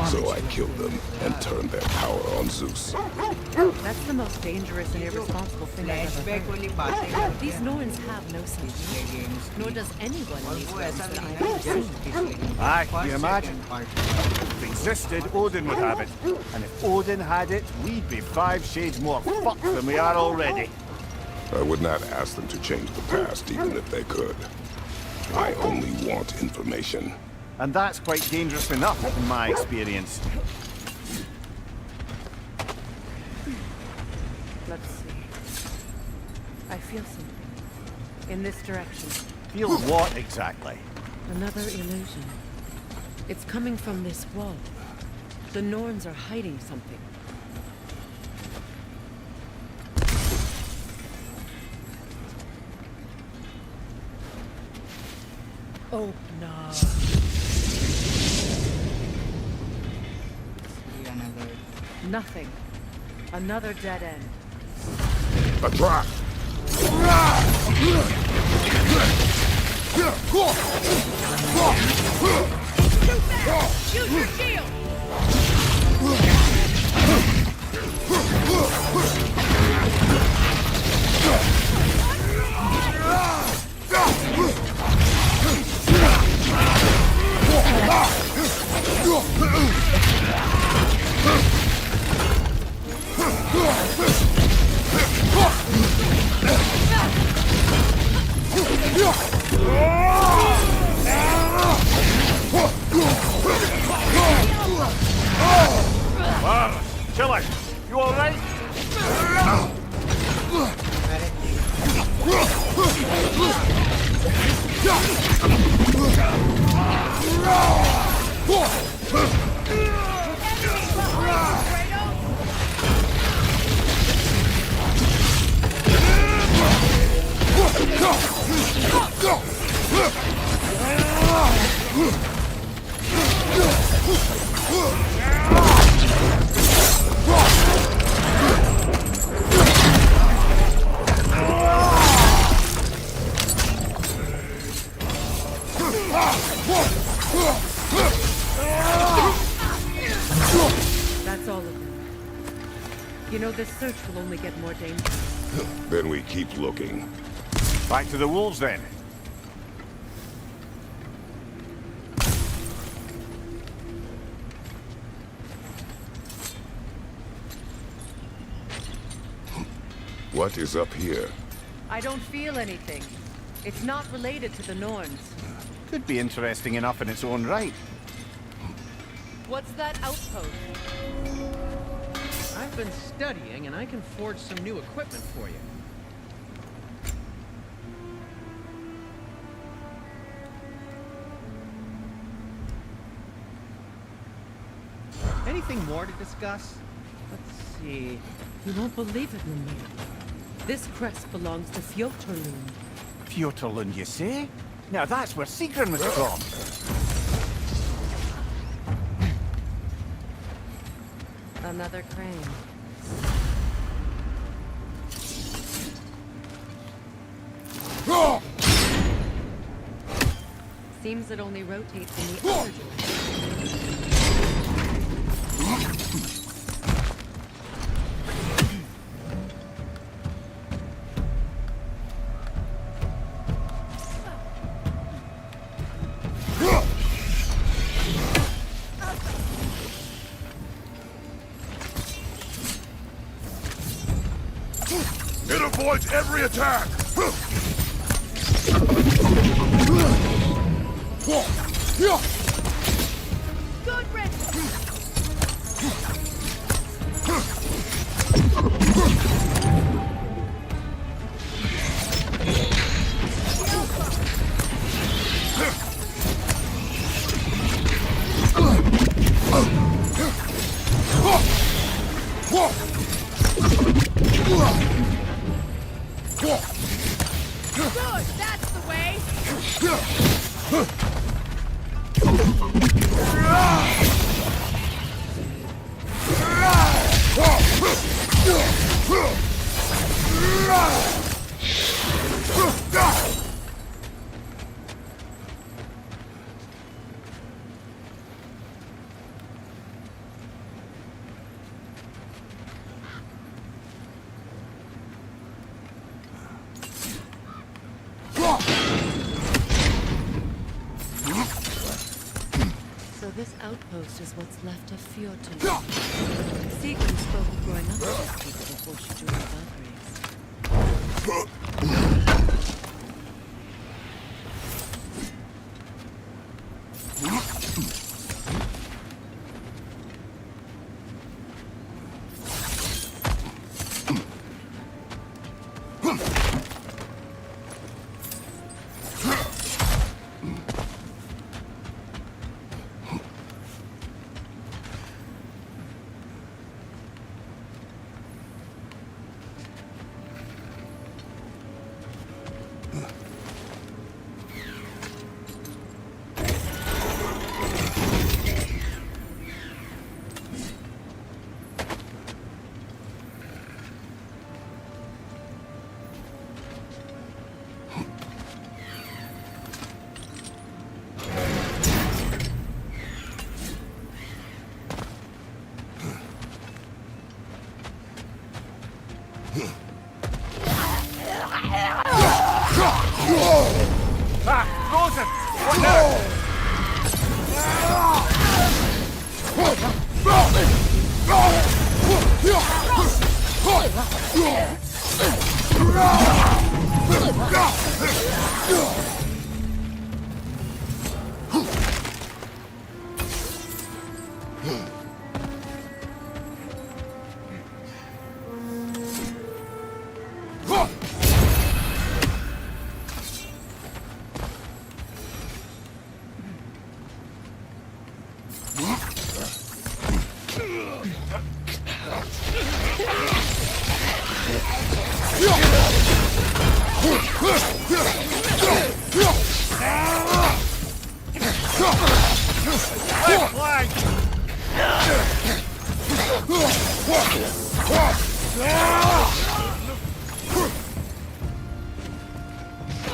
So I killed them and turned their power on Zeus. That's the most dangerous and irresponsible thing I've ever heard. These Norns have no sentience, nor does anyone in these realms that I've ever seen. Aye, can you imagine? If it existed, Odin would have it. And if Odin had it, we'd be 5 shades more fucked than we are already. I would not ask them to change the past, even if they could. I only want information. And that's quite dangerous enough, in my experience. Let's see. I feel something. In this direction. Feel what, exactly? Another illusion. It's coming from this wall. The Norns are hiding something. Oh, no. Nothing. Another dead end. A trap! Use your shield! Chiller, you alright? That's all of them. You know, this search will only get more dangerous. Then we keep looking. Back to the wolves, then. What is up here? I don't feel anything. It's not related to the Norns. Could be interesting enough in its own right. What's that outpost? I've been studying, and I can forge some new equipment for you. Anything more to discuss? Let's see. You won't believe it, Mimir. This crest belongs to Fjotorlund. Fjotorlund, you say? Now that's where Sigrun was from. Another crane. Seems it only rotates in the other direction. It avoids every attack! Good riddance! Good, that's the way! So this outpost is what's left of Fjordton. Sigrid spoke of growing up with these people before she joined the Valkyries. Rosen! What now?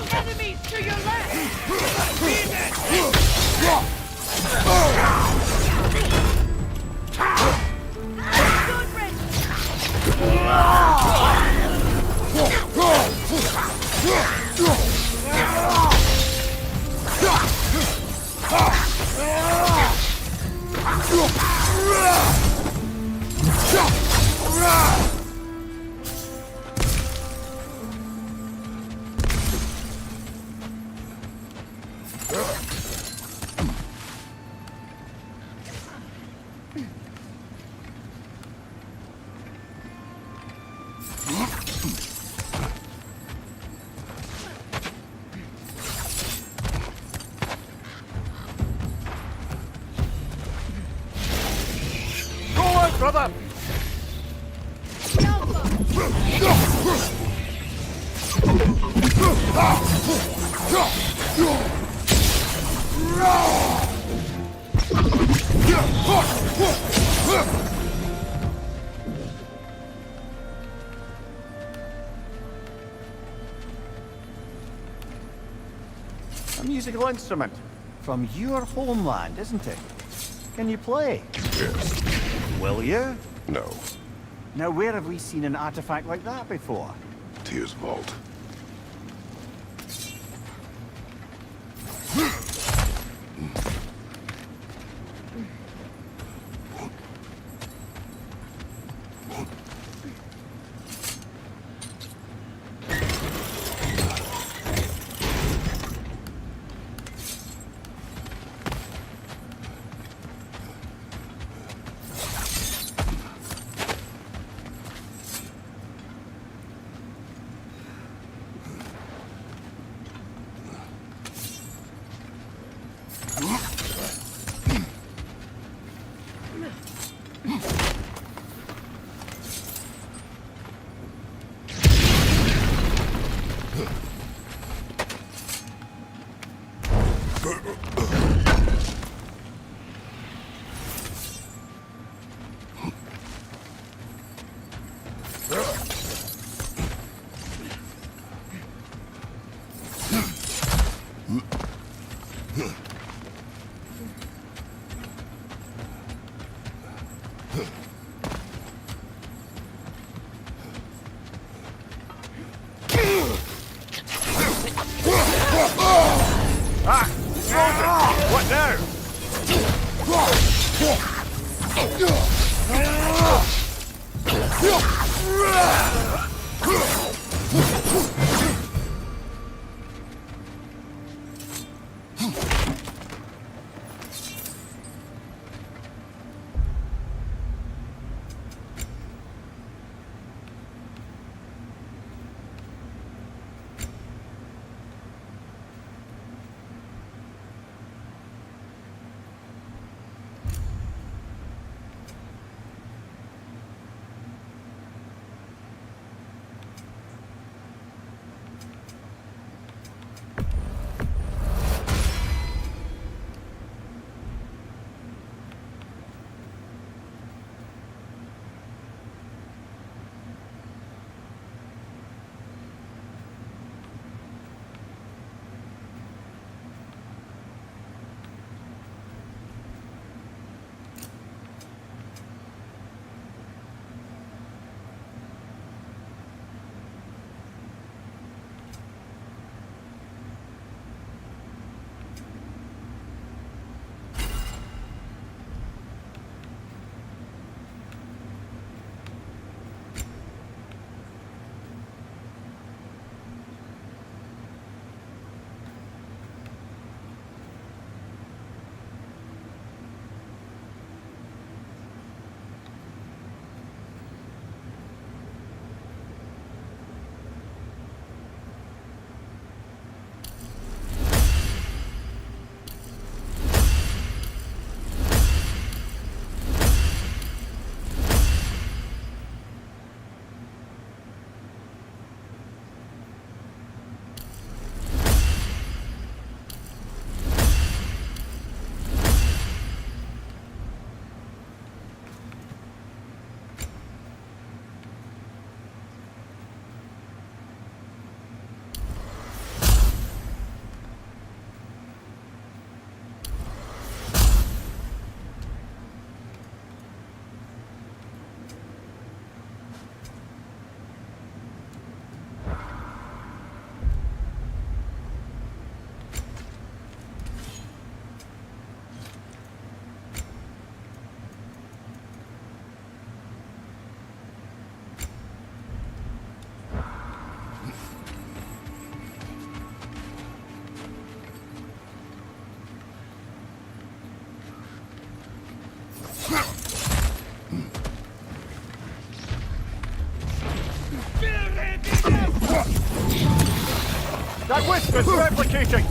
Enemies to your left! Go on, brother! A musical instrument from your homeland, isn't it? Can you play? Yes. Will you? No. Now, where have we seen an artifact like that before? Tyr's vault. Ah! What now? That whisper's replicating!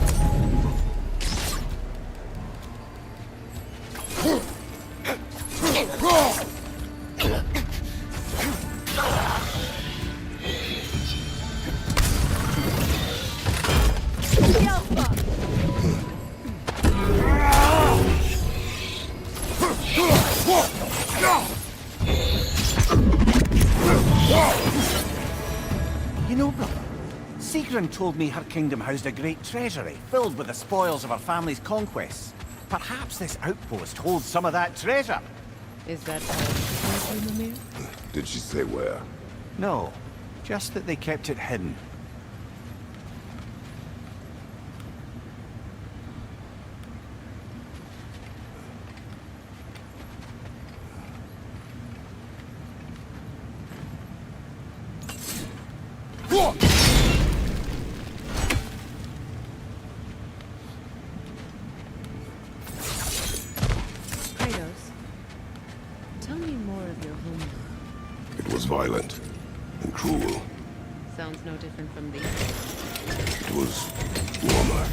You know, brother, Sigrun told me her kingdom housed a great treasury filled with the spoils of her family's conquests. Perhaps this outpost holds some of that treasure. Is that all, Mimir? Did she say where? No, just that they kept it hidden. Kratos, tell me more of your homeworld. It was violent and cruel. Sounds no different from these. It was warmer.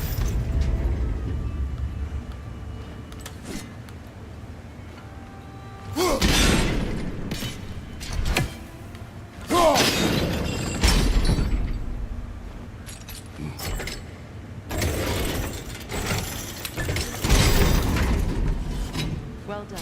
Well done.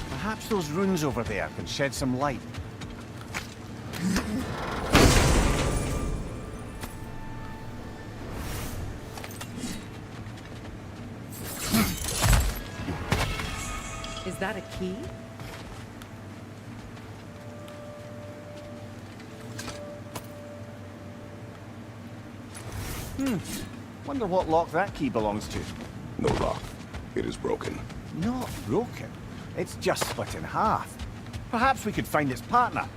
Perhaps those runes over there can shed some light. Is that a key? Wonder what lock that key belongs to. No lock. It is broken. Not broken. It's just split in half. Perhaps we could find its partner.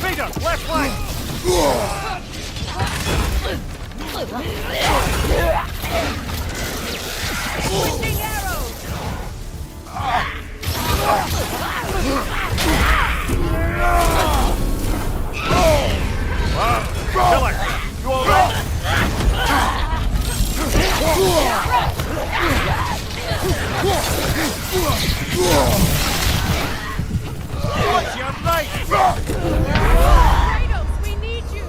Vader, left line! Twisting arrows! Killer, you all right? Watch your right! Kratos, we need you!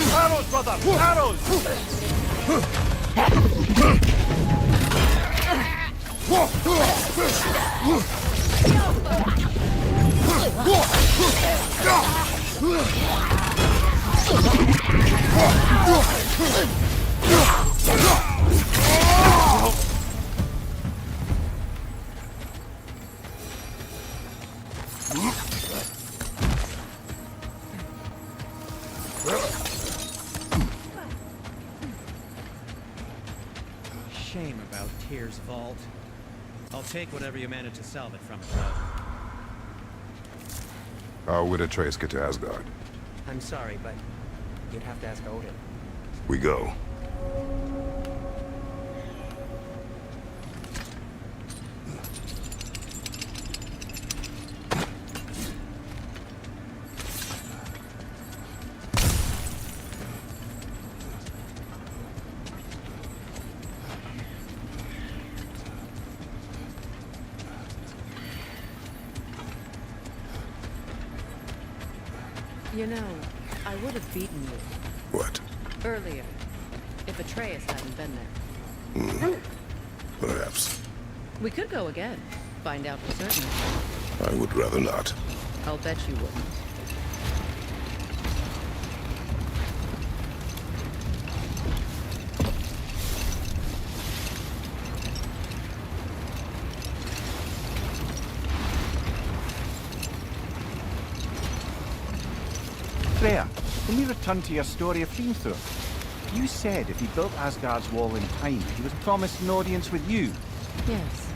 Arrows, brother! Arrows! Shame about Tyr's vault. I'll take whatever you manage to salvage from it, though. How would Atreus get to Asgard? I'm sorry, but you'd have to ask Odin. We go. You know, I would have beaten you. What? Earlier, if Atreus hadn't been there. Perhaps. We could go again. Find out for certain. I would rather not. I'll bet you wouldn't. Freya, can we return to your story of Hrimthur? You said if he built Asgard's wall in time, he was promised an audience with you. Yes.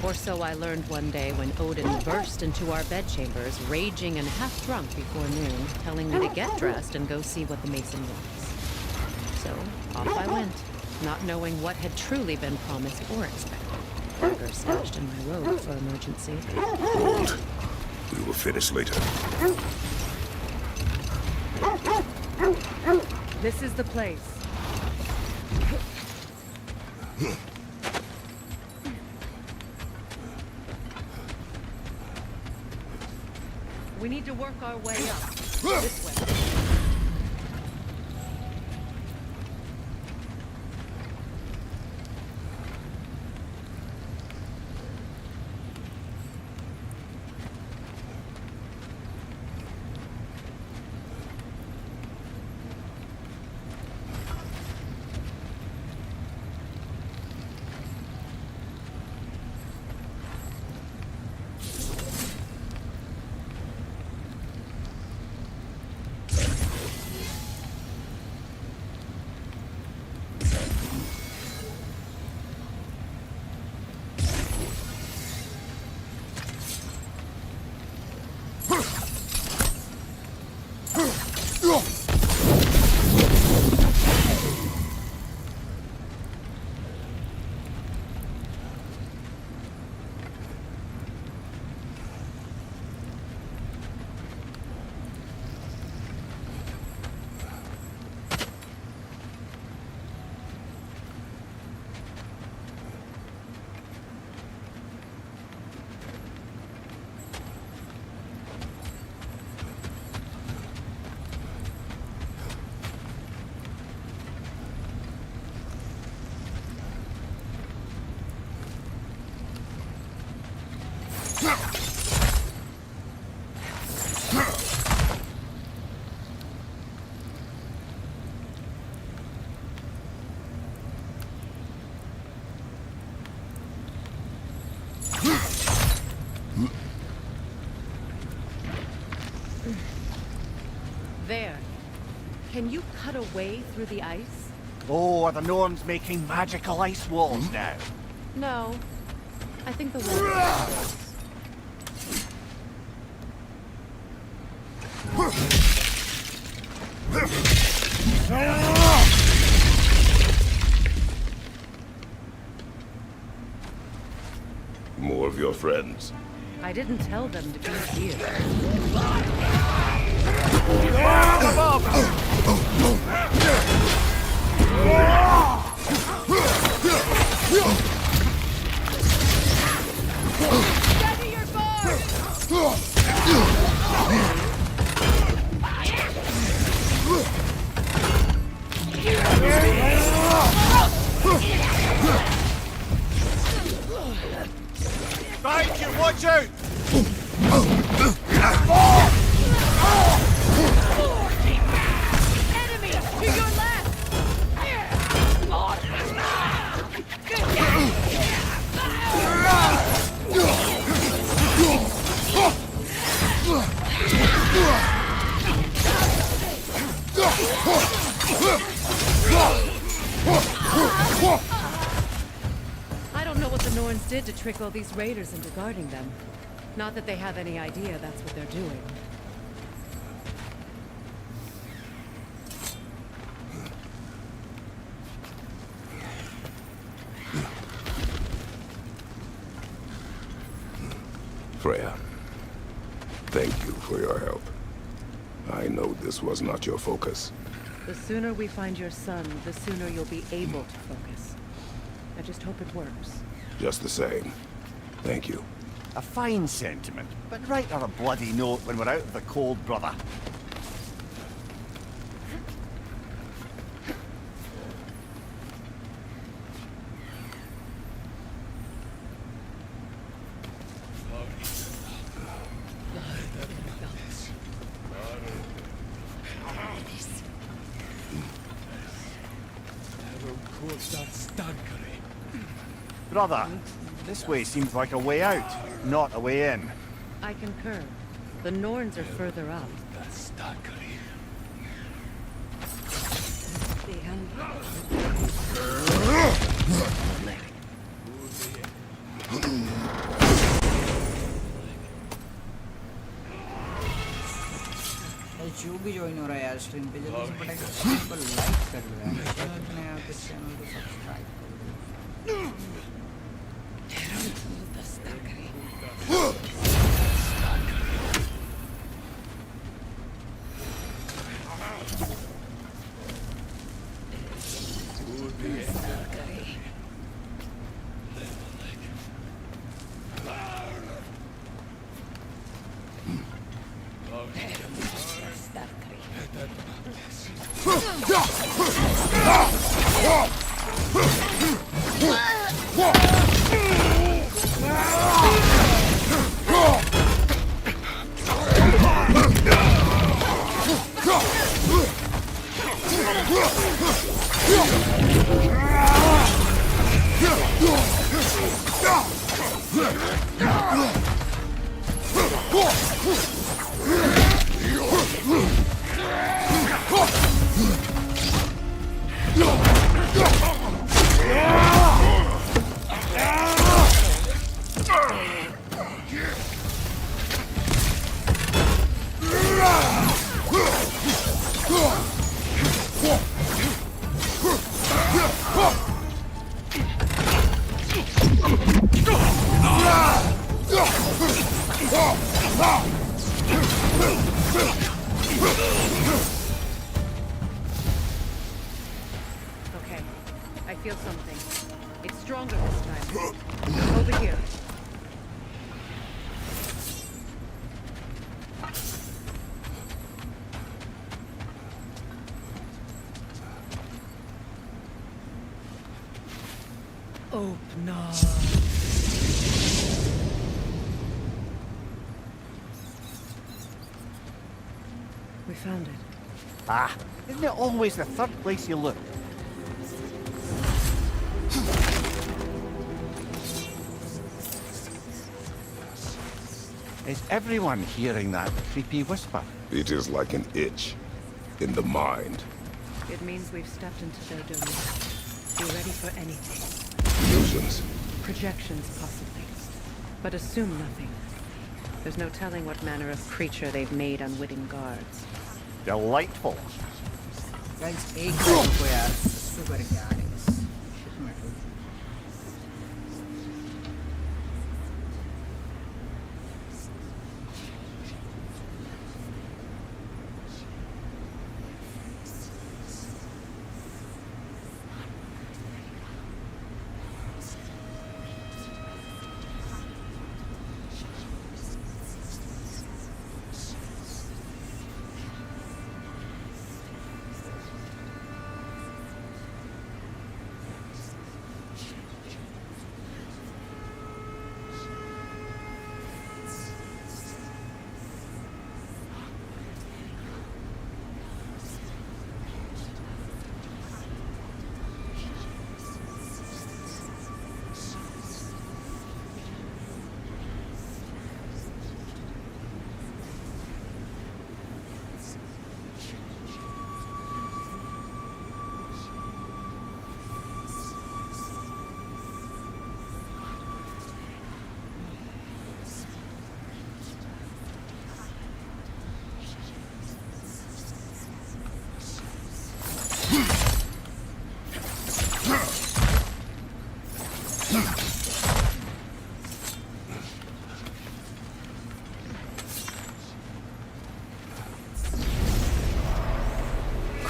Or so I learned one day when Odin burst into our bedchambers, raging and half drunk before noon, telling me to get dressed and go see what the mason wants. So, off I went, not knowing what had truly been promised or expected. Dagger stashed in my robe for emergency. Hold. We will finish later. This is the place. We need to work our way up. This way. There. Can you cut a way through the ice? Oh, are the Norns making magical ice walls now? No. I think the wall. More of your friends. I didn't tell them to be here. Steady your bar! Thank you, watch out! Enemy to your left! I don't know what the Norns did to trick all these raiders into guarding them. Not that they have any idea that's what they're doing. Freya, thank you for your help. I know this was not your focus. The sooner we find your son, the sooner you'll be able to focus. I just hope it works. Just the same, thank you. A fine sentiment, but write her a bloody note when we're out of the cold, brother. Brother, this way seems like a way out, not a way in. I concur. The Norns are further up. जो भी join हो रहा है यार stream पे जल्दी से फटाक से स्ट्रीम को लाइक कर लो यार चैनल पे नया हो तो चैनल को सब्सक्राइब कर लो Okay, I feel something. It's stronger this time. Over here. Open up. We found it. Ah, isn't it always the third place you look? Is everyone hearing that creepy whisper? It is like an itch in the mind. It means we've stepped into their domain. Be ready for anything. Illusions. Projections, possibly. But assume nothing. There's no telling what manner of creature they've made unwitting guards. Delightful. Guys, एक minute को यार शुरू करके आ रहे हैं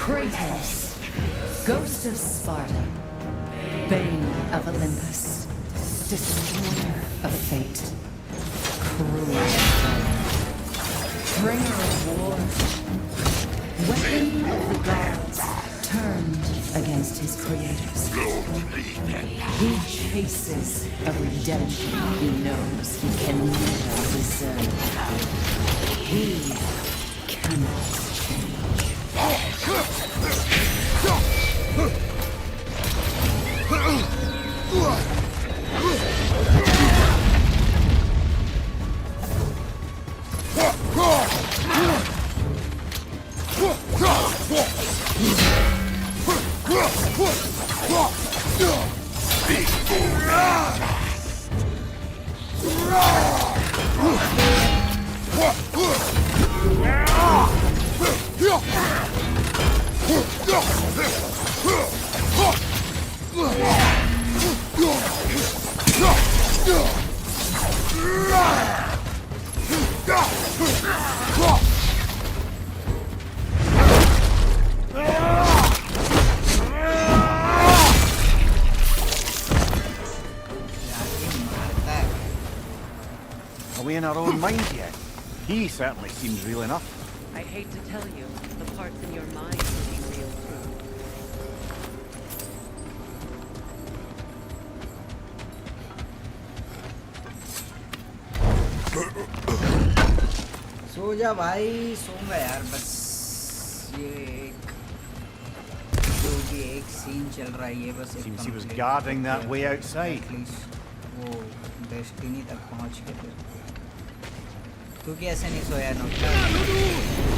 Kratos, Ghost of Sparta, Bane of Olympus, Destroyer of Fate, Cruel Bringer of War, Weapon of the Gods, turned against his creators. He chases a redemption he knows he can never deserve. He cannot Are we in our own mind yet? He certainly seems real enough. I hate to tell you, the parts in your mind will be real सो जा भाई सोऊंगा यार बस ये एक जो भी एक scene चल रहा है ये बस एक Seems he was guarding that way outside. वो डेस्टिनी तक पहुंच के थे तू कैसे नहीं सोया NOTA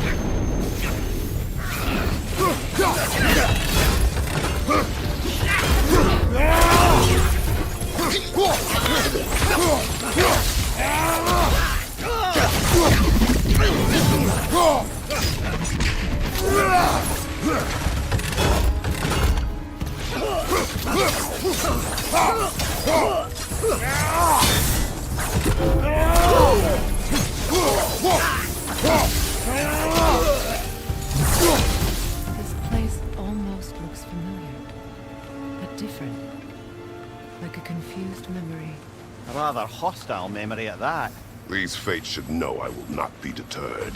This place almost looks familiar, but different. Like a confused memory. A rather hostile memory at that. These fates should know I will not be deterred.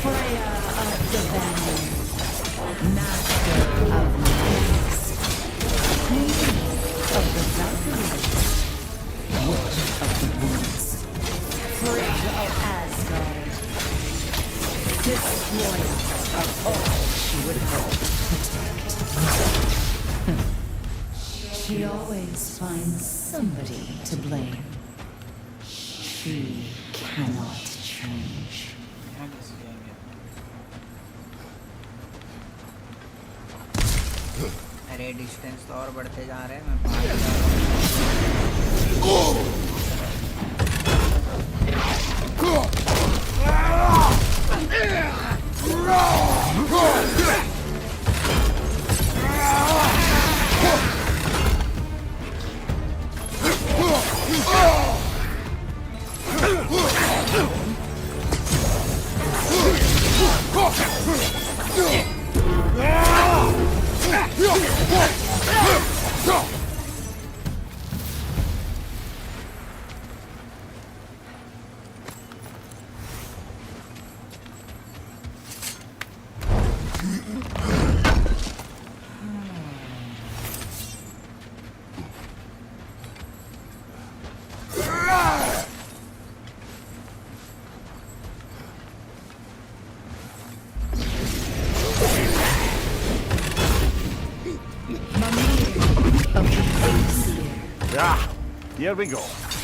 Freya of the Vanir, Master are all she would hope to take. She always finds somebody to blame. She cannot change. अरे distance तो और बढ़ते जा रहे हैं मैं भाग जा रहा हूँ Here we go.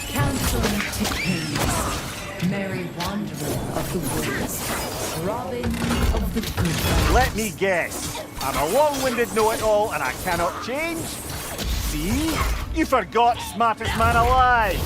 Counseling to kings, merry wanderer of the woods, robin of the good life. Let me guess. I'm a long-winded know-it-all and I cannot change? See? You forgot smartest man alive.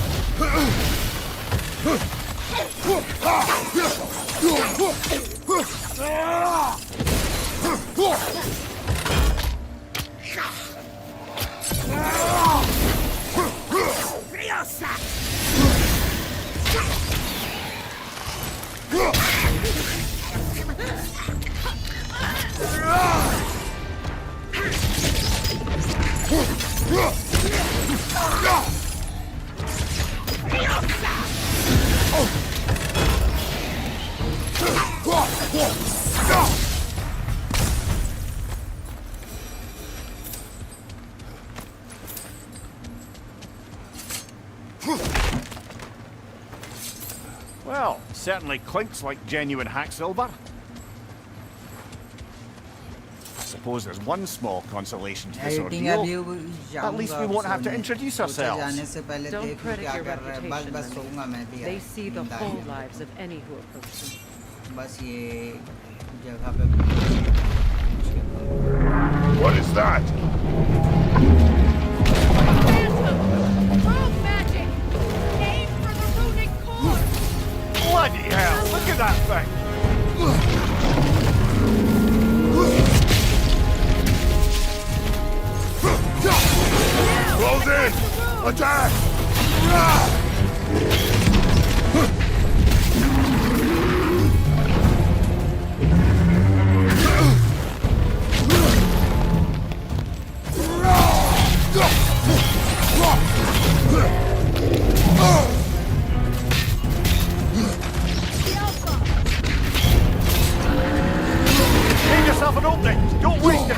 Well, certainly clinks like genuine hack silver. I suppose there's one small consolation to this ordeal. At least we won't have to introduce ourselves. Don't credit your reputation, Lenny. They see the whole lives of any who approach them. What is that? Rogue magic! Aim for the runic core! Bloody hell! Look at that thing! Close in! Attack! Give yourself an opening! Don't waste it!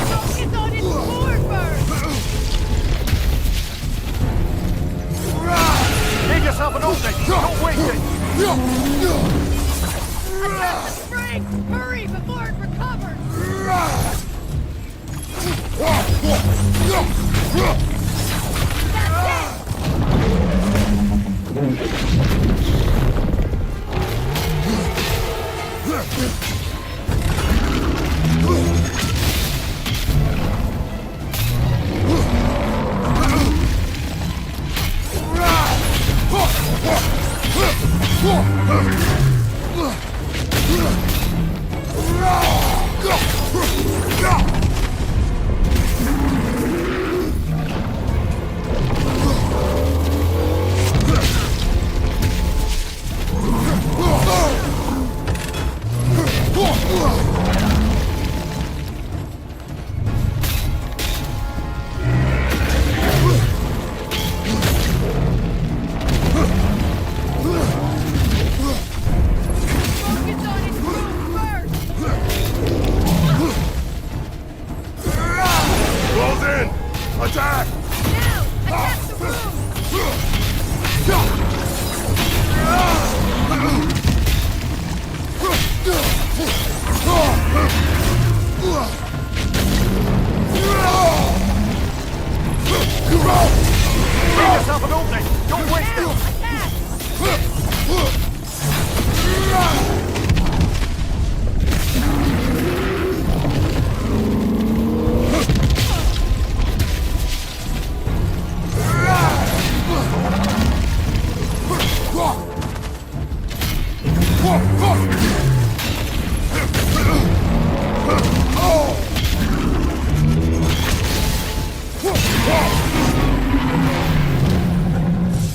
Focus on its core first! Give yourself an opening! Don't waste it! Attack the spring! Hurry before it recovers!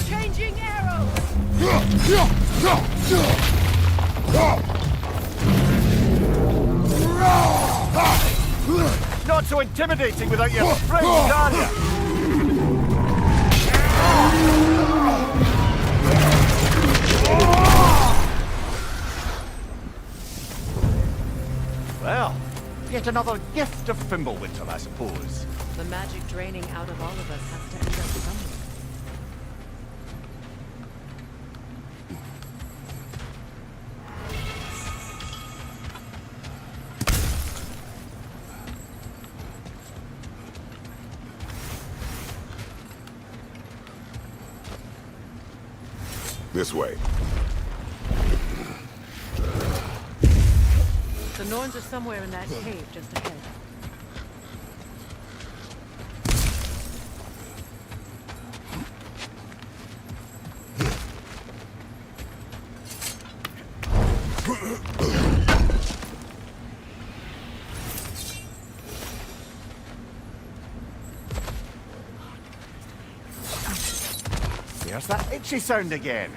Changing arrows! Not so intimidating without your friends, are you? Well, yet another gift of Fimbulwinter, I suppose. The magic draining out of all of us has to end up somewhere. This way. The Norns are somewhere in that cave just ahead. There's that itchy sound again.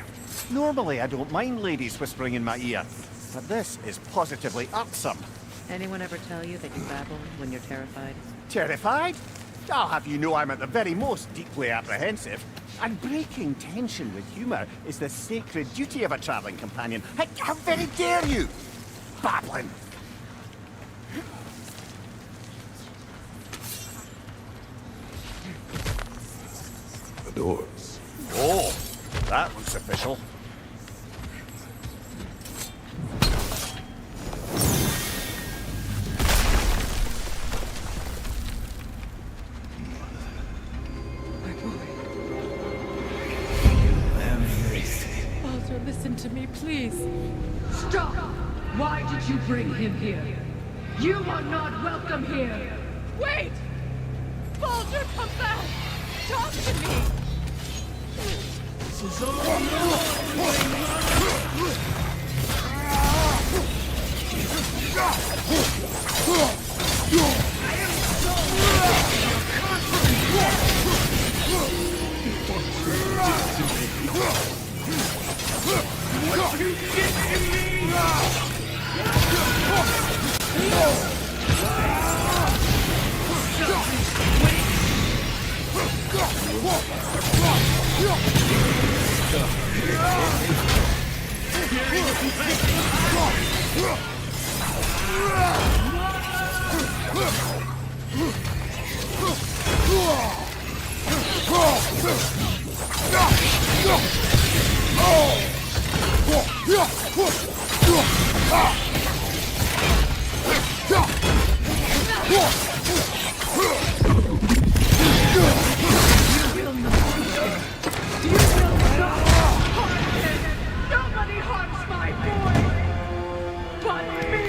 Normally I don't mind ladies whispering in my ear, but this is positively irksome. Anyone ever tell you that you babble when you're terrified? Terrified? I'll have you know I'm at the very most deeply apprehensive. And breaking tension with humour is the sacred duty of a travelling companion. How very dare you! Babbling! The doors. Oh, that looks official. Baldur, listen to me, please. Stop! Why did you bring him here? You are not welcome here! Wait! Baldur, come back! Talk to me! This is what you did to me! Nobody harms my boy but me!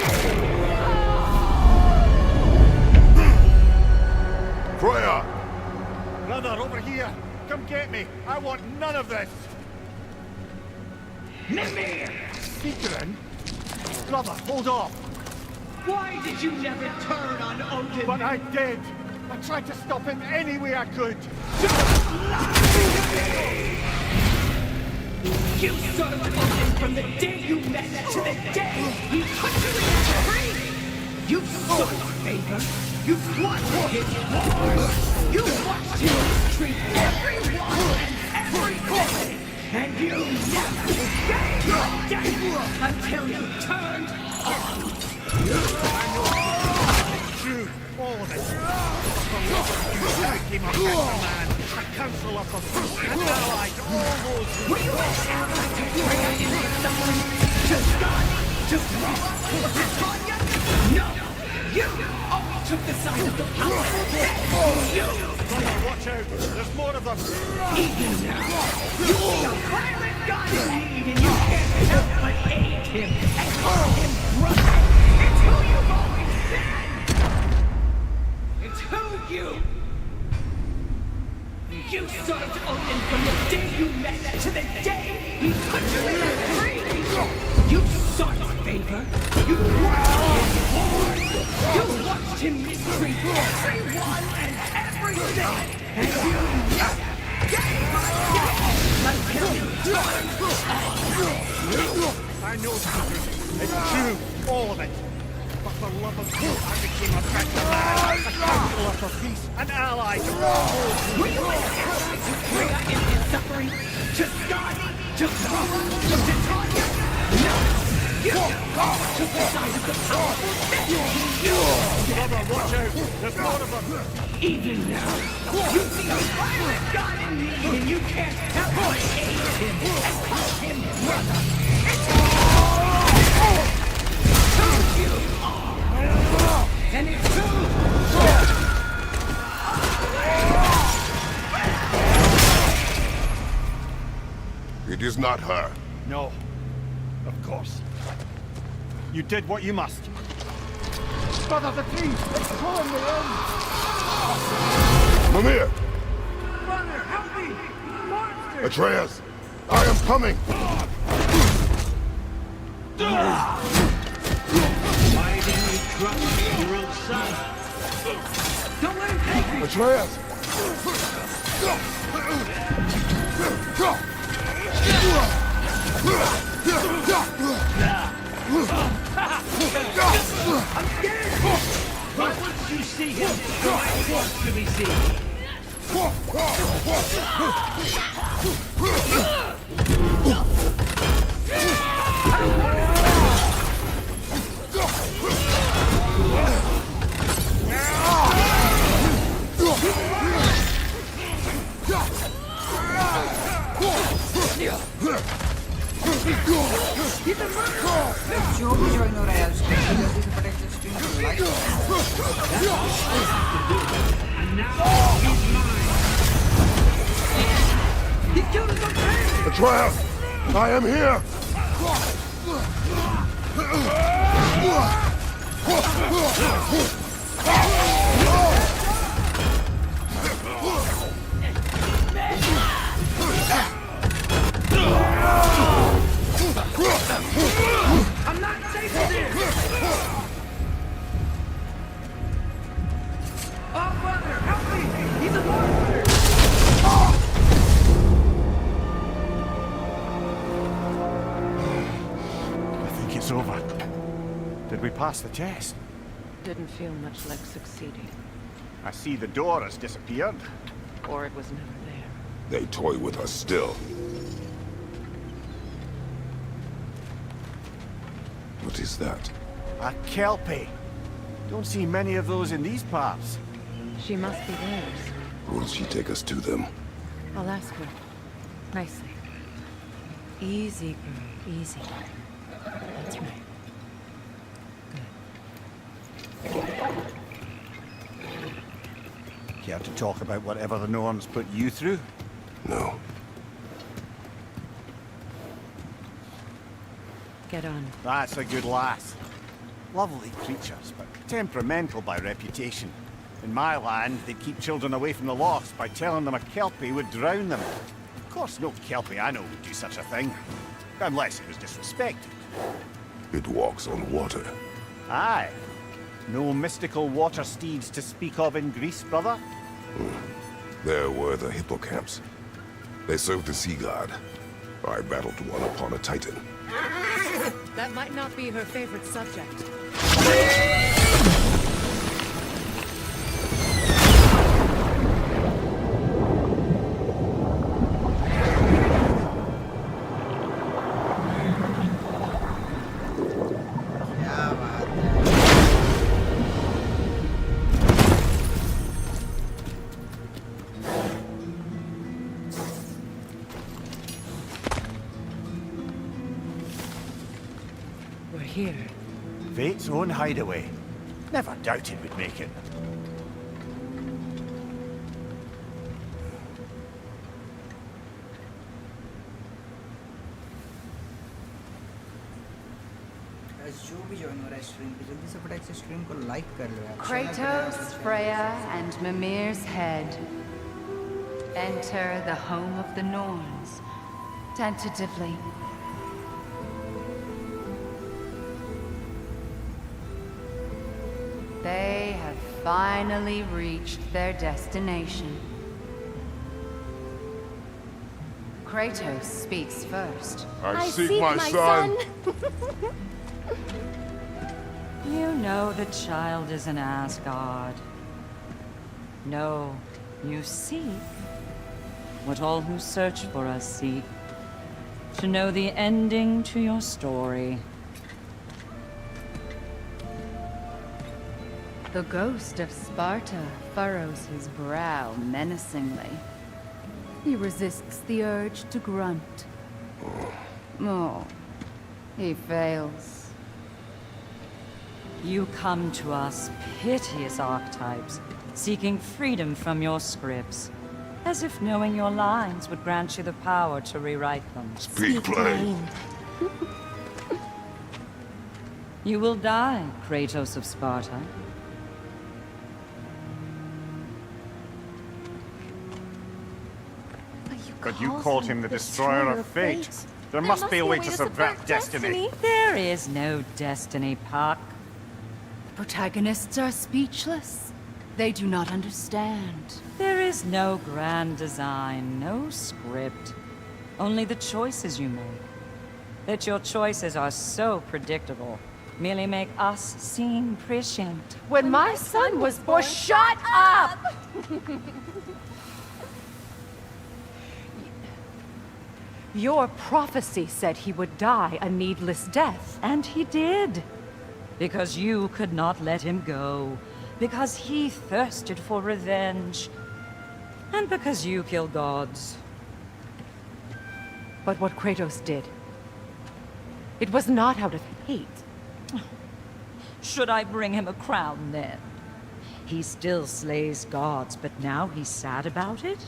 Freya! Brother, over here! Come get me! I want none of this! Mimir! Sigrun? Brother, hold off! Why did you never turn on Odin? But I did! I tried to stop him any way I could! You served Odin from the day you met to the day he put you in the tree! You sought favor! You wanted his wars! You watched him treat everyone and everything! And you never gave your death until you turned on! True, all of it. I became a better man, a counselor for fruit and allies, all those who... Were you ever to bring into someone? To God? To Rob? Or to Tanya? No! You always took the side of the power! You! Brother, watch out! There's more of them! Even now, you see a violent god in need and you can't help but aid him and call him brother! It's who you've always been! It's who you... You served Odin from the day you met to the day he put you in a tree! You sought his favor. You watched his war. You watched him mistreat everyone and everything. And you day by day until he I know something. It's true, all of it. But for love of you, I became a better man, a counselor for peace, an ally to all. Were you encouraged to Freya in his suffering? To Skadi? To Thora? To Titania? No! You took the side of the powerful Brother, watch out! There's more of them! Even now, you see a violent god in me, and you can't help but hate him and call him brother. Who you are! And it's true! It is not her. No. Of course. You did what you must. Brother, the team! It's pulling me in! Mimir! Brother, help me! Monster! Atreus! I am coming! Why didn't you trust your own son? Don't let him take me! Atreus! I'm scared! But once you see him, you might want to be seen. जो भी join हो रहा है उसके जल्दी से फटाक से स्ट्रीम को like Atreus! I am here! I'm not safe in here! Oh, brother, help me! He's a monster! I think it's over. Did we pass the test? Didn't feel much like succeeding. I see the door has disappeared. Or it was never there. They toy with us still. What is that? A kelpie. Don't see many of those in these parts. She must be theirs. Will she take us to them? I'll ask her. Nicely. Easy, girl. Easy. That's right. Care to talk about whatever the Norns put you through? No. Get on. That's a good lass. Lovely creatures, but temperamental by reputation. In my land, they'd keep children away from the lochs by telling them a kelpie would drown them. Of course, no kelpie I know would do such a thing. Unless it was disrespected. It walks on water. Aye. No mystical water steeds to speak of in Greece, brother? There were the hippocamps. They served the sea god. I battled one upon a titan. That might not be her favorite subject. Here. Fate's own hideaway. Never doubted we'd make it. जो भी join हो रहा है stream पे जल्दी से फटाक से स्ट्रीम को लाइक कर लो यार। Kratos, Freya, and Mimir's head. Enter the home of the Norns. Tentatively. They have finally reached their destination. Kratos speaks first. I seek my son. You know the child is in Asgard. No, you seek what all who search for us seek. To know the ending to your story. The ghost of Sparta furrows his brow menacingly. He resists the urge to grunt. Oh, he fails. You come to us, piteous archetypes, seeking freedom from your scripts, as if knowing your lines would grant you the power to rewrite them. Speak plain. You will die, Kratos of Sparta. But you called him the Destroyer of Fate. There must be a way to subvert destiny. There is no destiny, Puck. Protagonists are speechless. They do not understand. There is no grand design, no script. Only the choices you make. That your choices are so predictable merely make us seem prescient. When my son was born, shut up! Your prophecy said he would die a needless death. And he did. Because you could not let him go. Because he thirsted for revenge. And because you kill gods. But what Kratos did, it was not out of hate. Should I bring him a crown then? He still slays gods, but now he's sad about it?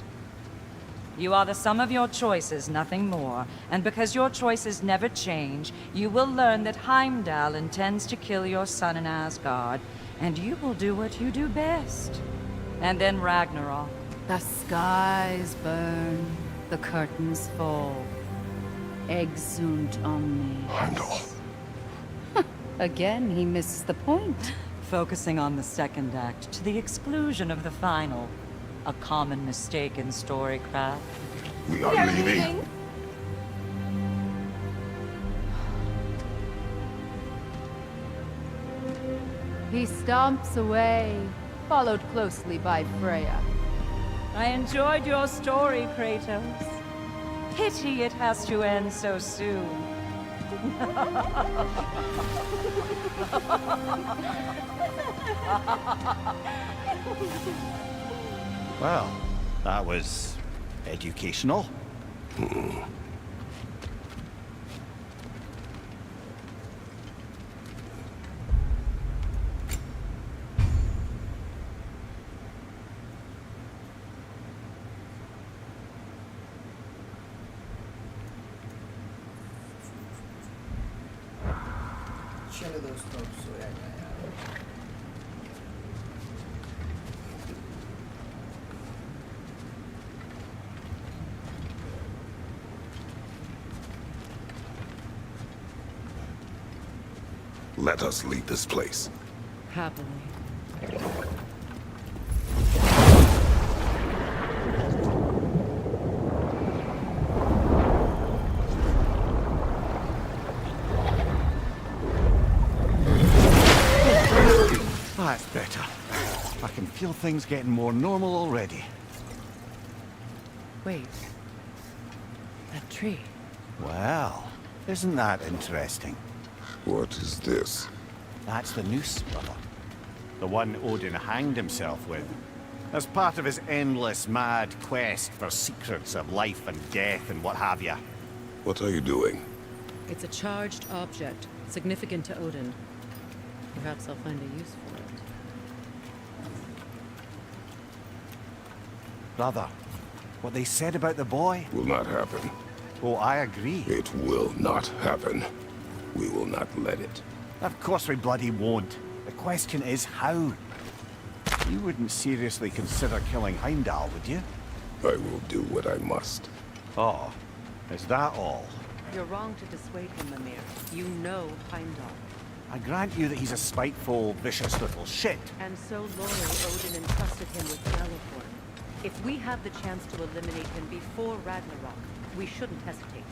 You are the sum of your choices, nothing more. And because your choices never change, you will learn that Heimdall intends to kill your son in Asgard, and you will do what you do best. And then Ragnarok. The skies burn, the curtains fall. Exunt omnes. Heimdall. Again, he misses the point. Focusing on the second act to the exclusion of the final. A common mistake in storycraft. We are leaving. He stomps away, followed closely by Freya. I enjoyed your story, Kratos. Pity it has to end so soon. Well, that was educational. चलो दोस्तों अब सोया जाए यार। Let us leave this place. Happily. That's better. I can feel things getting more normal already. Wait. That tree. Well, isn't that interesting? What is this? That's the noose, brother. The one Odin hanged himself with. As part of his endless, mad quest for secrets of life and death and what have you. What are you doing? It's a charged object, significant to Odin. Perhaps I'll find a use for it. Brother, what they said about the boy? Will not happen. Oh, I agree. It will not happen. We will not let it. Of course we bloody won't. The question is how? You wouldn't seriously consider killing Heimdall, would you? I will do what I must. Oh, is that all? You're wrong to dissuade him, Mimir. You know Heimdall. I grant you that he's a spiteful, vicious little shit. And so loyal, Odin entrusted him with Gjallarhorn. If we have the chance to eliminate him before Ragnarok, we shouldn't hesitate.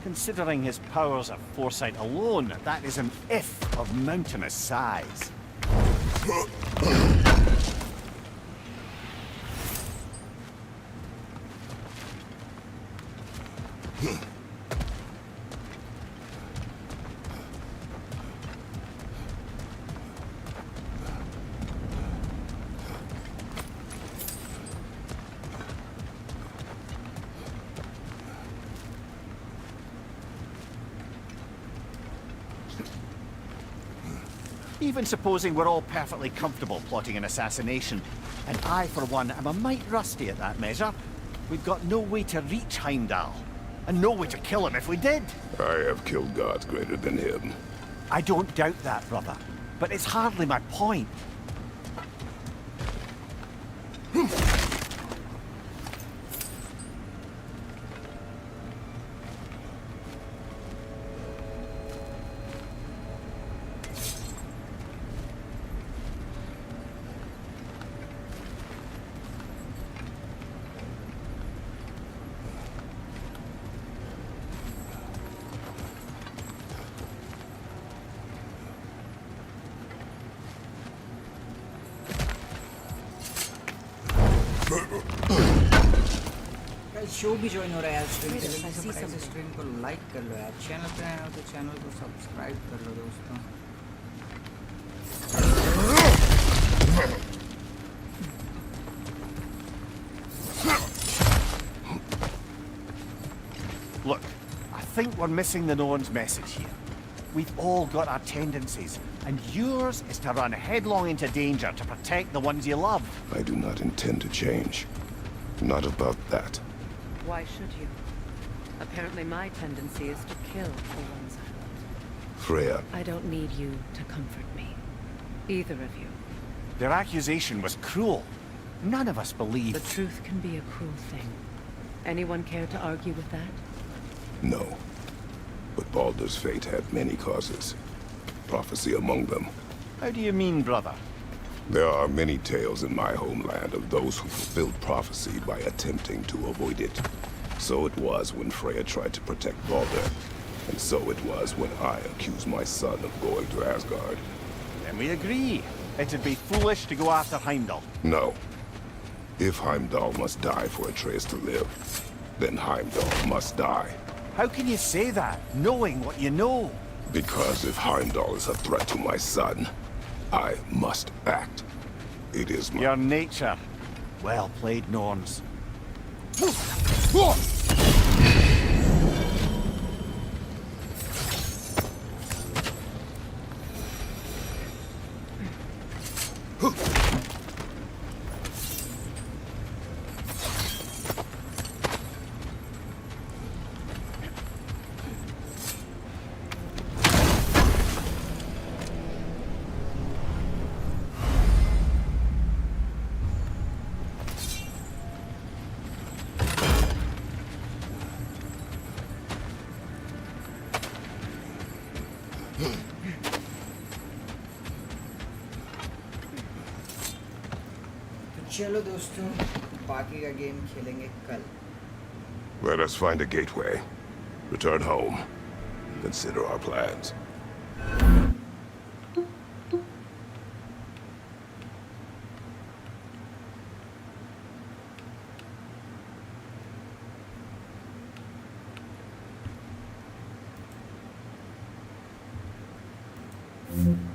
Considering his powers of foresight alone, that is an if of mountainous size. Even supposing we're all perfectly comfortable plotting an assassination, and I, for one, am a mite rusty at that measure, we've got no way to reach Heimdall, and no way to kill him if we did. I have killed gods greater than him. I don't doubt that, brother, but it's hardly my point. Show भी join हो रहा है यार stream पे, जल्दी से फटाफट से स्ट्रीम को लाइक कर लो यार, चैनल पे आए हो तो चैनल को सब्सक्राइब कर लो दोस्तों। Look, I think we're missing the Norn's message here. We've all got our tendencies, and yours is to run headlong into danger to protect the ones you love. I do not intend to change. Not about that. Why should you? Apparently my tendency is to kill the ones I love. Freya. I don't need you to comfort me. Either of you. Their accusation was cruel. None of us believe... The truth can be a cruel thing. Anyone care to argue with that? No. But Baldur's fate had many causes. Prophecy among them. How do you mean, brother? There are many tales in my homeland of those who fulfilled prophecy by attempting to avoid it. So it was when Freya tried to protect Baldur. And so it was when I accused my son of going to Asgard. Then we agree. It'd be foolish to go after Heimdall. No. If Heimdall must die for Atreus to live, then Heimdall must die. How can you say that, knowing what you know? Because if Heimdall is a threat to my son, I must act. It is my... Your nature. Well played, Norns. चलो दोस्तों, बाकी का game खेलेंगे कल। Let us find a gateway. Return home. Consider our plans. Mm-hmm.